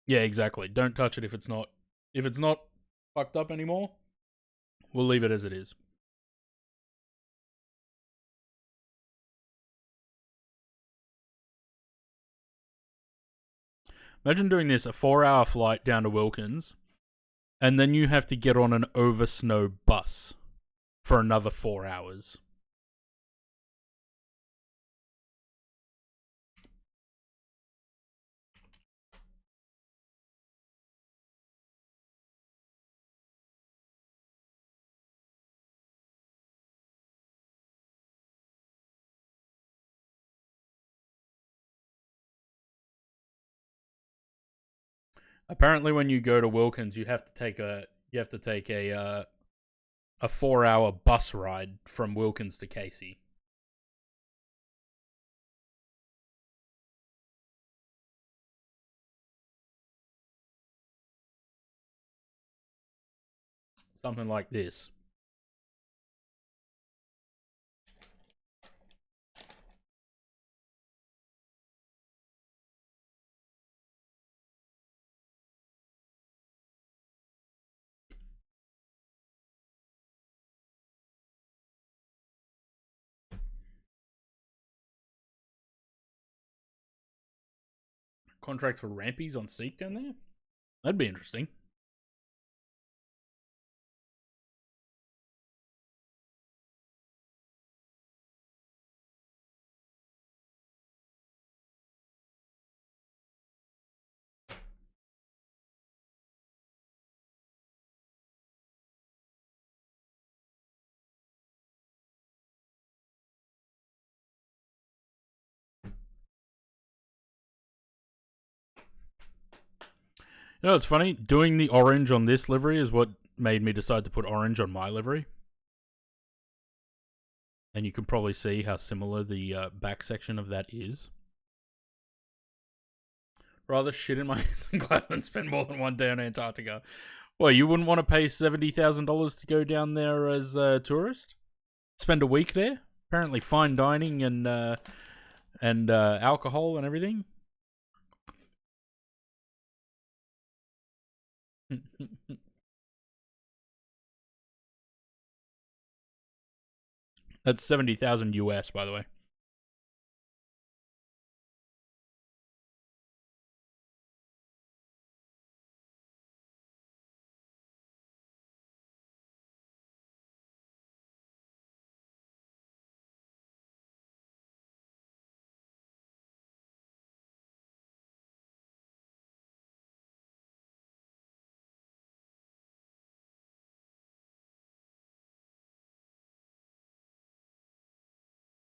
Yeah, exactly. Don't touch it if it's not fucked up anymore. We'll leave it as it is. Imagine doing this, a 4-hour flight down to Wilkins, and then you have to get on an over snow bus for another 4 hours. Apparently, when you go to Wilkins, you have to take a 4-hour bus ride from Wilkins to Casey. Something like this. Contracts for rampies on Seek down there? That'd be interesting. You know, it's funny. Doing the orange on this livery is what made me decide to put orange on my livery. And you can probably see how similar the back section of that is. Rather shit in my hands and glad and spend more than one day in Antarctica. Well, you wouldn't want to pay $70,000 to go down there as a tourist? Spend a week there? Apparently fine dining and alcohol and everything. That's 70,000 US, by the way.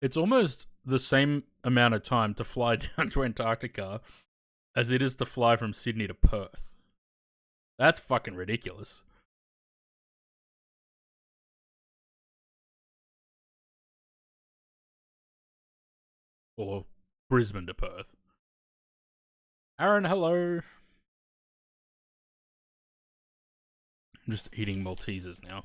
It's almost the same amount of time to fly down to Antarctica as it is to fly from Sydney to Perth. That's fucking ridiculous. Or Brisbane to Perth. Aaron, hello. I'm just eating Maltesers now.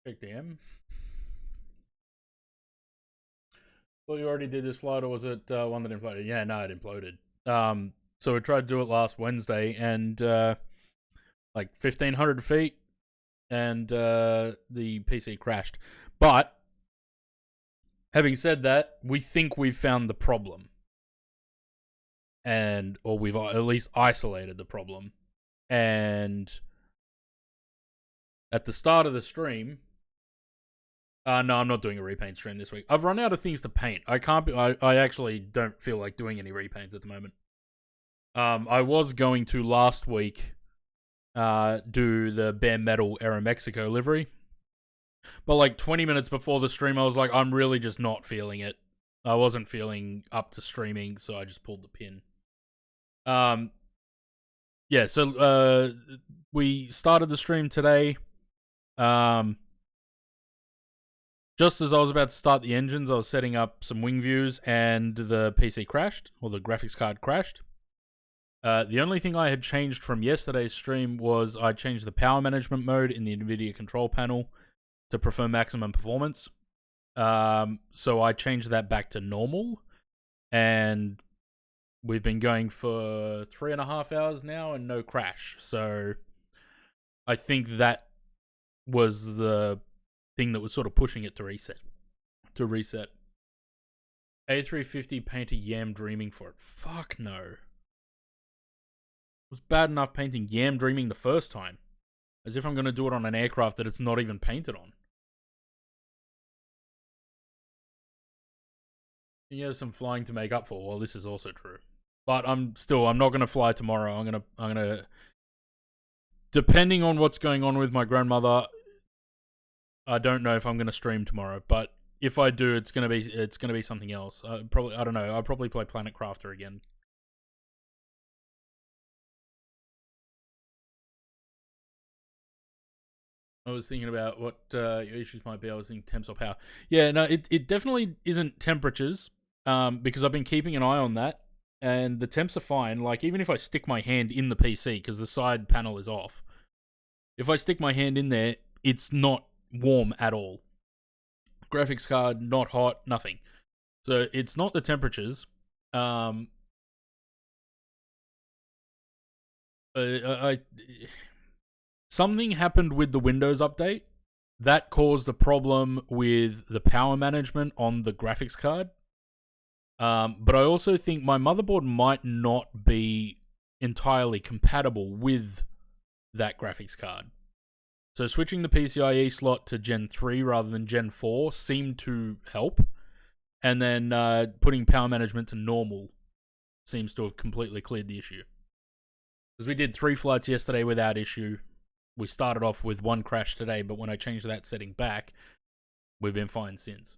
Big damn. Well, you already did this flight, or was it one that imploded? Yeah, no, it imploded. So we tried to do it last Wednesday, and like 1,500 feet, and the PC crashed. But having said that, we think we've found the problem, or we've at least isolated the problem. And at the start of the stream, no, I'm not doing a repaint stream this week. I've run out of things to paint. I can't be. I actually don't feel like doing any repaints at the moment. I was going to last week do the bare metal Aeromexico livery, but like 20 minutes before the stream, I was like, I'm really just not feeling it. I wasn't feeling up to streaming, so I just pulled the pin. Yeah, so we started the stream today. Just as I was about to start the engines, I was setting up some wing views, and the PC crashed, or the graphics card crashed. The only thing I had changed from yesterday's stream was I changed the power management mode in the NVIDIA control panel to prefer maximum performance. So I changed that back to normal, and we've been going for 3.5 hours now and no crash. So I think that was the thing that was sort of pushing it to reset. A350 painter Yam dreaming for it. Fuck no. It was bad enough painting Yam dreaming the first time. As if I'm going to do it on an aircraft that it's not even painted on. You have some flying to make up for. Well, this is also true. But I'm not going to fly tomorrow. I'm going to depending on what's going on with my grandmother, I don't know if I'm going to stream tomorrow, but if I do, it's going to be something else. I don't know. I'll probably play Planet Crafter again. I was thinking about what issues might be. I was thinking temps or power. Yeah, no, it definitely isn't temperatures, because I've been keeping an eye on that, and the temps are fine. Like, even if I stick my hand in the PC, because the side panel is off, if I stick my hand in there, it's not warm at all. Graphics card, not hot, nothing. So it's not the temperatures. Something happened with the Windows update that caused a problem with the power management on the graphics card. But I also think my motherboard might not be entirely compatible with that graphics card. So switching the PCIe slot to Gen 3 rather than Gen 4 seemed to help. And then putting power management to normal seems to have completely cleared the issue. Because we did 3 flights yesterday without issue. We started off with 1 crash today, but when I changed that setting back, we've been fine since.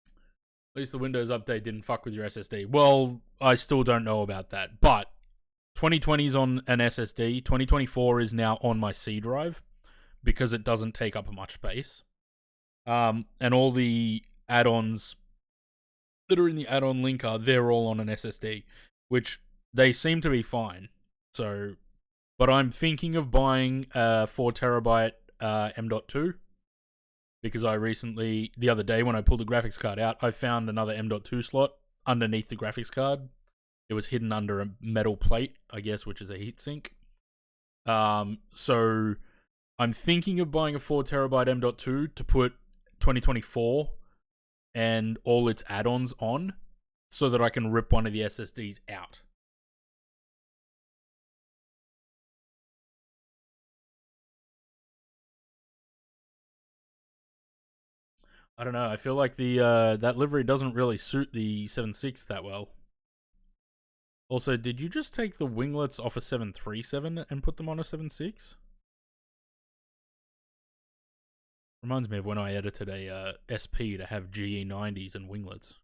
At least the Windows update didn't fuck with your SSD. Well, I still don't know about that. But 2020 is on an SSD. 2024 is now on my C drive because it doesn't take up much space. And all the add-ons that are in the add-on linker, they're all on an SSD, which they seem to be fine. So, but I'm thinking of buying a 4TB M.2 because I recently, the other day when I pulled the graphics card out, I found another M.2 slot underneath the graphics card. It was hidden under a metal plate, I guess, which is a heatsink. So I'm thinking of buying a 4TB M.2 to put 2024 and all its add-ons on so that I can rip one of the SSDs out. I don't know. I feel like the that livery doesn't really suit the 7.6 that well. Also, did you just take the winglets off a 737 and put them on a 7.6? Reminds me of when I edited a SP to have GE90s and winglets.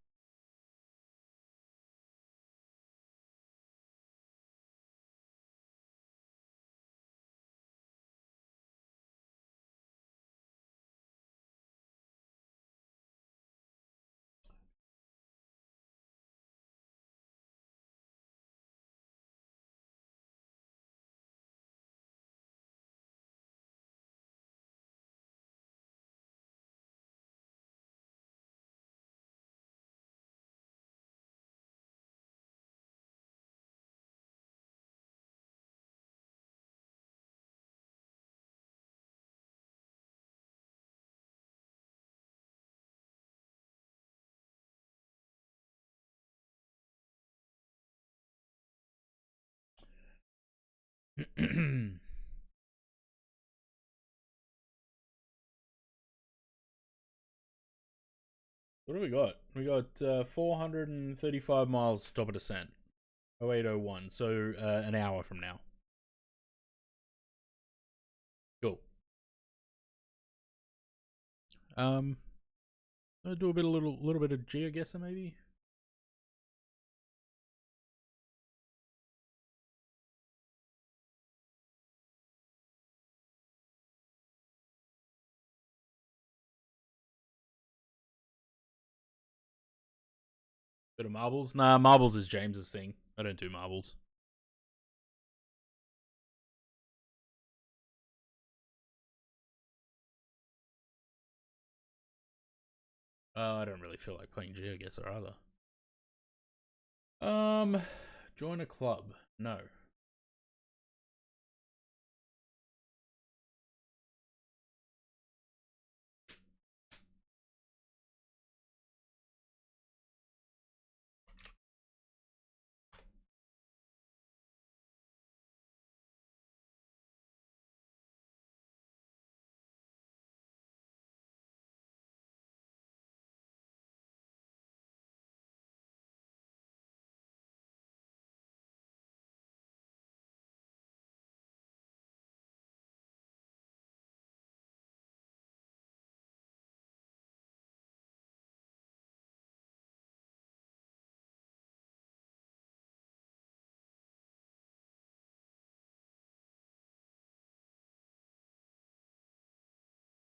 What do we got? We got 435 miles to top of descent. 0801, so an hour from now. Cool. I'll do a little bit of GeoGuessr maybe. Bit of marbles. Nah, marbles is James's thing. I don't do marbles. I don't really feel like playing GeoGuessr either. Join a club. No.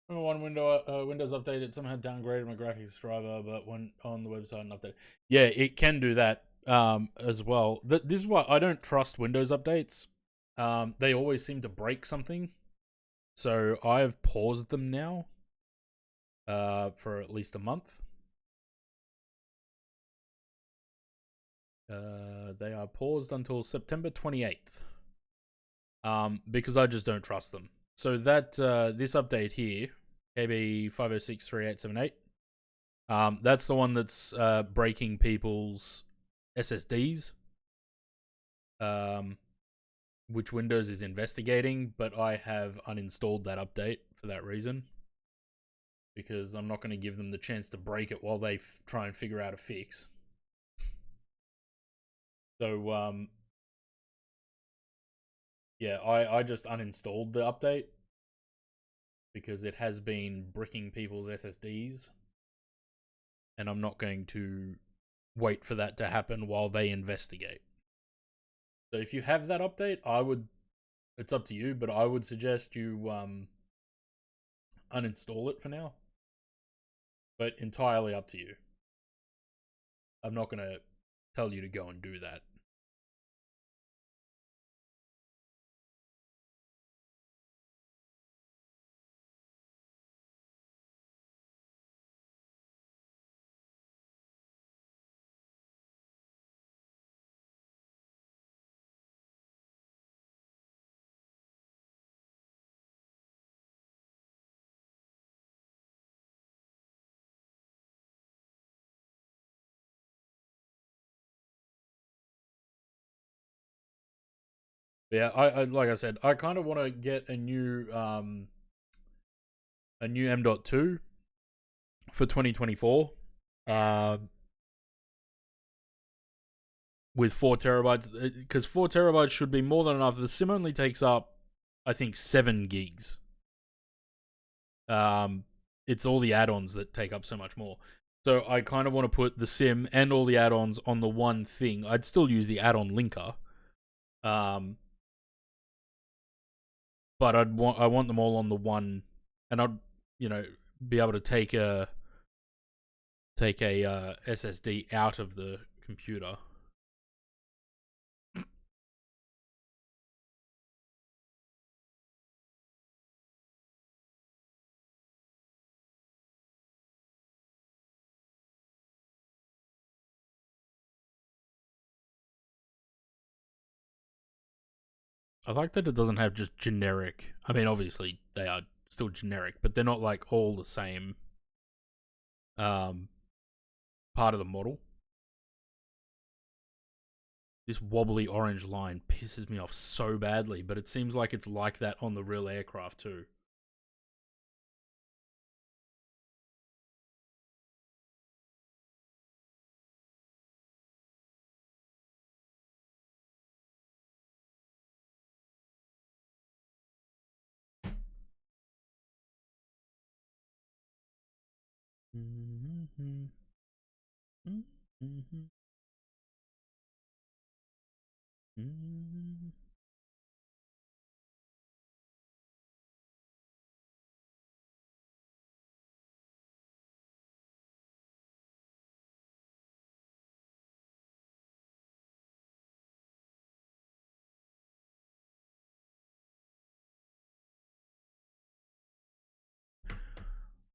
Remember one Windows update, it somehow downgraded my graphics driver, but went on the website and updated. Yeah, it can do that as well. This is why I don't trust Windows updates. They always seem to break something. So I've paused them now for at least a month. They are paused until September 28th. Because I just don't trust them. So that this update here, KB 5063878, that's the one that's breaking people's SSDs. Which Windows is investigating, but I have uninstalled that update for that reason. Because I'm not going to give them the chance to break it while they try and figure out a fix. So, yeah, I just uninstalled the update because it has been bricking people's SSDs, and I'm not going to wait for that to happen while they investigate. So if you have that update, it's up to you, but I would suggest you uninstall it for now. But entirely up to you. I'm not going to tell you to go and do that. Yeah, I like I said, I kind of want to get a new M.2 for 2024. With 4 terabytes, because 4 terabytes should be more than enough. The sim only takes up, I think, 7 gigs. It's all the add-ons that take up so much more. So I kind of want to put the sim and all the add-ons on the one thing. I'd still use the add-on linker. But I want them all on the one, and I'd be able to take a SSD out of the computer. I like that it doesn't have just generic. I mean, obviously they are still generic, but they're not like all the same part of the model. This wobbly orange line pisses me off so badly, but it seems like it's like that on the real aircraft too.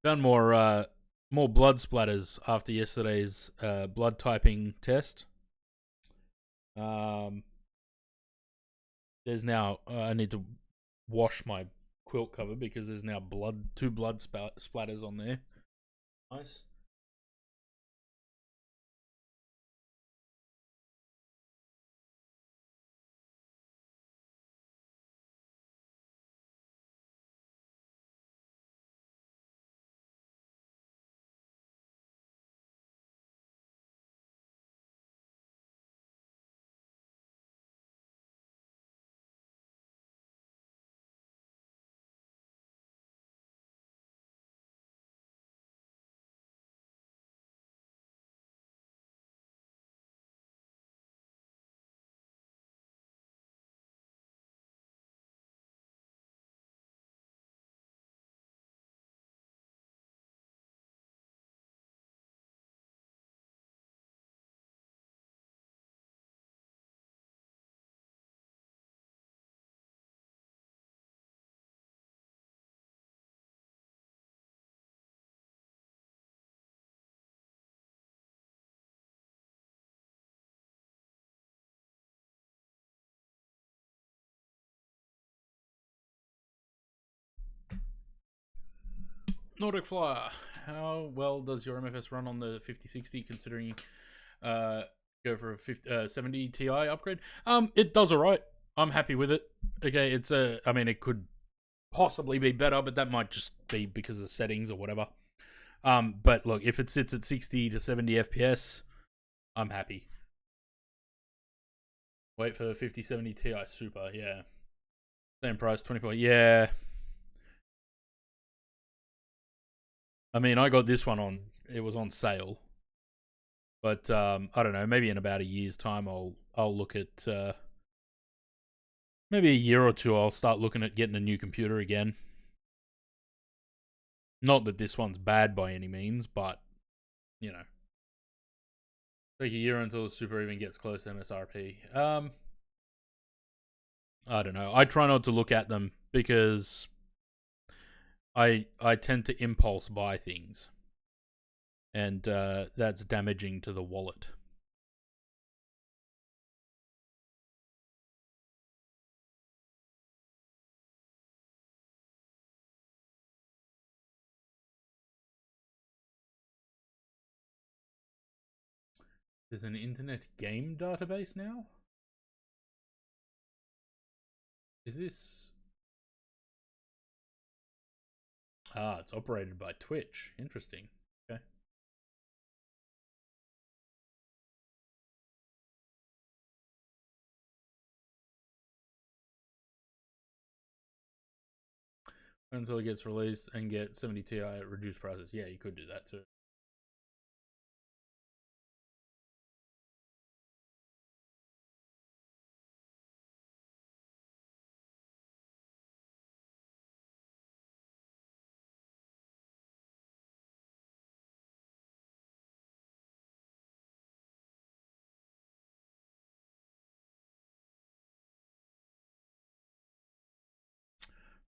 Found more blood splatters after yesterday's blood typing test. There's now I need to wash my quilt cover because there's now two blood splatters on there. Nice. Nordic Flyer, how well does your MFS run on the 5060 considering go for a 70 Ti upgrade? It does alright. I'm happy with it. Okay, I mean, it could possibly be better, but that might just be because of the settings or whatever. But look, if it sits at 60 to 70 FPS, I'm happy. Wait for 5070 Ti Super, yeah. Same price, 24. Yeah. I mean, I got this one it was on sale. But I don't know, maybe in about a year's time I'll look at maybe a year or two I'll start looking at getting a new computer again. Not that this one's bad by any means, but you know. Take a year until the Super even gets close to MSRP. I don't know. I try not to look at them because I tend to impulse buy things. And that's damaging to the wallet. There's an internet game database now? Is this... it's operated by Twitch. Interesting. Okay. Until it gets released and get 70 Ti at reduced prices. Yeah, you could do that too.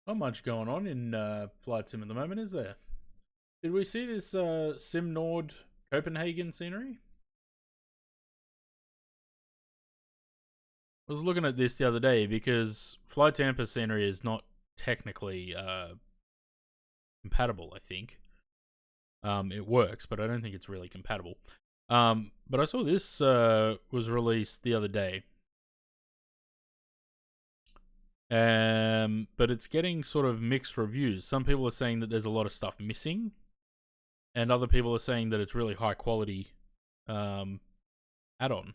Not much going on in Flight Sim at the moment, is there? Did we see this Sim Nord Copenhagen scenery? I was looking at this the other day because Flight Tampa scenery is not technically compatible, I think. It works, but I don't think it's really compatible. But I saw this was released the other day. But it's getting sort of mixed reviews. Some people are saying that there's a lot of stuff missing, and other people are saying that it's really high quality add-on.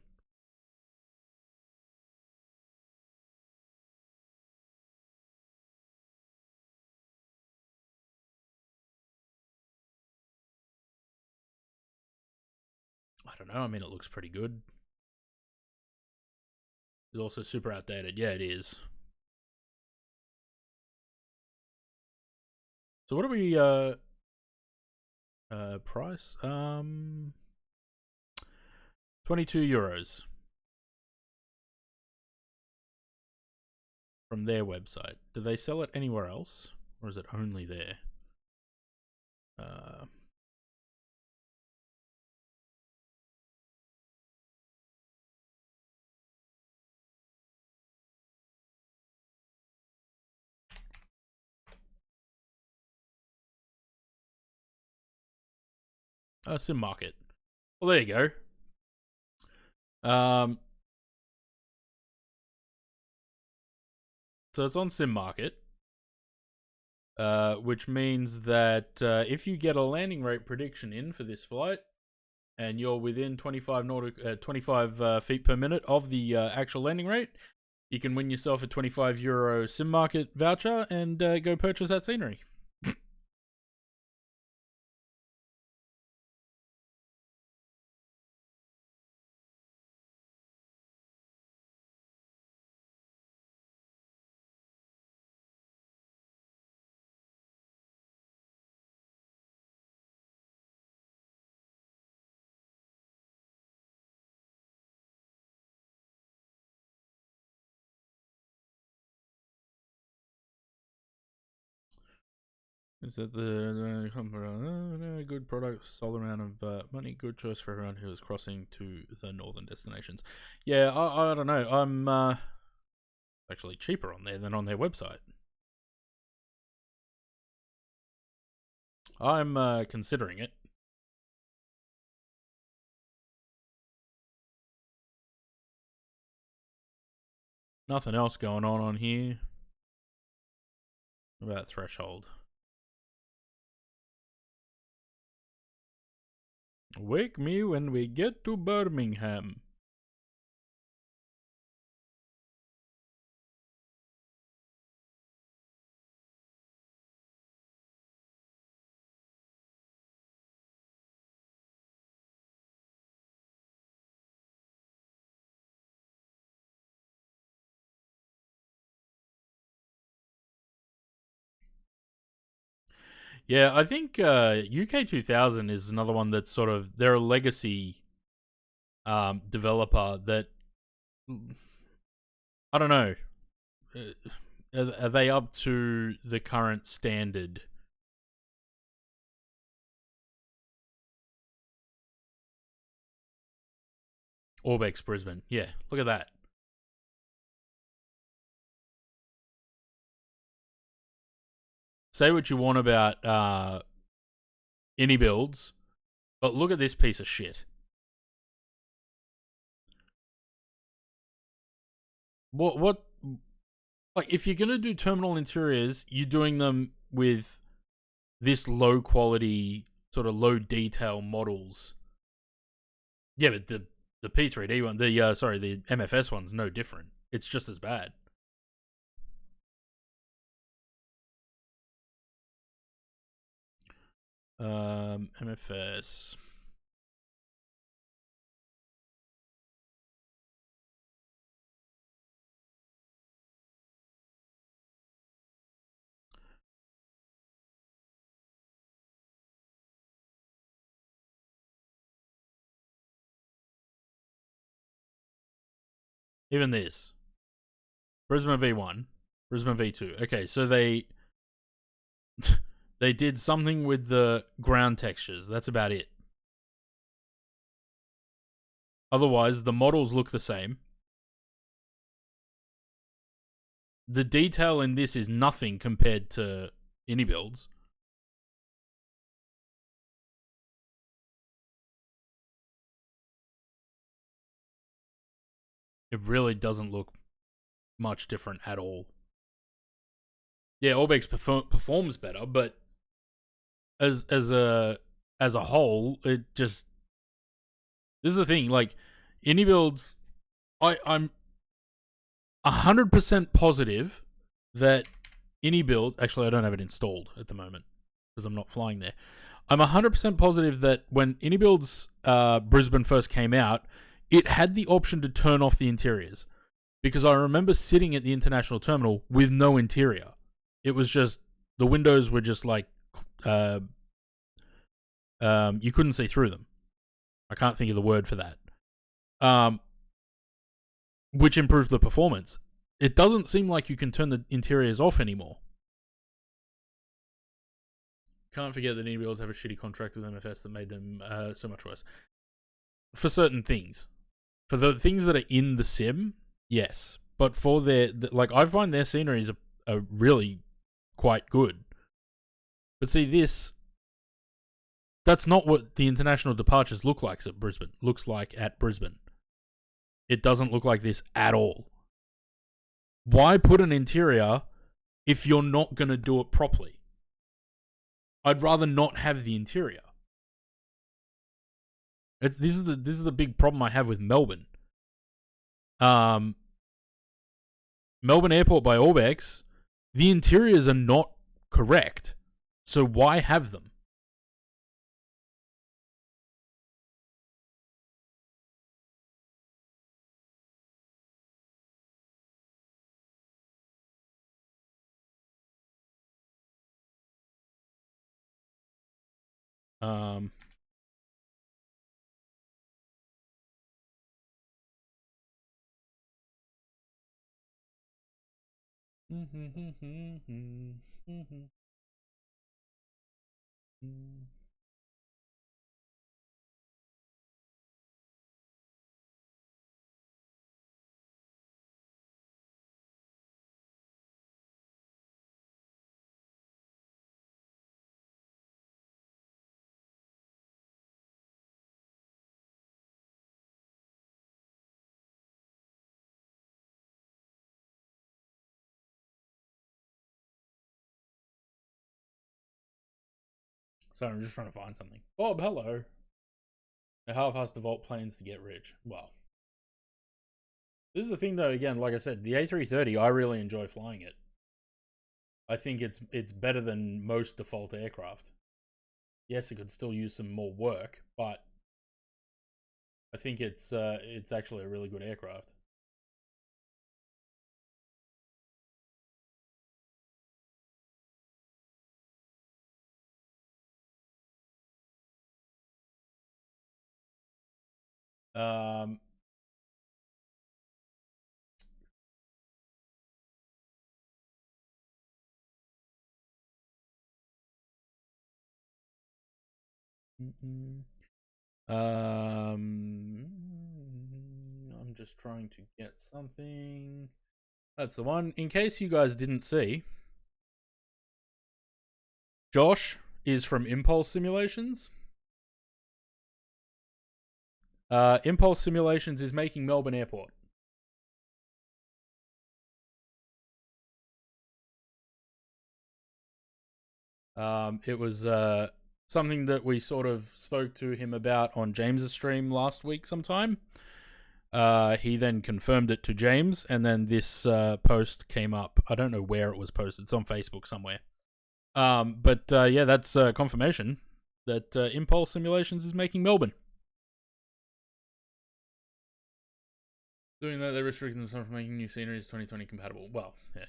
I don't know. I mean, it looks pretty good. It's also super outdated. Yeah, it is. So what do we price? 22 euros from their website. Do they sell it anywhere else, or is it only there? Sim Market. Well, there you go. So it's on Sim Market, which means that if you get a landing rate prediction in for this flight, and you're within 25 feet per minute of the actual landing rate, you can win yourself a €25 Sim Market voucher and go purchase that scenery. Is that the good product, solid amount of money, good choice for everyone who is crossing to the northern destinations? Yeah, I don't know. I'm actually cheaper on there than on their website. I'm considering it. Nothing else going on here. What about Threshold? Wake me when we get to Birmingham. Yeah, I think UK 2000 is another one that's sort of, they're a legacy developer that, I don't know, are they up to the current standard? Orbex Brisbane, yeah, look at that. Say what you want about any builds, but look at this piece of shit. What? Like, if you're gonna do terminal interiors, you're doing them with this low quality, sort of low detail models. Yeah, but the P3D one, the MFS one's no different. It's just as bad. MFS. Even this. Brisbane V1, Brisbane V2. Okay, so they they did something with the ground textures. That's about it. Otherwise, the models look the same. The detail in this is nothing compared to any builds. It really doesn't look much different at all. Yeah, Orbex performs better, but as a whole, it just, this is the thing. Like, indie builds, I'm 100% positive that indie build. Actually, I don't have it installed at the moment because I'm not flying there. I'm 100% positive that when indie builds Brisbane first came out, it had the option to turn off the interiors, because I remember sitting at the international terminal with no interior. It was just, the windows were just like, you couldn't see through them. I can't think of the word for that. Which improved the performance. It doesn't seem like you can turn the interiors off anymore. Can't forget that builds have a shitty contract with MFS that made them so much worse. For certain things. For the things that are in the sim, yes. But for like, I find their sceneries are really quite good. But see, that's not what the international departures look like at Brisbane. It doesn't look like this at all. Why put an interior if you're not going to do it properly? I'd rather not have the interior. This is the big problem I have with Melbourne. Melbourne Airport by Orbex, the interiors are not correct, so why have them? Sorry, I'm just trying to find something. Bob, hello. How fast the Vault plans to get rich? Well, this is the thing though, again, like I said, the A330, I really enjoy flying it. I think it's better than most default aircraft. Yes, it could still use some more work, but I think it's actually a really good aircraft. I'm just trying to get something. That's the one. In case you guys didn't see, Josh is from Impulse Simulations. Impulse Simulations is making Melbourne Airport. It was something that we sort of spoke to him about on James's stream last week sometime. He then confirmed it to James, and then this post came up. I don't know where it was posted. It's on Facebook somewhere. But yeah, that's confirmation that Impulse Simulations is making Melbourne. Doing that, they're restricting themselves from making new sceneries 2020 compatible. Well, yeah.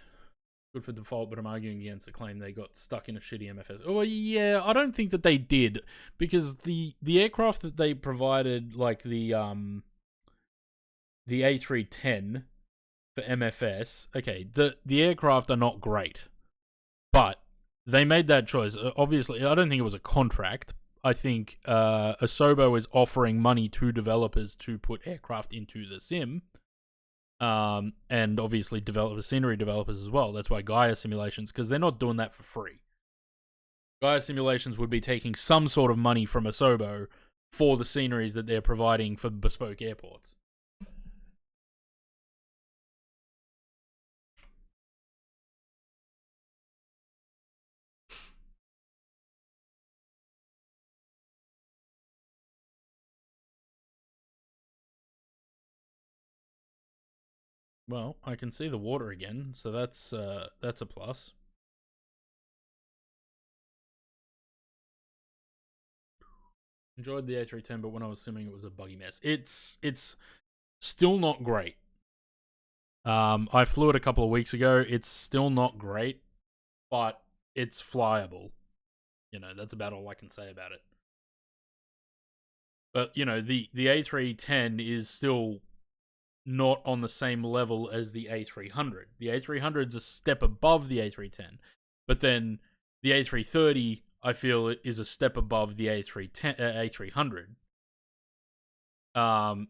Good for default, but I'm arguing against the claim they got stuck in a shitty MFS. Oh, yeah, I don't think that they did, because the aircraft that they provided, like the A310 for MFS, okay, the aircraft are not great, but they made that choice. Obviously, I don't think it was a contract. I think Asobo is offering money to developers to put aircraft into the sim. And obviously scenery developers as well. That's why Gaia Simulations, because they're not doing that for free. Gaia Simulations would be taking some sort of money from Asobo for the sceneries that they're providing for bespoke airports. Well, I can see the water again, so that's a plus. Enjoyed the A310, but when I was simming, it was a buggy mess. It's still not great. I flew it a couple of weeks ago. It's still not great, but it's flyable. You know, that's about all I can say about it. But you know, the A310 is still not on the same level as the A300. The A300 is a step above the A310, but then the A330, I feel, is a step above the A300. And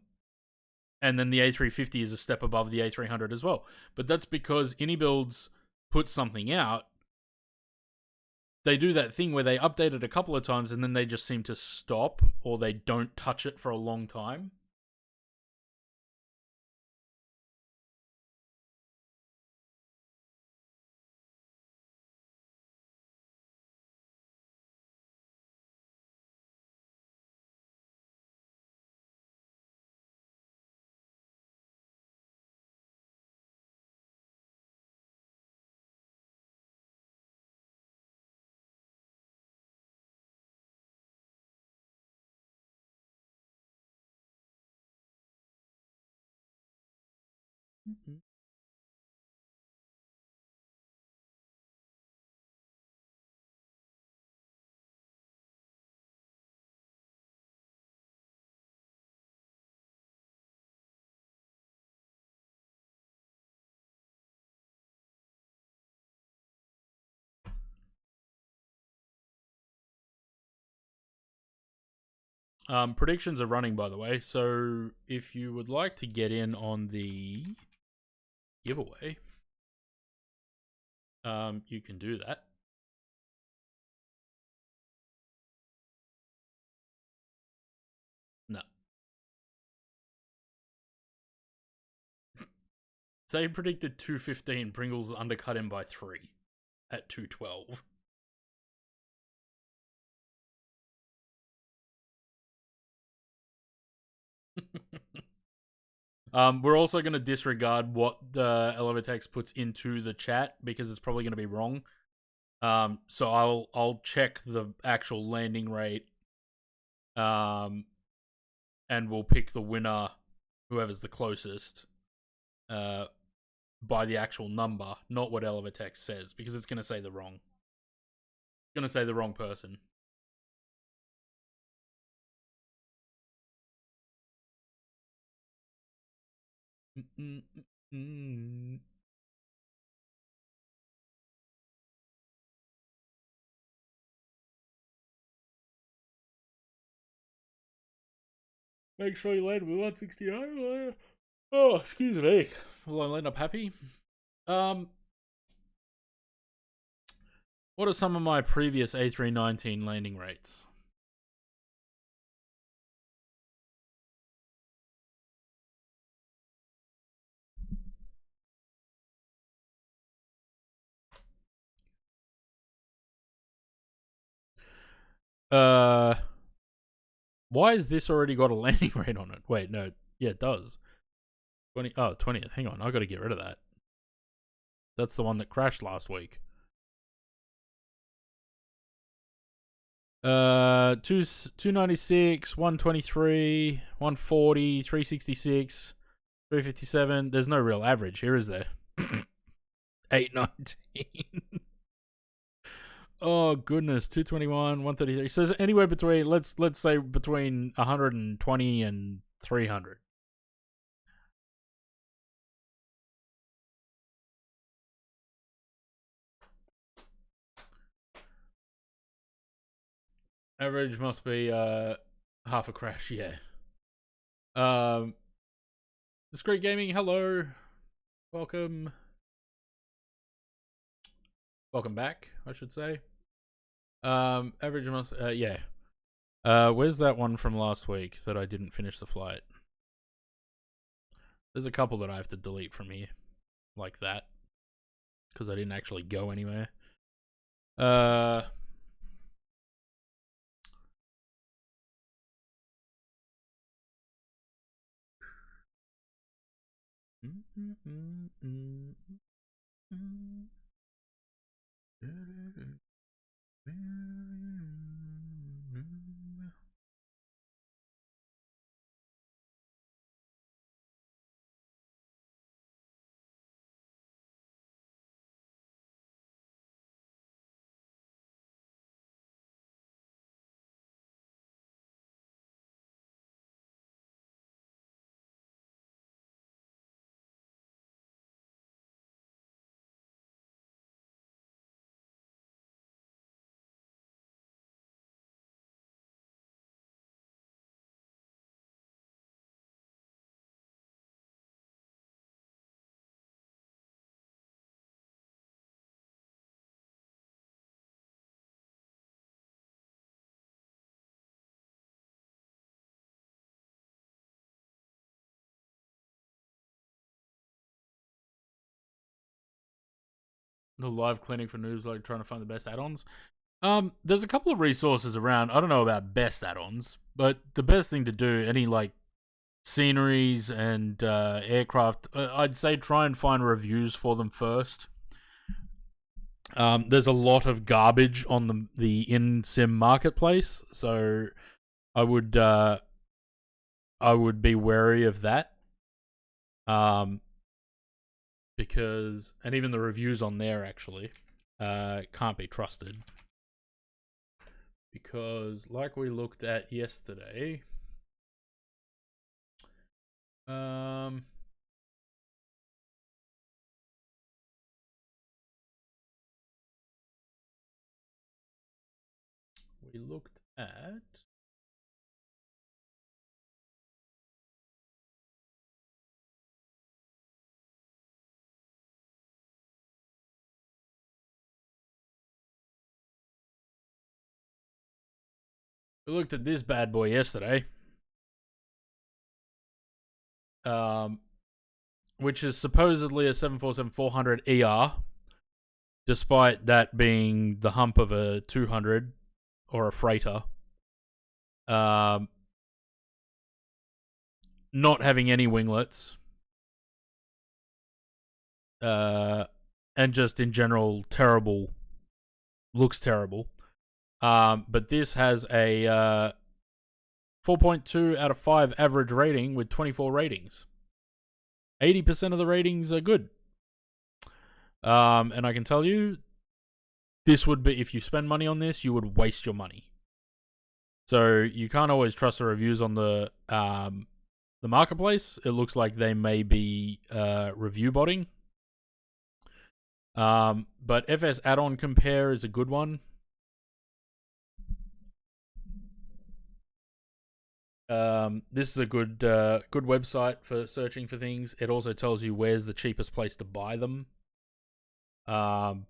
then the A350 is a step above the A300 as well. But that's because Builds put something out. They do that thing where they update it a couple of times and then they just seem to stop, or they don't touch it for a long time. Mm-hmm. Predictions are running, by the way, so if you would like to get in on the giveaway, you can do that. No. Say predicted 215, Pringles undercut him by 3 at 212. We're also going to disregard what Elevatex puts into the chat because it's probably going to be wrong. So I'll check the actual landing rate, and we'll pick the winner, whoever's the closest, by the actual number, not what Elevatex says, because it's going to say the wrong. It's going to say the wrong person. Make sure you land with 169. Oh, excuse me. Will I land up happy? What are some of my previous A319 landing rates? Why has this already got a landing rate on it? Wait, no. Yeah, it does. 20th. Hang on, I gotta get rid of that. That's the one that crashed last week. 296, 123, 140, 366, 357. There's no real average here, is there? 819. Oh goodness, 221, 133. So anywhere between let's say between 120 and 300. Average must be half a crash, yeah. Discreet Gaming, hello. Welcome. Welcome back, I should say. Average must yeah. Where's that one from last week that I didn't finish the flight? There's a couple that I have to delete from here. Like that. Because I didn't actually go anywhere. The live clinic for noobs like trying to find the best add-ons. There's a couple of resources around. I don't know about best add-ons, but the best thing to do, any like sceneries and aircraft, I'd say try and find reviews for them first. There's a lot of garbage on the in-sim marketplace, so I would be wary of that. Because, and even the reviews on there actually can't be trusted, because like we looked at yesterday, we looked at this bad boy yesterday, which is supposedly a 747-400 ER, despite that being the hump of a 200 or a freighter. Not having any winglets. And just in general terrible. Looks terrible. But this has a 4.2 out of 5 average rating with 24 ratings. 80% of the ratings are good. And I can tell you, this would be, if you spend money on this, you would waste your money. So you can't always trust the reviews on the marketplace. It looks like they may be review botting. But FS Add-on Compare is a good one. This is a good website for searching for things. It also tells you where's the cheapest place to buy them, and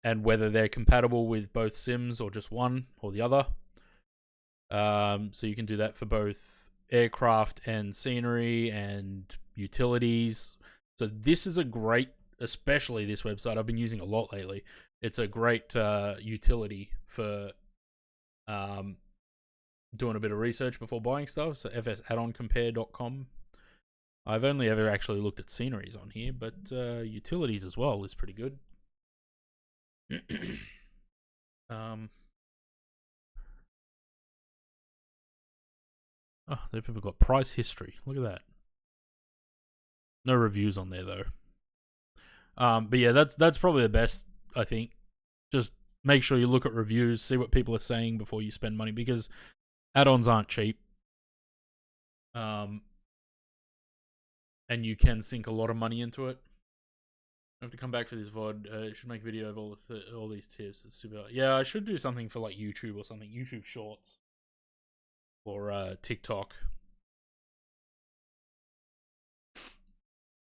whether they're compatible with both sims or just one or the other. So you can do that for both aircraft and scenery and utilities. So this is a great, especially this website I've been using a lot lately. It's a great utility for doing a bit of research before buying stuff. So fsaddoncompare.com. I've only ever actually looked at sceneries on here, but utilities as well is pretty good. Oh, they've even got price history. Look at that. No reviews on there though. But yeah, that's probably the best, I think. Just make sure you look at reviews, see what people are saying before you spend money, because add-ons aren't cheap. And you can sink a lot of money into it. I have to come back for this VOD. Should make a video of all these tips. It's super. Yeah, I should do something for like YouTube or something. YouTube Shorts. Or TikTok.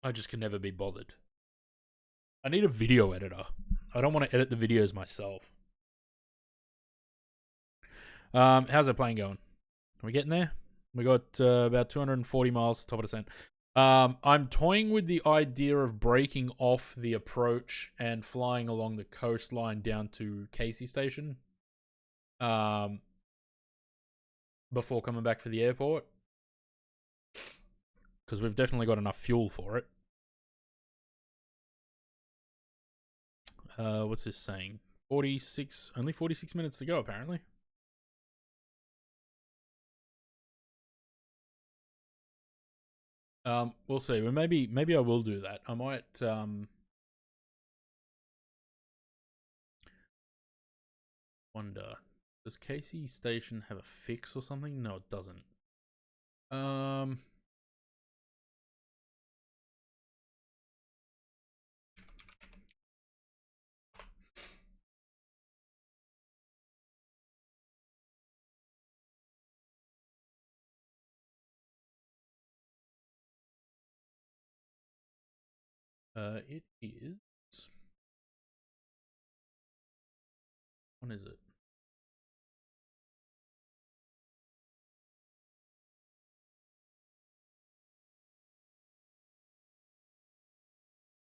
I just can never be bothered. I need a video editor. I don't want to edit the videos myself. How's that plane going? Are we getting there? We got about 240 miles to the top of the descent. I'm toying with the idea of breaking off the approach and flying along the coastline down to Casey Station. Before coming back for the airport. because we've definitely got enough fuel for it. What's this saying? 46, only 46 minutes to go, apparently. We'll see. Well, maybe I will do that. I might, wonder, does Casey Station have a fix or something? No, it doesn't. It is. What is it?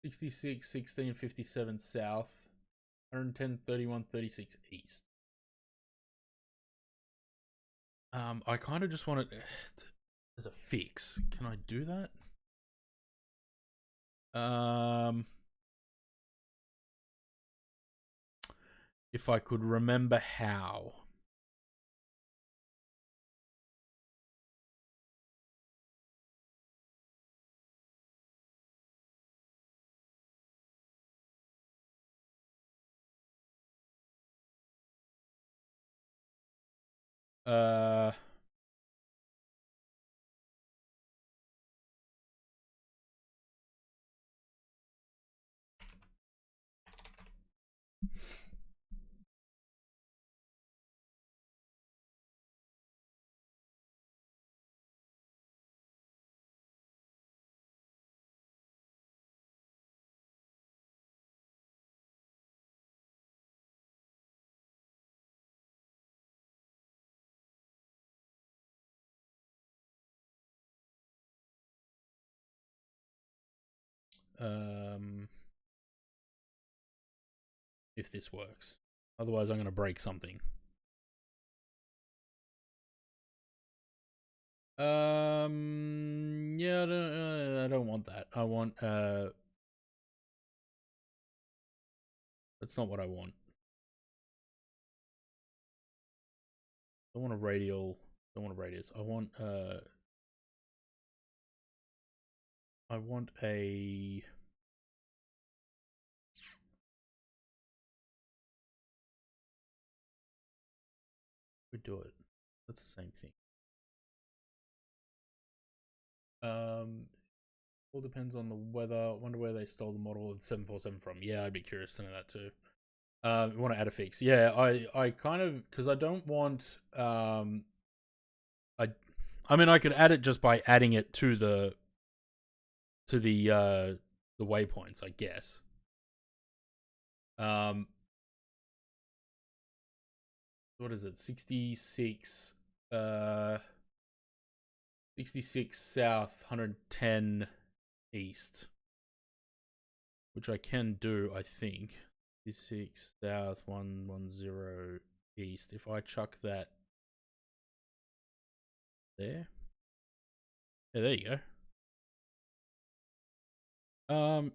$66, $16.57 south, $110, $31, $36 east. I kind of just want it as a fix. Can I do that? If I could remember how. If this works. Otherwise, I'm going to break something. Yeah, I don't want that. I want, that's not what I want. I want a radial, I want a radius. I want a... We do it. That's the same thing. All depends on the weather. I wonder where they stole the model of 747 from. Yeah, I'd be curious to know that too. We want to add a fix. Yeah, I kind of, because I don't want I mean I could add it just by adding it to the waypoints, I guess. What is it? 66 66 south, 110 east, which I can do, I think. 66 south, 110 east. If I chuck that there, yeah, there you go.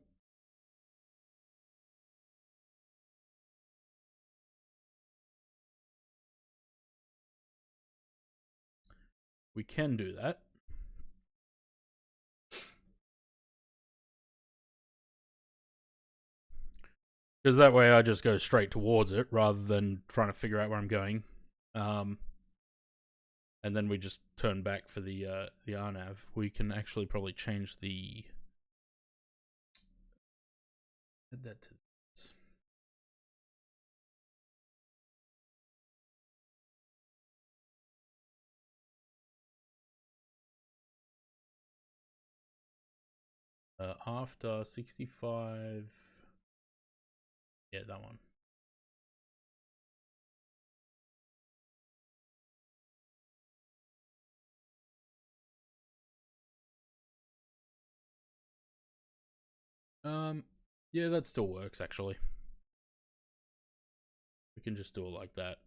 We can do that. Because that way I just go straight towards it rather than trying to figure out where I'm going. And then we just turn back for the RNAV. We can actually probably change the... Add that to this. After 65... Yeah, that one. Yeah, that still works, actually. We can just do it like that.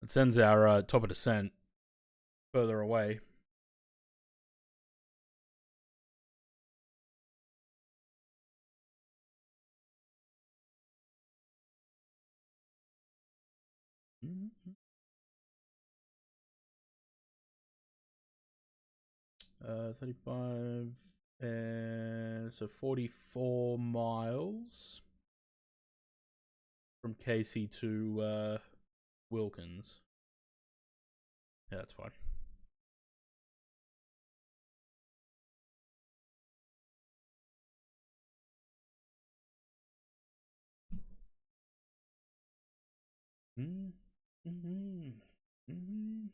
It sends our top of descent further away. Mm-hmm. 35, so 44 miles from Casey to Wilkins. Yeah, that's fine. Mm-hmm. Mm-hmm.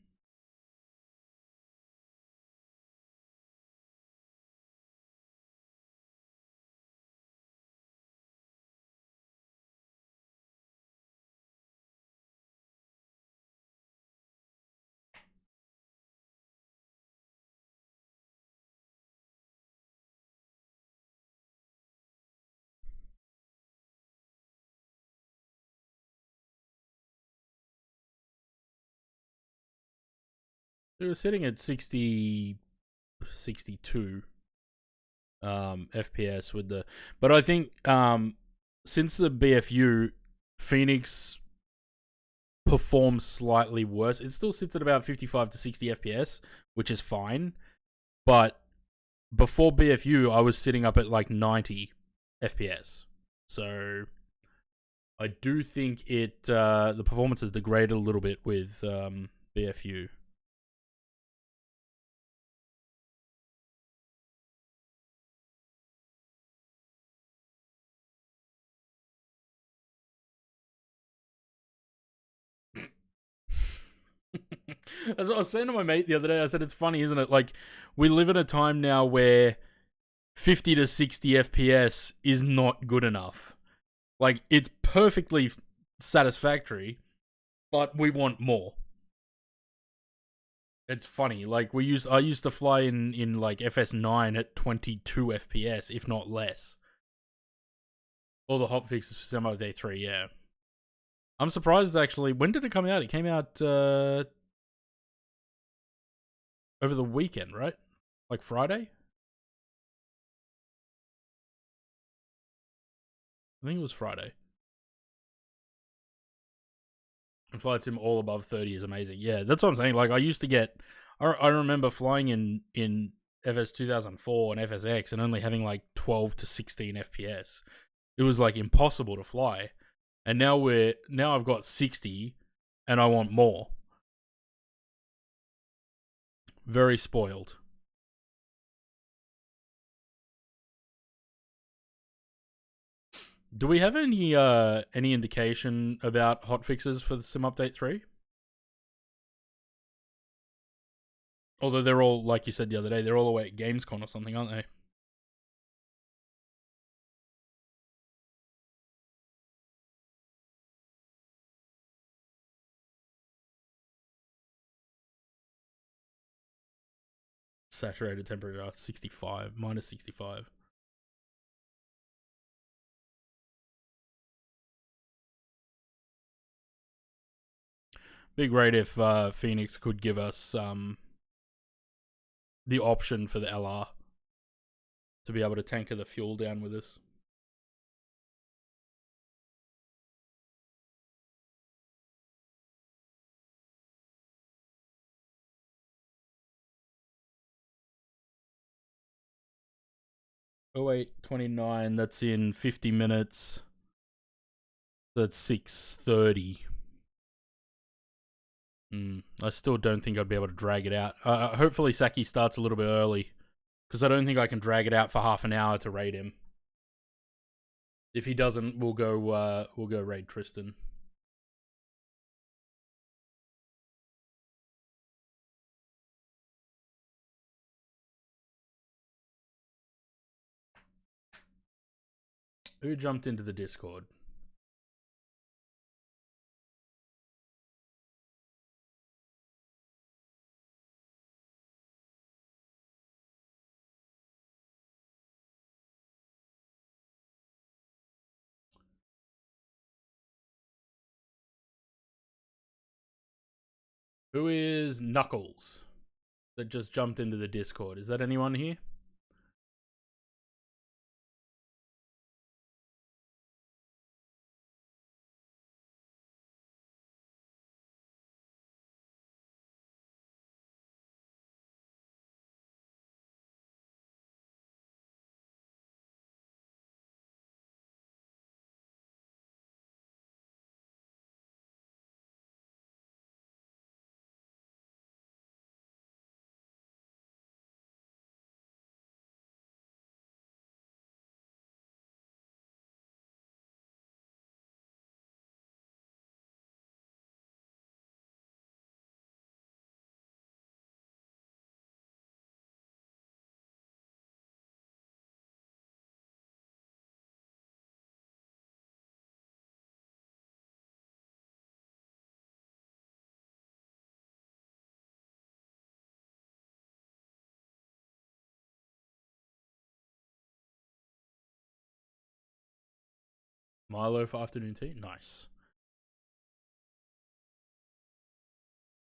They were sitting at 60, 62 FPS with the, but I think since the BFU, Phoenix performs slightly worse. It still sits at about 55 to 60 FPS, which is fine. But before BFU, I was sitting up at like 90 FPS. So I do think the performance has degraded a little bit with BFU. As I was saying to my mate the other day, I said it's funny, isn't it? Like, we live in a time now where 50 to 60 FPS is not good enough. Like, it's perfectly satisfactory, but we want more. It's funny. Like, I used to fly in like FS9 at 22 FPS, if not less. All the hotfixes for Semi Day 3, yeah. I'm surprised actually. When did it come out? It came out over the weekend, right? Like Friday? I think it was Friday. And Flight Sim all above 30 is amazing. Yeah, that's what I'm saying. Like, I used to get... I remember flying in FS 2004 and FSX and only having like 12 to 16 FPS. It was like impossible to fly. And now I've got 60 and I want more. Very spoiled. Do we have any indication about hotfixes for the Sim Update 3? Although they're all, like you said the other day, they're all away at Gamescom or something, aren't they? Saturated temperature, 65, minus 65. Be great if Phoenix could give us the option for the LR to be able to tanker the fuel down with us. Oh 08:29. That's in 50 minutes. That's 6:30. I still don't think I'd be able to drag it out. Hopefully Saki starts a little bit early, because I don't think I can drag it out for half an hour to raid him. If he doesn't, we'll go raid Tristan. Who jumped into the Discord? Who is Knuckles that just jumped into the Discord? Is that anyone here? Milo for afternoon tea? Nice.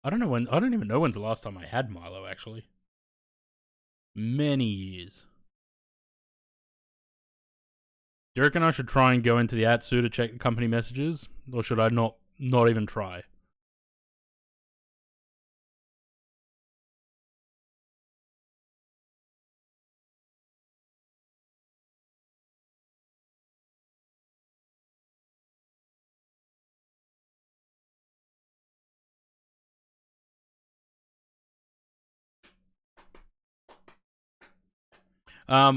I don't even know when's the last time I had Milo, actually. Many years. Do you reckon I should try and go into the Atsu to check the company messages? Or should I not even try?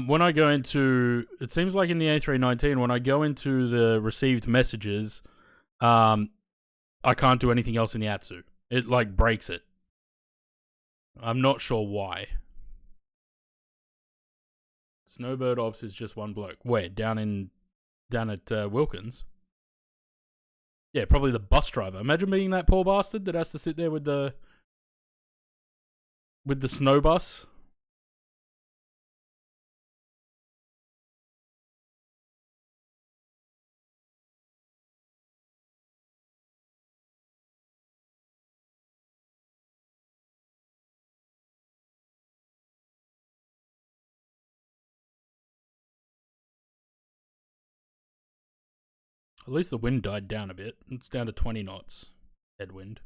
When I go into, it seems like in the A319, when I go into the received messages, I can't do anything else in the Atsu. It like breaks it. I'm not sure why. Snowbird Ops is just one bloke. Where? Down at Wilkins? Yeah, probably the bus driver. Imagine being that poor bastard that has to sit there with the snow bus. At least the wind died down a bit. It's down to 20 knots. Headwind.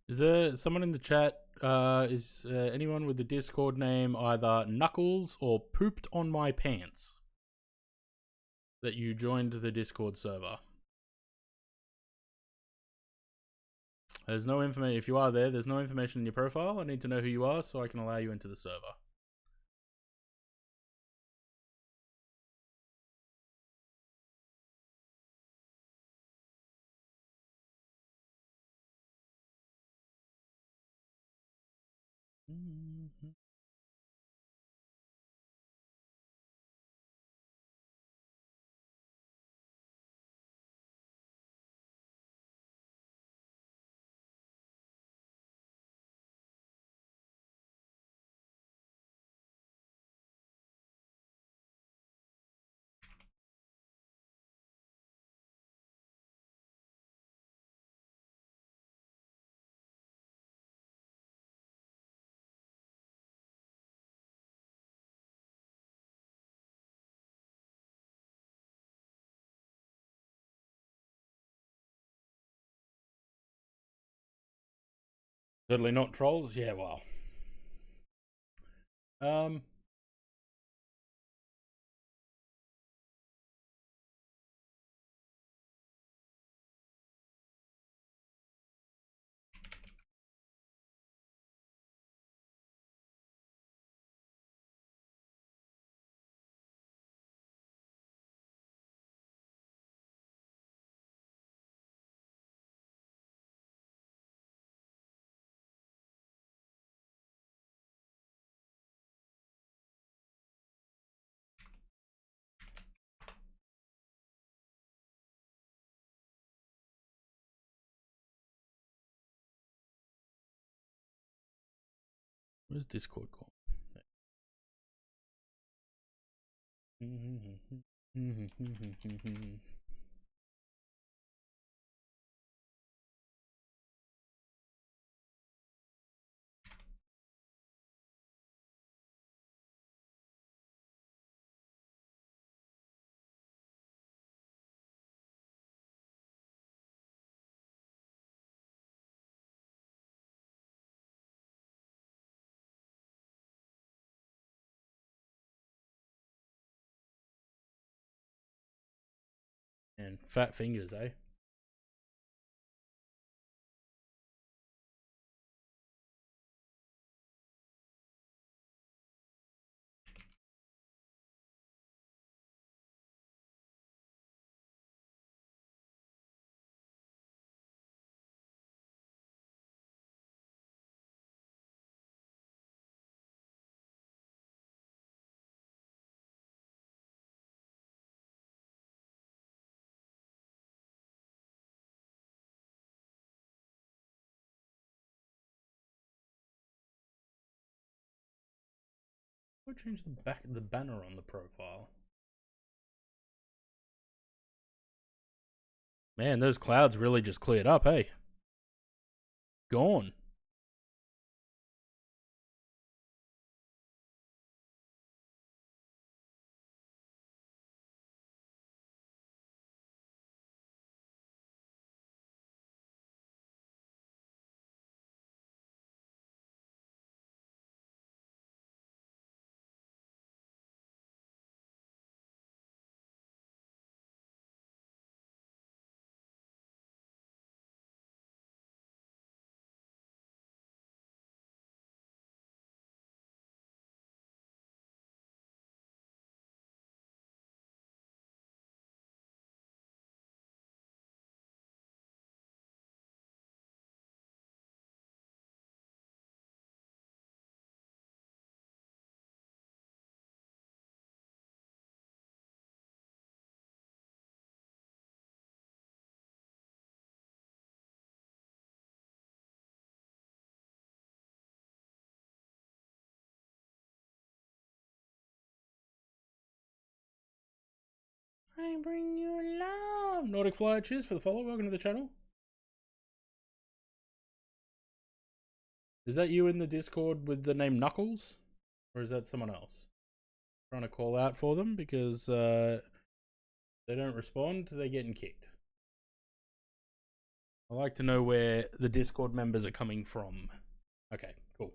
Is there someone in the chat? Is anyone with the Discord name either Knuckles or Pooped on My Pants that you joined the Discord server? There's no information. If you are there, there's no information in your profile. I need to know who you are so I can allow you into the server. Certainly not trolls. Yeah, well. Where's Discord call? And fat fingers, eh? Why change the banner on the profile? Man, those clouds really just cleared up, hey? Gone. I bring you love. Nordic Flyer, cheers for the follow. Welcome to the channel. Is that you in the Discord with the name Knuckles? Or is that someone else? Trying to call out for them because they don't respond, they're getting kicked. I like to know where the Discord members are coming from. Okay, cool.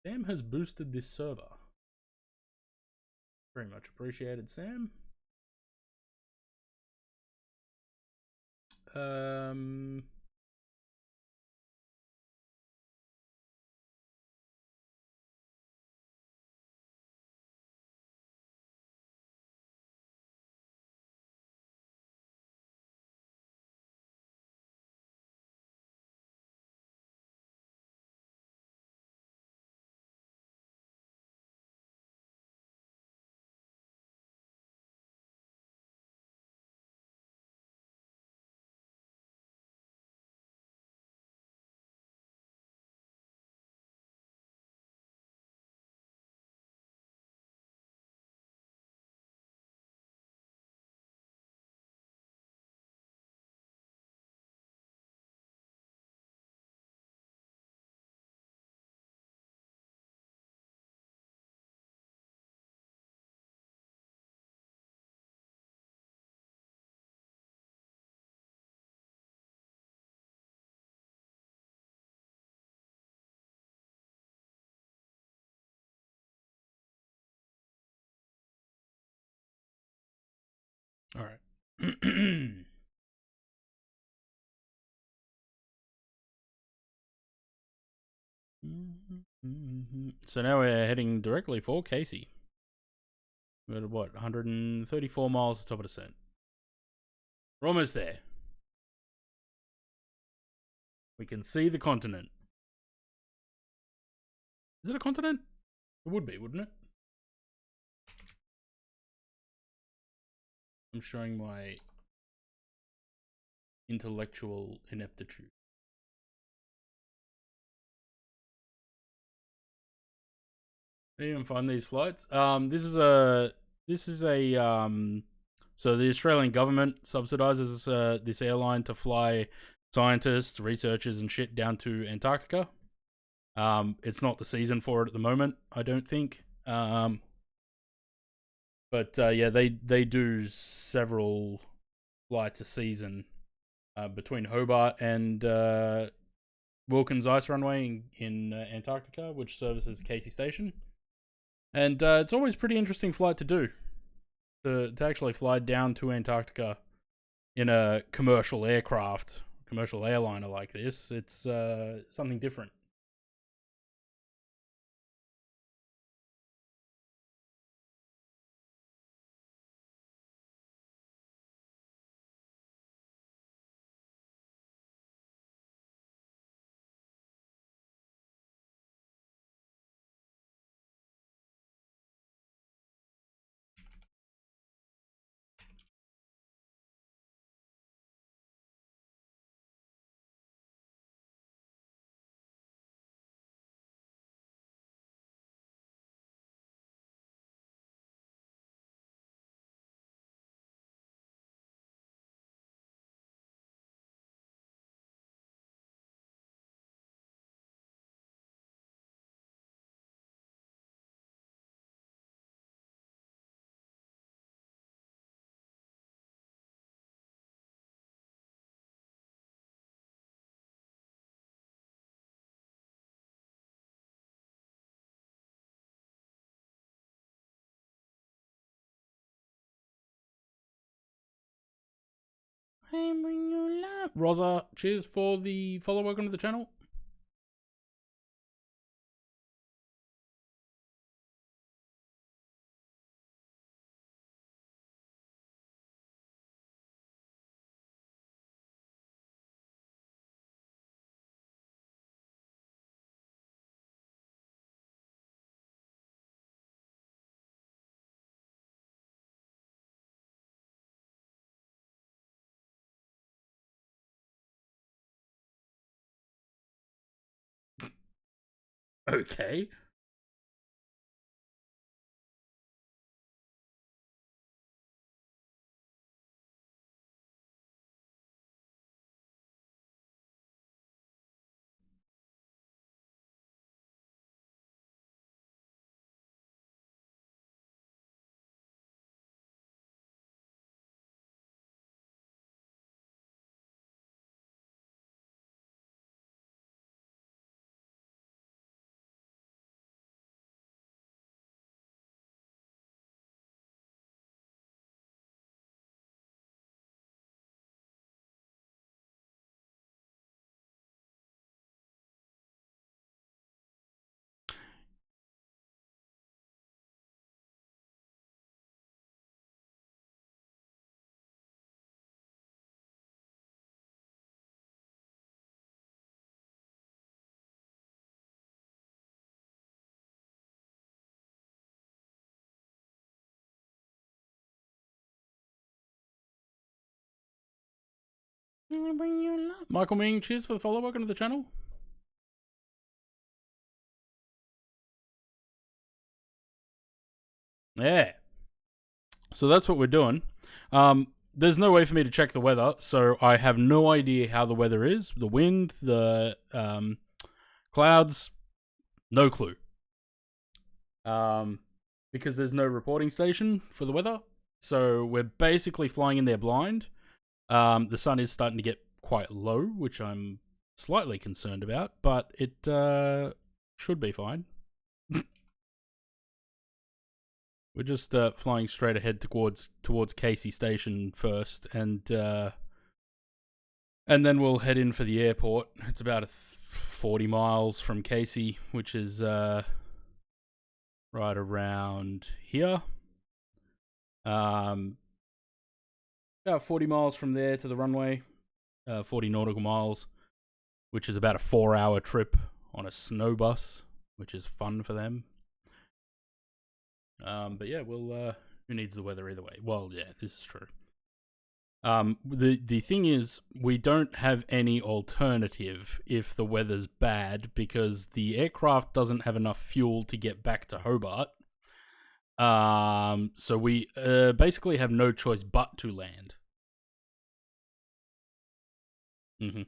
Sam has boosted this server. Very much appreciated, Sam. All right. So now we're heading directly for Casey. We're at what, 134 miles to top of descent. We're almost there. We can see the continent. Is it a continent? It would be, wouldn't it? I'm showing my intellectual ineptitude. I didn't even find these flights. This is a so the Australian government subsidizes this airline to fly scientists, researchers, and shit down to Antarctica. It's not the season for it at the moment, I don't think. But yeah, they do several flights a season between Hobart and Wilkins Ice Runway in Antarctica, which services Casey Station. And it's always a pretty interesting flight to do. To actually fly down to Antarctica in a commercial aircraft, commercial airliner like this, it's something different. Rosa, cheers for the follow. Welcome to the channel. Okay. Michael Ming, cheers for the follow. Welcome to the channel. Yeah. So that's what we're doing. There's no way for me to check the weather, so I have no idea how the weather is. The wind, the clouds, no clue. Because there's no reporting station for the weather. So we're basically flying in there blind. The sun is starting to get quite low, which I'm slightly concerned about, but it should be fine. We're just flying straight ahead towards Casey Station first, and then we'll head in for the airport. It's about 40 miles from Casey, which is right around here. About 40 miles from there to the runway, 40 nautical miles, which is about a 4-hour trip on a snow bus, which is fun for them. But yeah, we'll, who needs the weather either way? Well, yeah, this is true. The thing is, we don't have any alternative if the weather's bad, because the aircraft doesn't have enough fuel to get back to Hobart. So we basically have no choice but to land. Mm-hmm.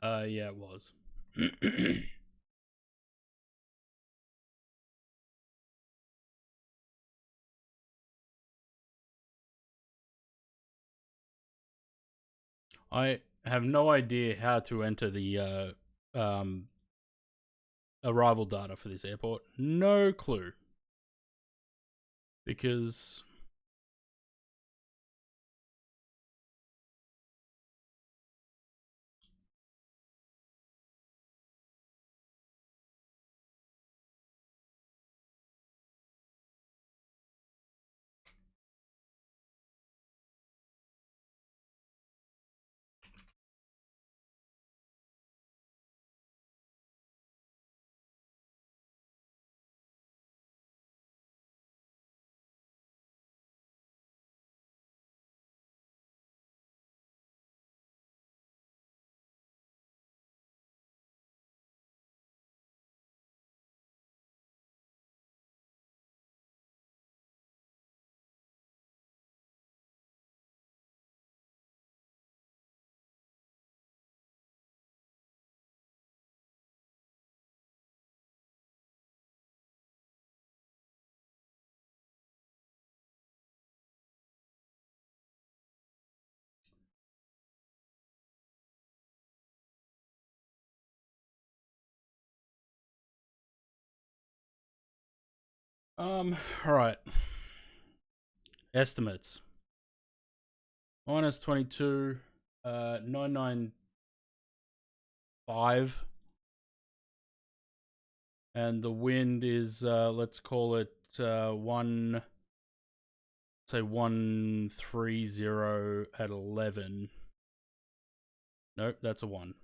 Yeah, it was. I have no idea how to enter the arrival data for this airport. No clue. Because alright. Estimates. Minus 22, 995. And the wind is, let's call it, 130 at 11. Nope, that's a 1.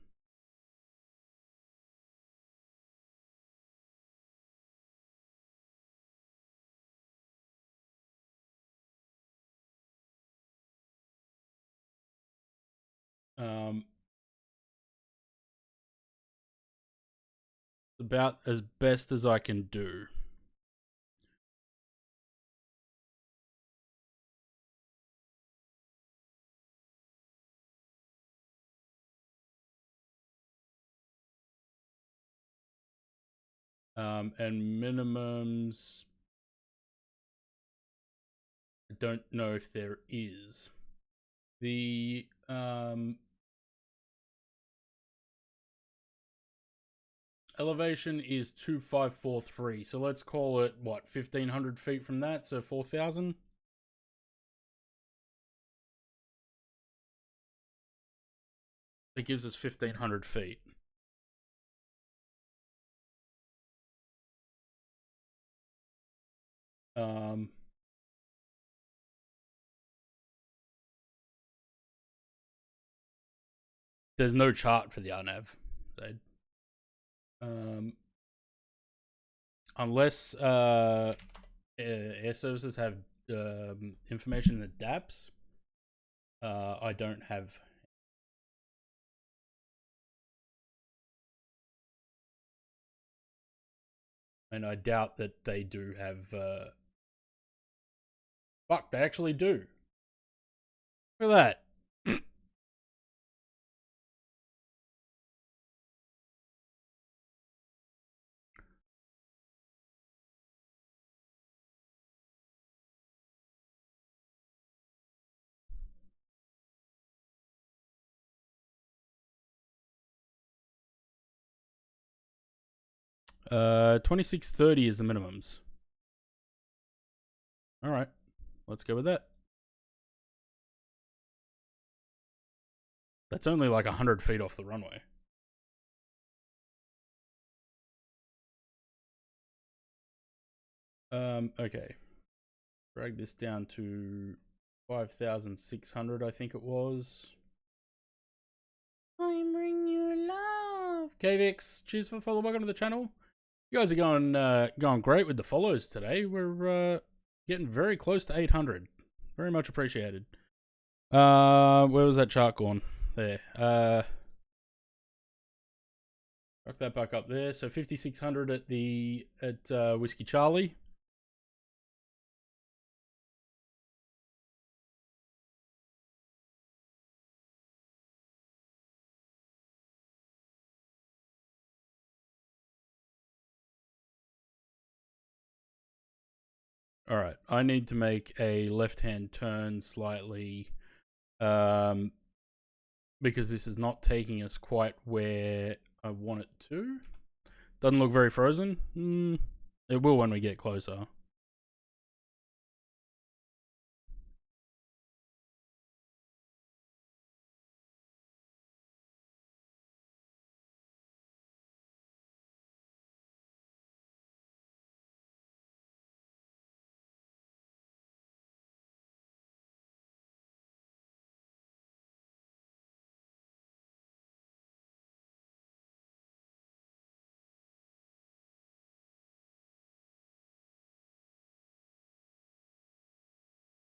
About as best as I can do. And minimums, I don't know if there is. The elevation is 2543, so let's call it, what, 1500 feet from that, so 4000? That gives us 1500 feet. There's no chart for the RNAV. Unless air services have information in the DAPS, I don't have. And I doubt that they do have. Fuck, they actually do. Look at that. 2630 is the minimums. All right, let's go with that. That's only like 100 feet off the runway. Okay. Drag this down to 5,600, I think it was. I bring you love. KVX, cheers for the follow. Welcome to the channel. You guys are going great with the follows today. We're getting very close to 800. Very much appreciated. Where was that chart going? There. Rock that back up there. So 5,600 at Whiskey Charlie. All right. I need to make a left-hand turn slightly, because this is not taking us quite where I want it to. Doesn't look very frozen. It will when we get closer.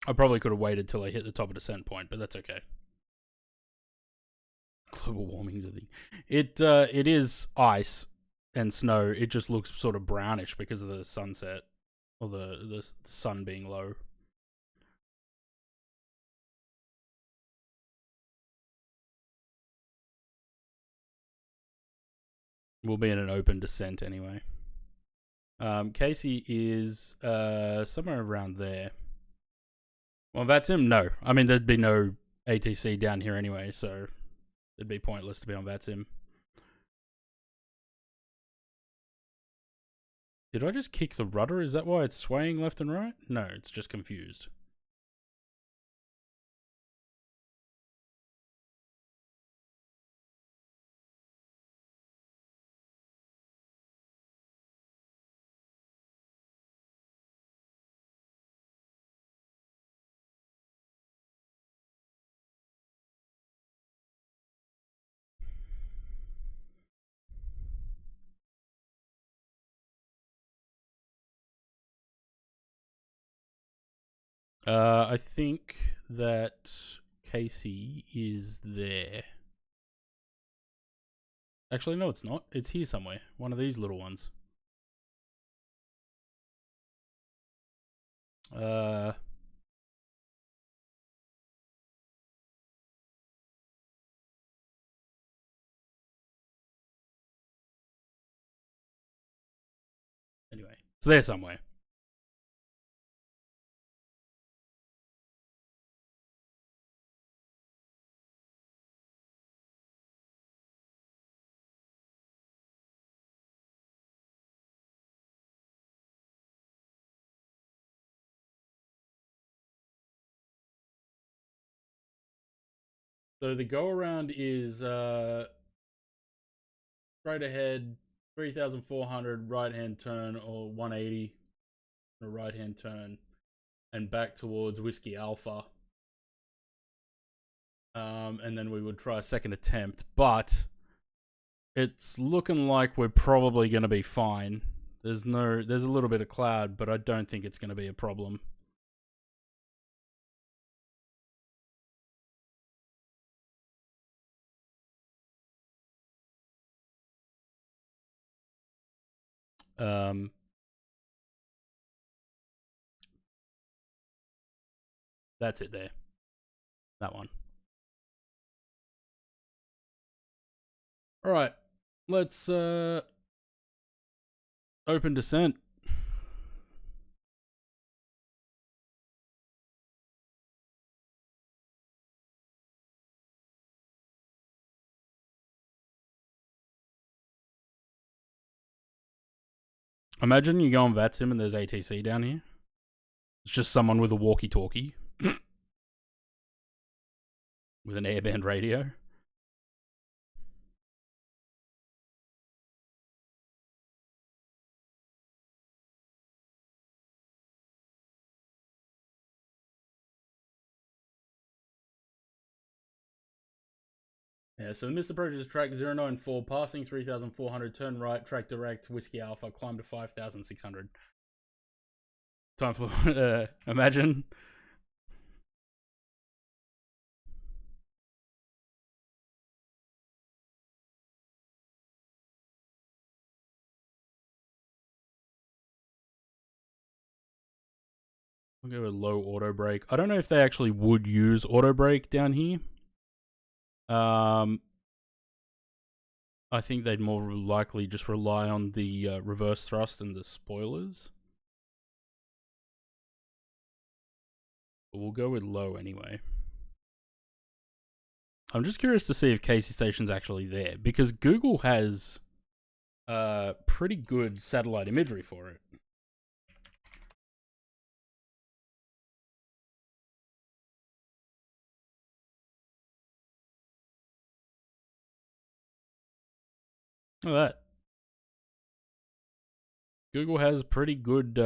I probably could have waited till I hit the top of descent point, but that's okay. Global warming's a thing. It is ice and snow. It just looks sort of brownish because of the sunset or the sun being low. We'll be in an open descent anyway. Casey is somewhere around there. Well, that's him. No, I mean there'd be no ATC down here anyway, so it'd be pointless to be on VATSIM. Did I just kick the rudder? Is that why it's swaying left and right? No, it's just confused. I think that Casey is there. Actually, no, it's not. It's here somewhere. One of these little ones. Anyway, it's there somewhere. So the go around is straight ahead, 3,400 right hand turn or 180 a right hand turn, and back towards Whiskey Alpha. And then we would try a second attempt, but it's looking like we're probably going to be fine. There's a little bit of cloud, but I don't think it's going to be a problem. That's it there. That one. All right. Let's open descent. Imagine you go on VATSIM and there's ATC down here. It's just someone with a walkie-talkie. With an airband radio. Yeah, so the missed approach is track 094, passing 3,400, turn right, track direct, Whiskey Alpha, climb to 5,600. Time for, imagine. I'll go with low auto brake. I don't know if they actually would use auto brake down here. I think they'd more likely just rely on the reverse thrust and the spoilers. But we'll go with low anyway. I'm just curious to see if Casey Station's actually there, because Google has pretty good satellite imagery for it. Look at that. Google has pretty good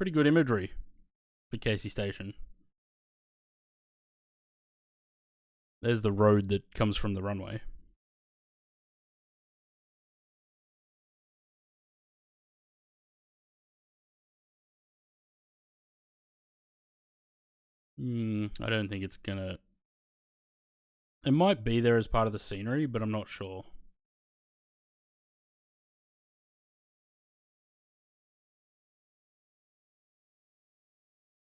imagery for Casey Station. There's the road that comes from the runway. I don't think it's gonna... It might be there as part of the scenery, but I'm not sure.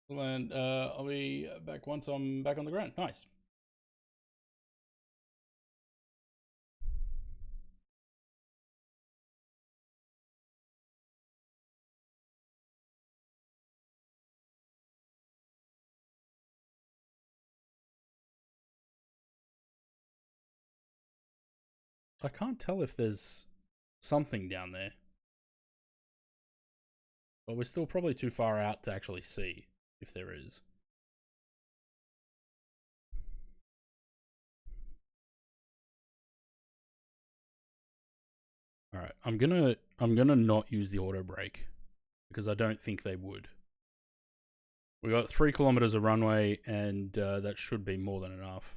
And I'll be back once I'm back on the ground. Nice. I can't tell if there's something down there. But we're still probably too far out to actually see if there is. Alright, I'm gonna not use the auto brake because I don't think they would. We got 3 kilometers of runway and that should be more than enough.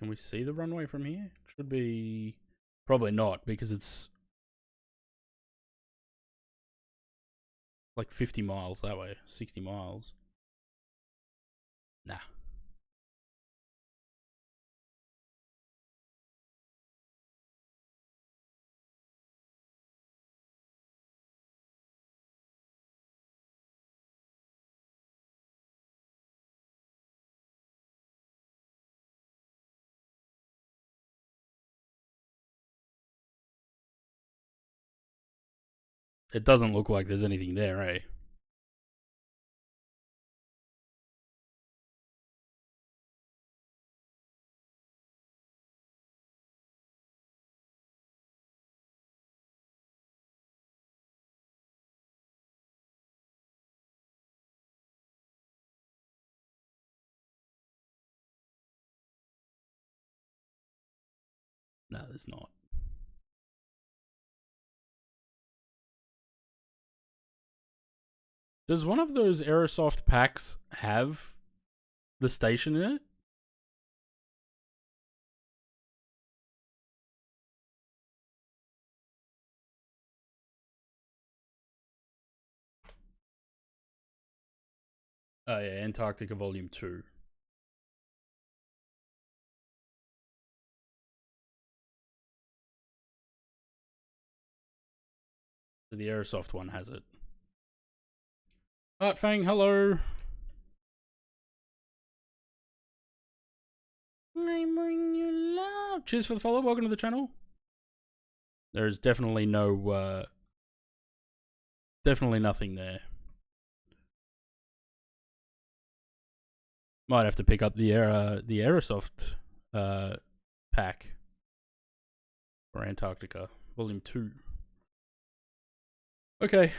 Can we see the runway from here? Should be... Probably not, because it's like 50 miles that way. 60 miles. Nah. It doesn't look like there's anything there, eh? No, there's not. Does one of those Aerosoft packs have the station in it? Oh yeah, Antarctica Volume 2. The Aerosoft one has it. Art Fang, hello. I bring you love. Cheers for the follow. Welcome to the channel. There's definitely no, definitely nothing there. Might have to pick up the Aerosoft pack for Antarctica Volume 2. Okay,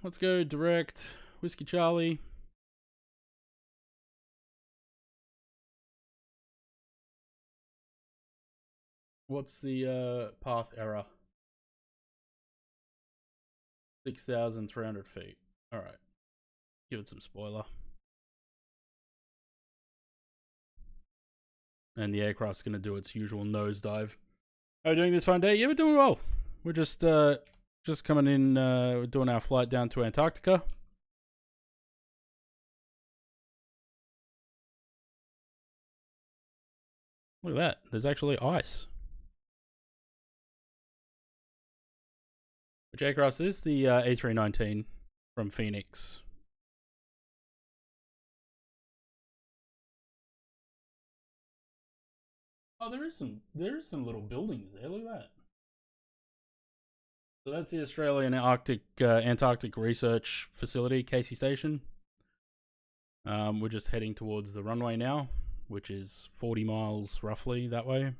let's go direct Whiskey Charlie. What's the path error? 6,300 feet. Alright. Give it some spoiler. And the aircraft's going to do its usual nosedive. How are we doing this fine day? Yeah, we're doing well. We're just coming in, we're doing our flight down to Antarctica. Look at that. There's actually ice. Which aircraft is this? The A319 from Phoenix. Oh, there is some little buildings there. Look at that. So that's the Australian Antarctic Research Facility, Casey Station. We're just heading towards the runway now, which is 40 miles roughly that way.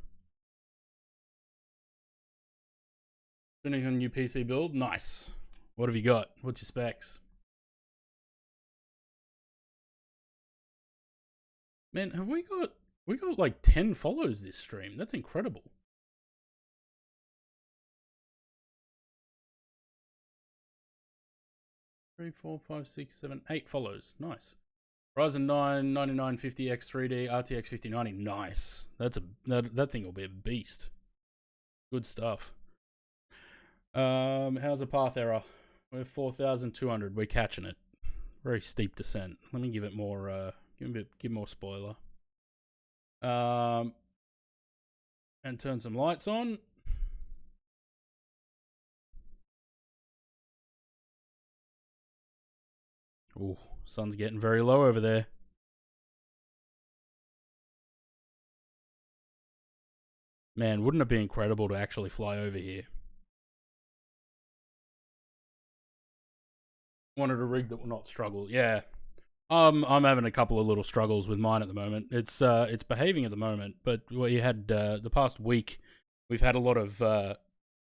Finishing a new PC build. Nice. What have you got? What's your specs? Man, have we got like 10 follows this stream? That's incredible. 3, 4, 5, 6, 7, 8 follows. Nice. Ryzen 9 9950 X3D RTX 5090. Nice. That thing will be a beast. Good stuff. How's the path error? We're 4,200. We're catching it. Very steep descent. Let me give it more. Give more spoiler. And turn some lights on. Ooh, sun's getting very low over there. Man, wouldn't it be incredible to actually fly over here? Wanted a rig that will not struggle. Yeah. I'm having a couple of little struggles with mine at the moment. It's behaving at the moment, but we had the past week we've had a lot of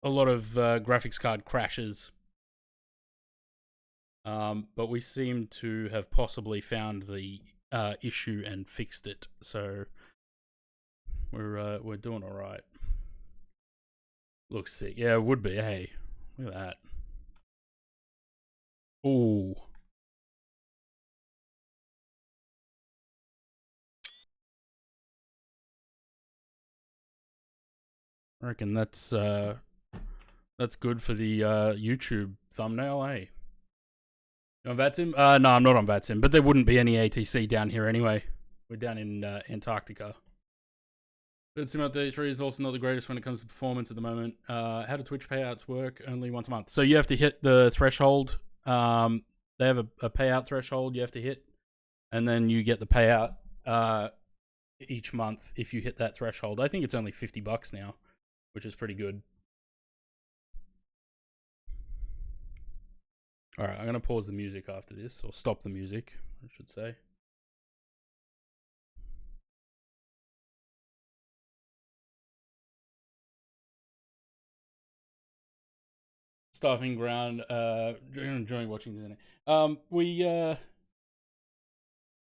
graphics card crashes. But we seem to have possibly found the issue and fixed it. So we're doing all right. Looks sick. Yeah, it would be. Hey, look at that. Ooh. I reckon that's good for the YouTube thumbnail, eh? You on VATSIM? No, I'm not on VATSIM, but there wouldn't be any ATC down here anyway. We're down in Antarctica. VATSIM 33 is also not the greatest when it comes to performance at the moment. How do Twitch payouts work? Only once a month. So you have to hit the threshold. They have a payout threshold you have to hit, and then you get the payout each month if you hit that threshold. I think it's only $50 now, which is pretty good. Alright, I'm going to pause the music after this, or stop the music, I should say. Staffing ground, enjoying watching the internet. I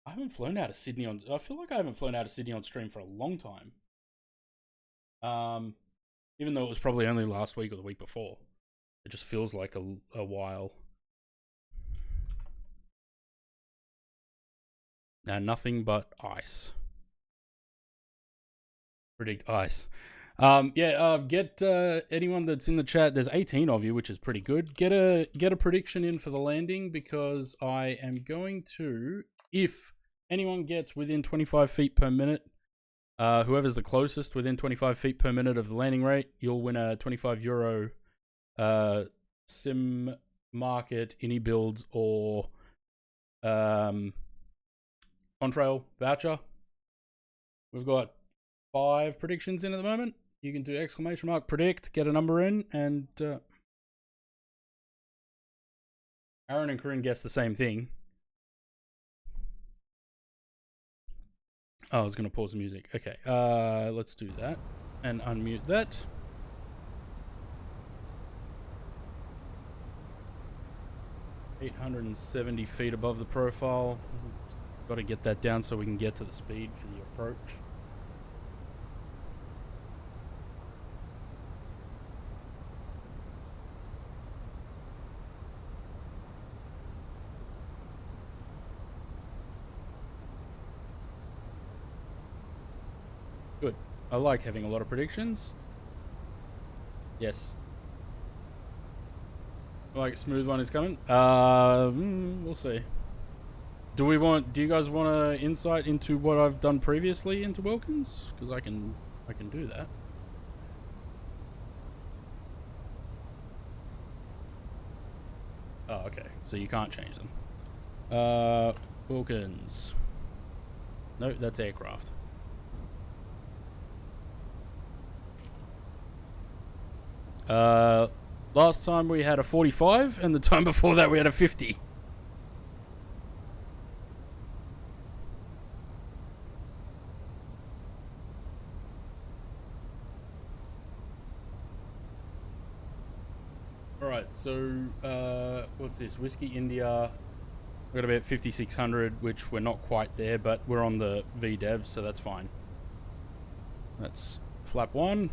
haven't flown out of Sydney I feel like I haven't flown out of Sydney on stream for a long time. Even though it was probably only last week or the week before. It just feels like a while. Now, nothing but ice. Predict ice. Get anyone that's in the chat. There's 18 of you, which is pretty good. Get a prediction in for the landing, because I am going to, if anyone gets within 25 feet per minute, whoever's the closest within 25 feet per minute of the landing rate, you'll win a €25 sim market any builds or contrail voucher. We've got 5 predictions in at the moment. You can do exclamation mark predict, get a number in, and Aaron and Corinne guess the same thing. Oh, I was going to pause the music. Okay, let's do that and unmute that. $870 feet above the profile. Got to get that down so we can get to the speed for the approach. Good. I like having a lot of predictions. Yes. Like a smooth one is coming. We'll see. Do you guys want an insight into what I've done previously into Wilkins? Because I can do that. Oh, okay. So you can't change them. Wilkins. No, that's aircraft. Last time we had a 45, and the time before that we had a 50. Alright, so, what's this? Whiskey India. We've got about 5,600, which we're not quite there, but we're on the VDEV, so that's fine. That's flap 1.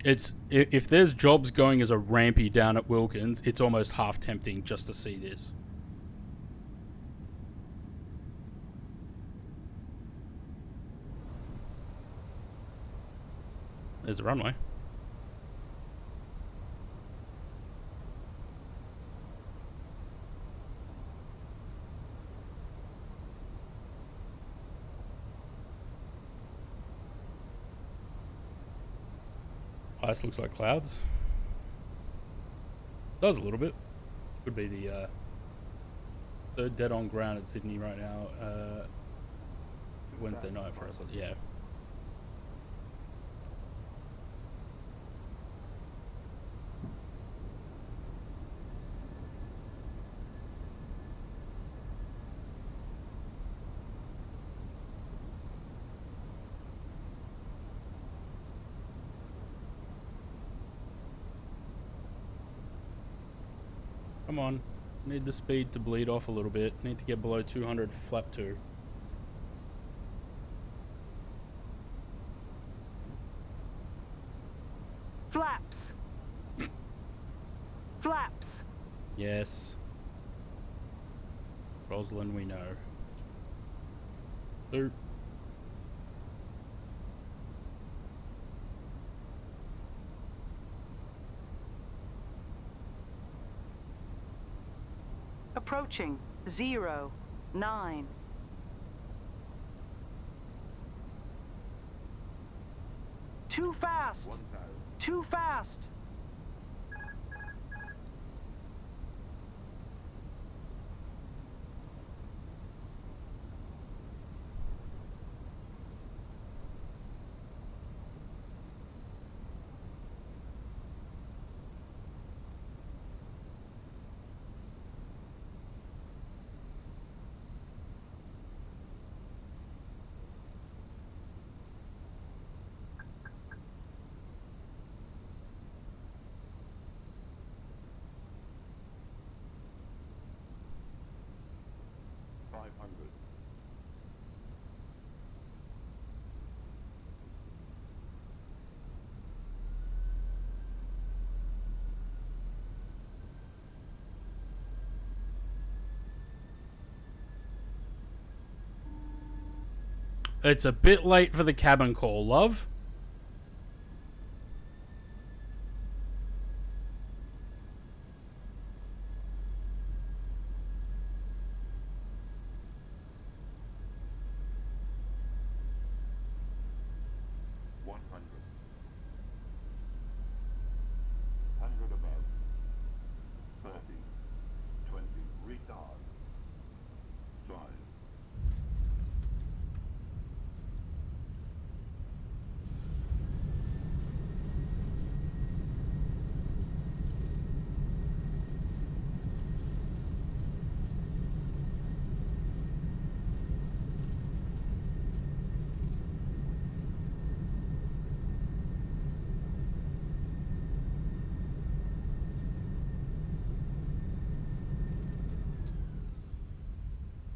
It's if there's jobs going as a rampy down at Wilkins, it's almost half tempting just to see this. There's the runway. Ice looks like clouds. Does a little bit. Could be the third dead on ground at Sydney right now. Wednesday night for us. Yeah. Come on. Need the speed to bleed off a little bit. Need to get below 200 for flap 2. Flaps. Flaps. Yes. Rosalind, we know. 2. Approaching 0, 9. Too fast. Too fast. It's a bit late for the cabin call, love.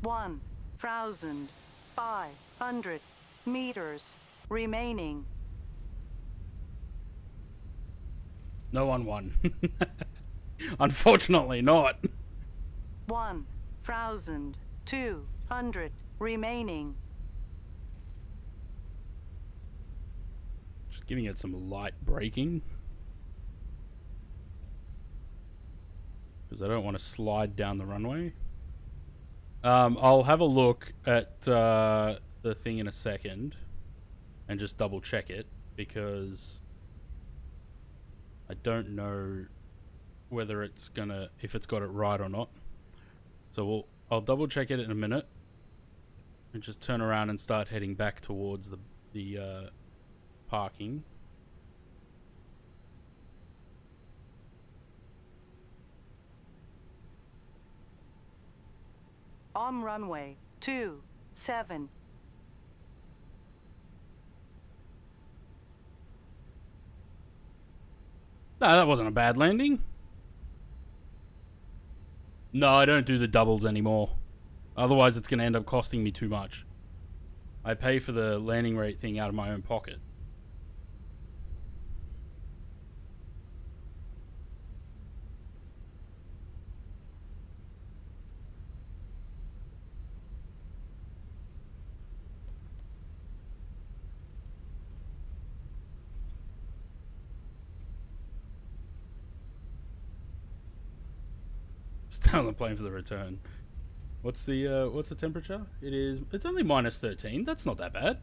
One thousand 500 meters remaining. No one won. Unfortunately not. 1,200 remaining. Just giving it some light braking. Because I don't want to slide down the runway. I'll have a look at the thing in a second and just double check it because I don't know whether it's gonna, if it's got it right or not. So I'll double check it in a minute and just turn around and start heading back towards the parking. On runway 27. No, that wasn't a bad landing. No, I don't do the doubles anymore. Otherwise, it's going to end up costing me too much. I pay for the landing rate thing out of my own pocket. Still on the plane for the return. What's the temperature? It's only minus 13. That's not that bad.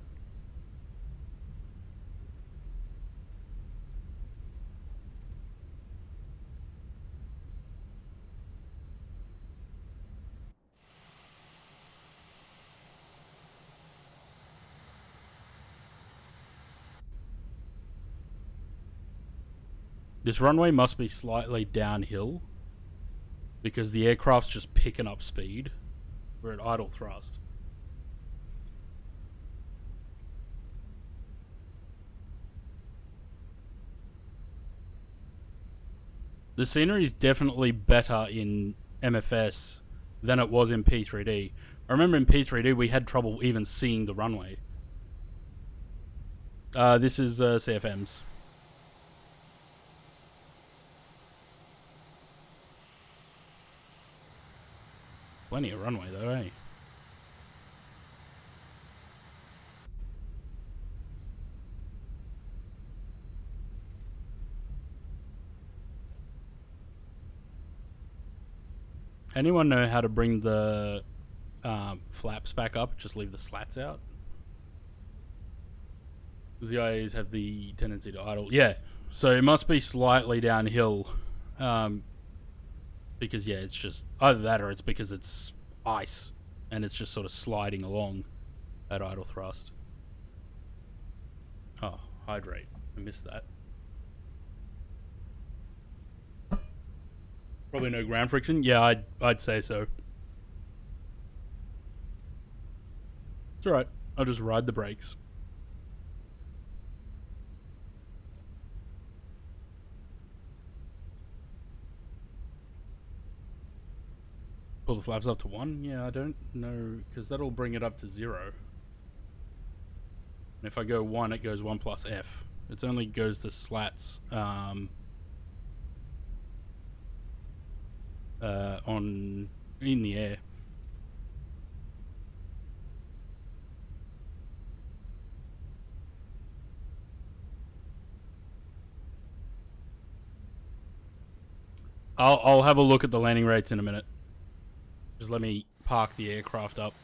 This runway must be slightly downhill because the aircraft's just picking up speed. We're at idle thrust. The scenery is definitely better in MFS than it was in P3D. I remember in P3D we had trouble even seeing the runway. This is CFM's. Plenty of runway though, eh? Anyone know how to bring the flaps back up? Just leave the slats out? Because the IAs have the tendency to idle. Yeah, so it must be slightly downhill. Because, yeah, it's just either that or it's because it's ice and it's just sort of sliding along at idle thrust. Oh, hydrate. I missed that. Probably no ground friction. Yeah, I'd say so. It's alright. I'll just ride the brakes. Pull the flaps up to 1? Yeah, I don't know, because that'll bring it up to 0. And if I go 1, it goes 1 plus F. It only goes to slats in the air. I'll have a look at the landing rates in a minute. Just let me park the aircraft up.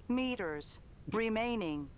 meters remaining.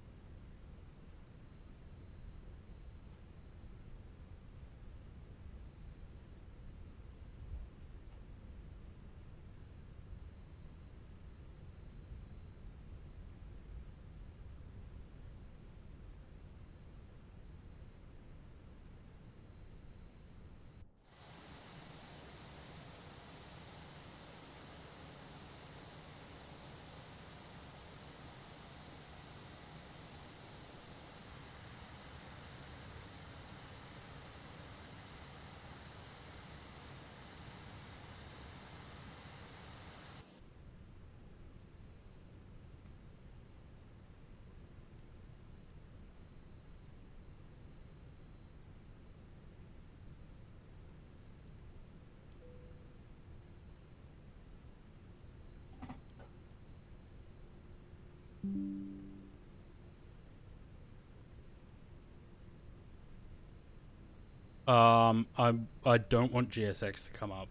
I don't want GSX to come up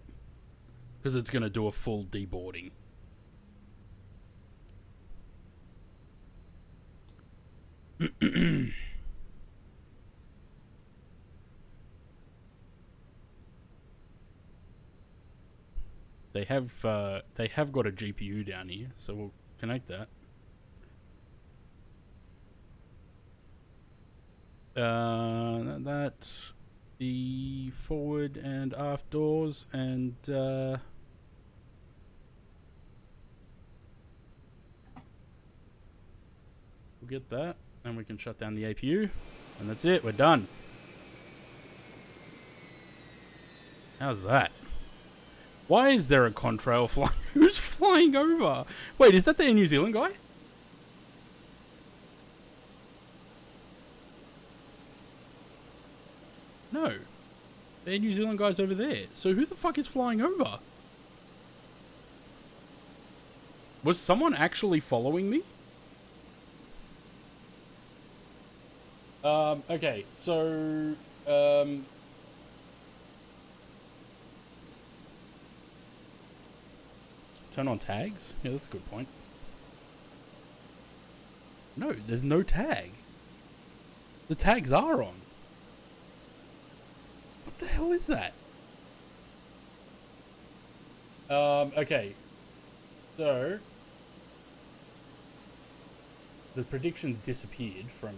because it's gonna do a full deboarding. They have got a GPU down here, so we'll connect that. That's the forward and aft doors, and we'll get that, and we can shut down the APU, and that's it. We're done. How's that? Why is there a contrail flying? Who's flying over? Wait, is that the New Zealand guy? No. The New Zealand guy's over there. So who the fuck is flying over? Was someone actually following me? Okay, so... turn on tags? Yeah, that's a good point. No, there's no tag. The tags are on. What the hell is that? Okay. So... the predictions disappeared from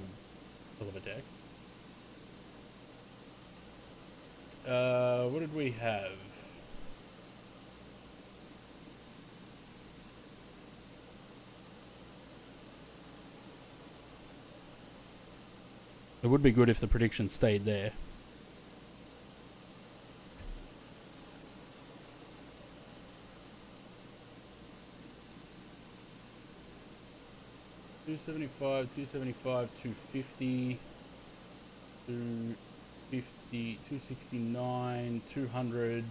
Delivertex. What did we have? It would be good if the prediction stayed there. $275, $275, $250, $250, $269, $200,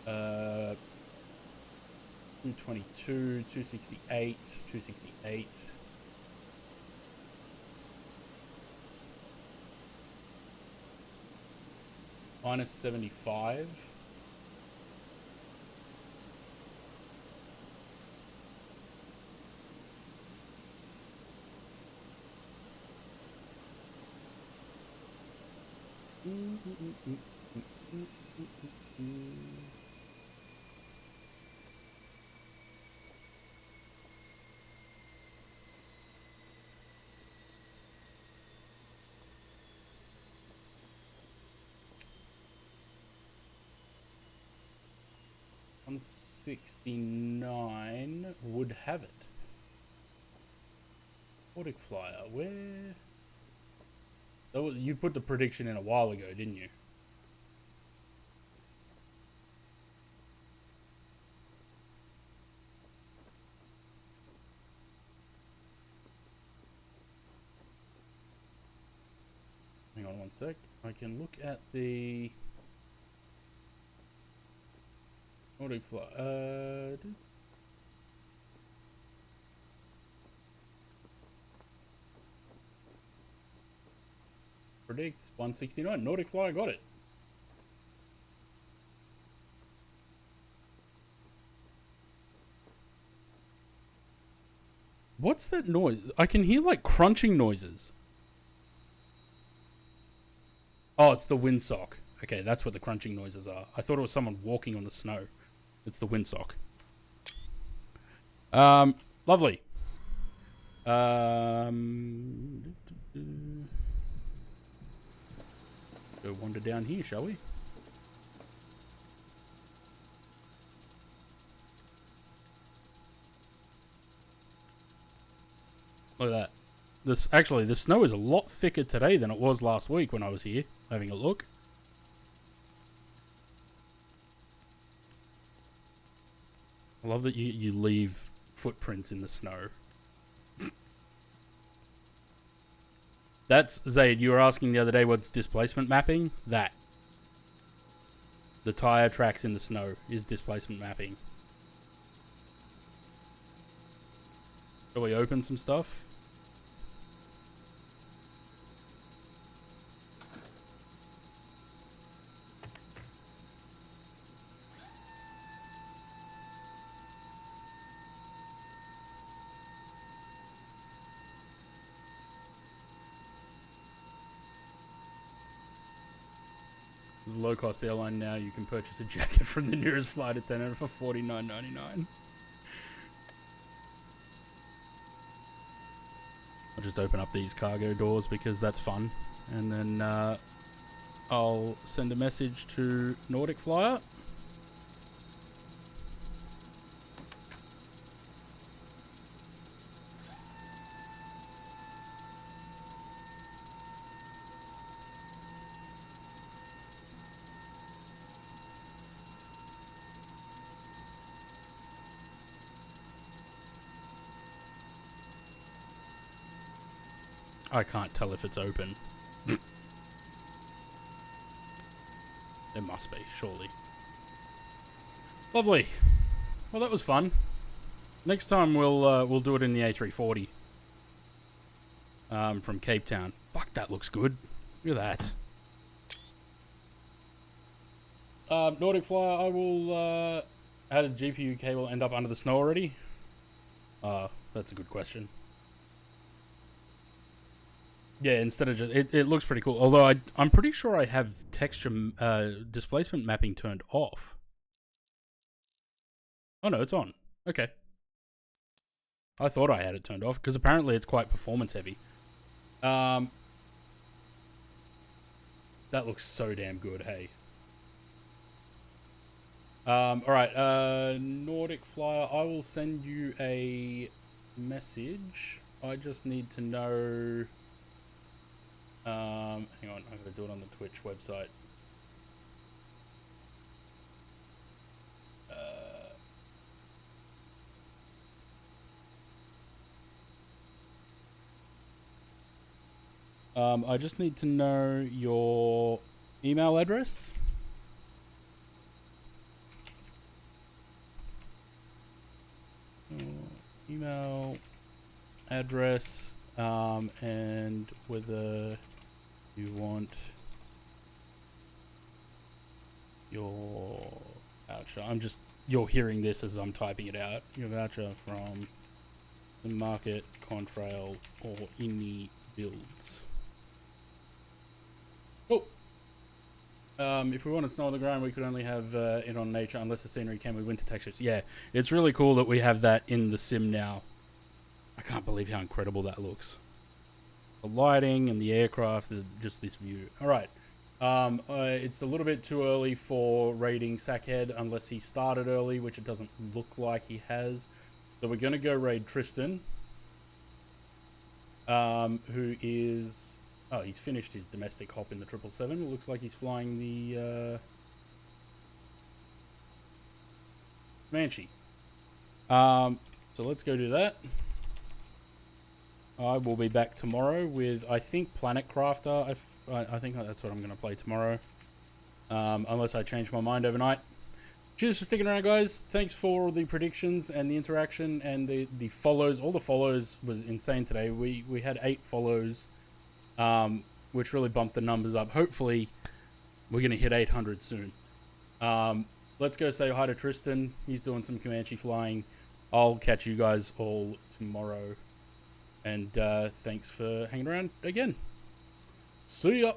$222, $268, $268. Minus 75. $169 would have it. Nordic Flyer, where? That was, you put the prediction in a while ago, didn't you? Hang on one sec. I can look at the Nordic Flyer. Predicts 169. Nordic Flyer got it. What's that noise? I can hear like crunching noises. Oh, it's the windsock. Okay, that's what the crunching noises are. I thought it was someone walking on the snow. It's the windsock. Lovely. Go wander down here, shall we? Look at that. This actually, the snow is a lot thicker today than it was last week when I was here having a look. I love that you leave footprints in the snow. That's, Zaid, you were asking the other day what's displacement mapping? That. The tire tracks in the snow is displacement mapping. Shall we open some stuff? As a low-cost airline now, you can purchase a jacket from the nearest flight attendant for $49.99. I'll just open up these cargo doors because that's fun. And then I'll send a message to Nordic Flyer. I can't tell if it's open. It must be, surely. Lovely. Well, that was fun. Next time we'll do it in the A340 from Cape Town. Fuck, that looks good. Look at that. Nordic Flyer, I will. How did GPU cable end up under the snow already? That's a good question. Yeah, instead of just... It looks pretty cool. Although I'm pretty sure I have texture... displacement mapping turned off. Oh no, it's on. Okay. I thought I had it turned off, because apparently it's quite performance heavy. That looks so damn good, hey. Alright, Nordic Flyer, I will send you a message. I just need to know... hang on, I'm going to do it on the Twitch website. I just need to know your email address. Email address, and whether you want your voucher. You're hearing this as I'm typing it out. Your voucher from the market, contrail, or any builds. Oh. If we want to snow on the ground, we could only have it on nature unless the scenery came with winter textures. Yeah, it's really cool that we have that in the sim now. I can't believe how incredible that looks. The lighting and the aircraft, just this view. Alright. It's a little bit too early for raiding Sackhead unless he started early, which it doesn't look like he has. So we're going to go raid Tristan. Who is... Oh, he's finished his domestic hop in the 777. It looks like he's flying the Comanche. So let's go do that. I will be back tomorrow with, I think, Planet Crafter. I think that's what I'm going to play tomorrow. Unless I change my mind overnight. Cheers for sticking around, guys. Thanks for the predictions and the interaction and the follows. All the follows was insane today. We had 8 follows. Which really bumped the numbers up. Hopefully, we're going to hit 800 soon. Let's go say hi to Tristan. He's doing some Comanche flying. I'll catch you guys all tomorrow. And thanks for hanging around again. See ya!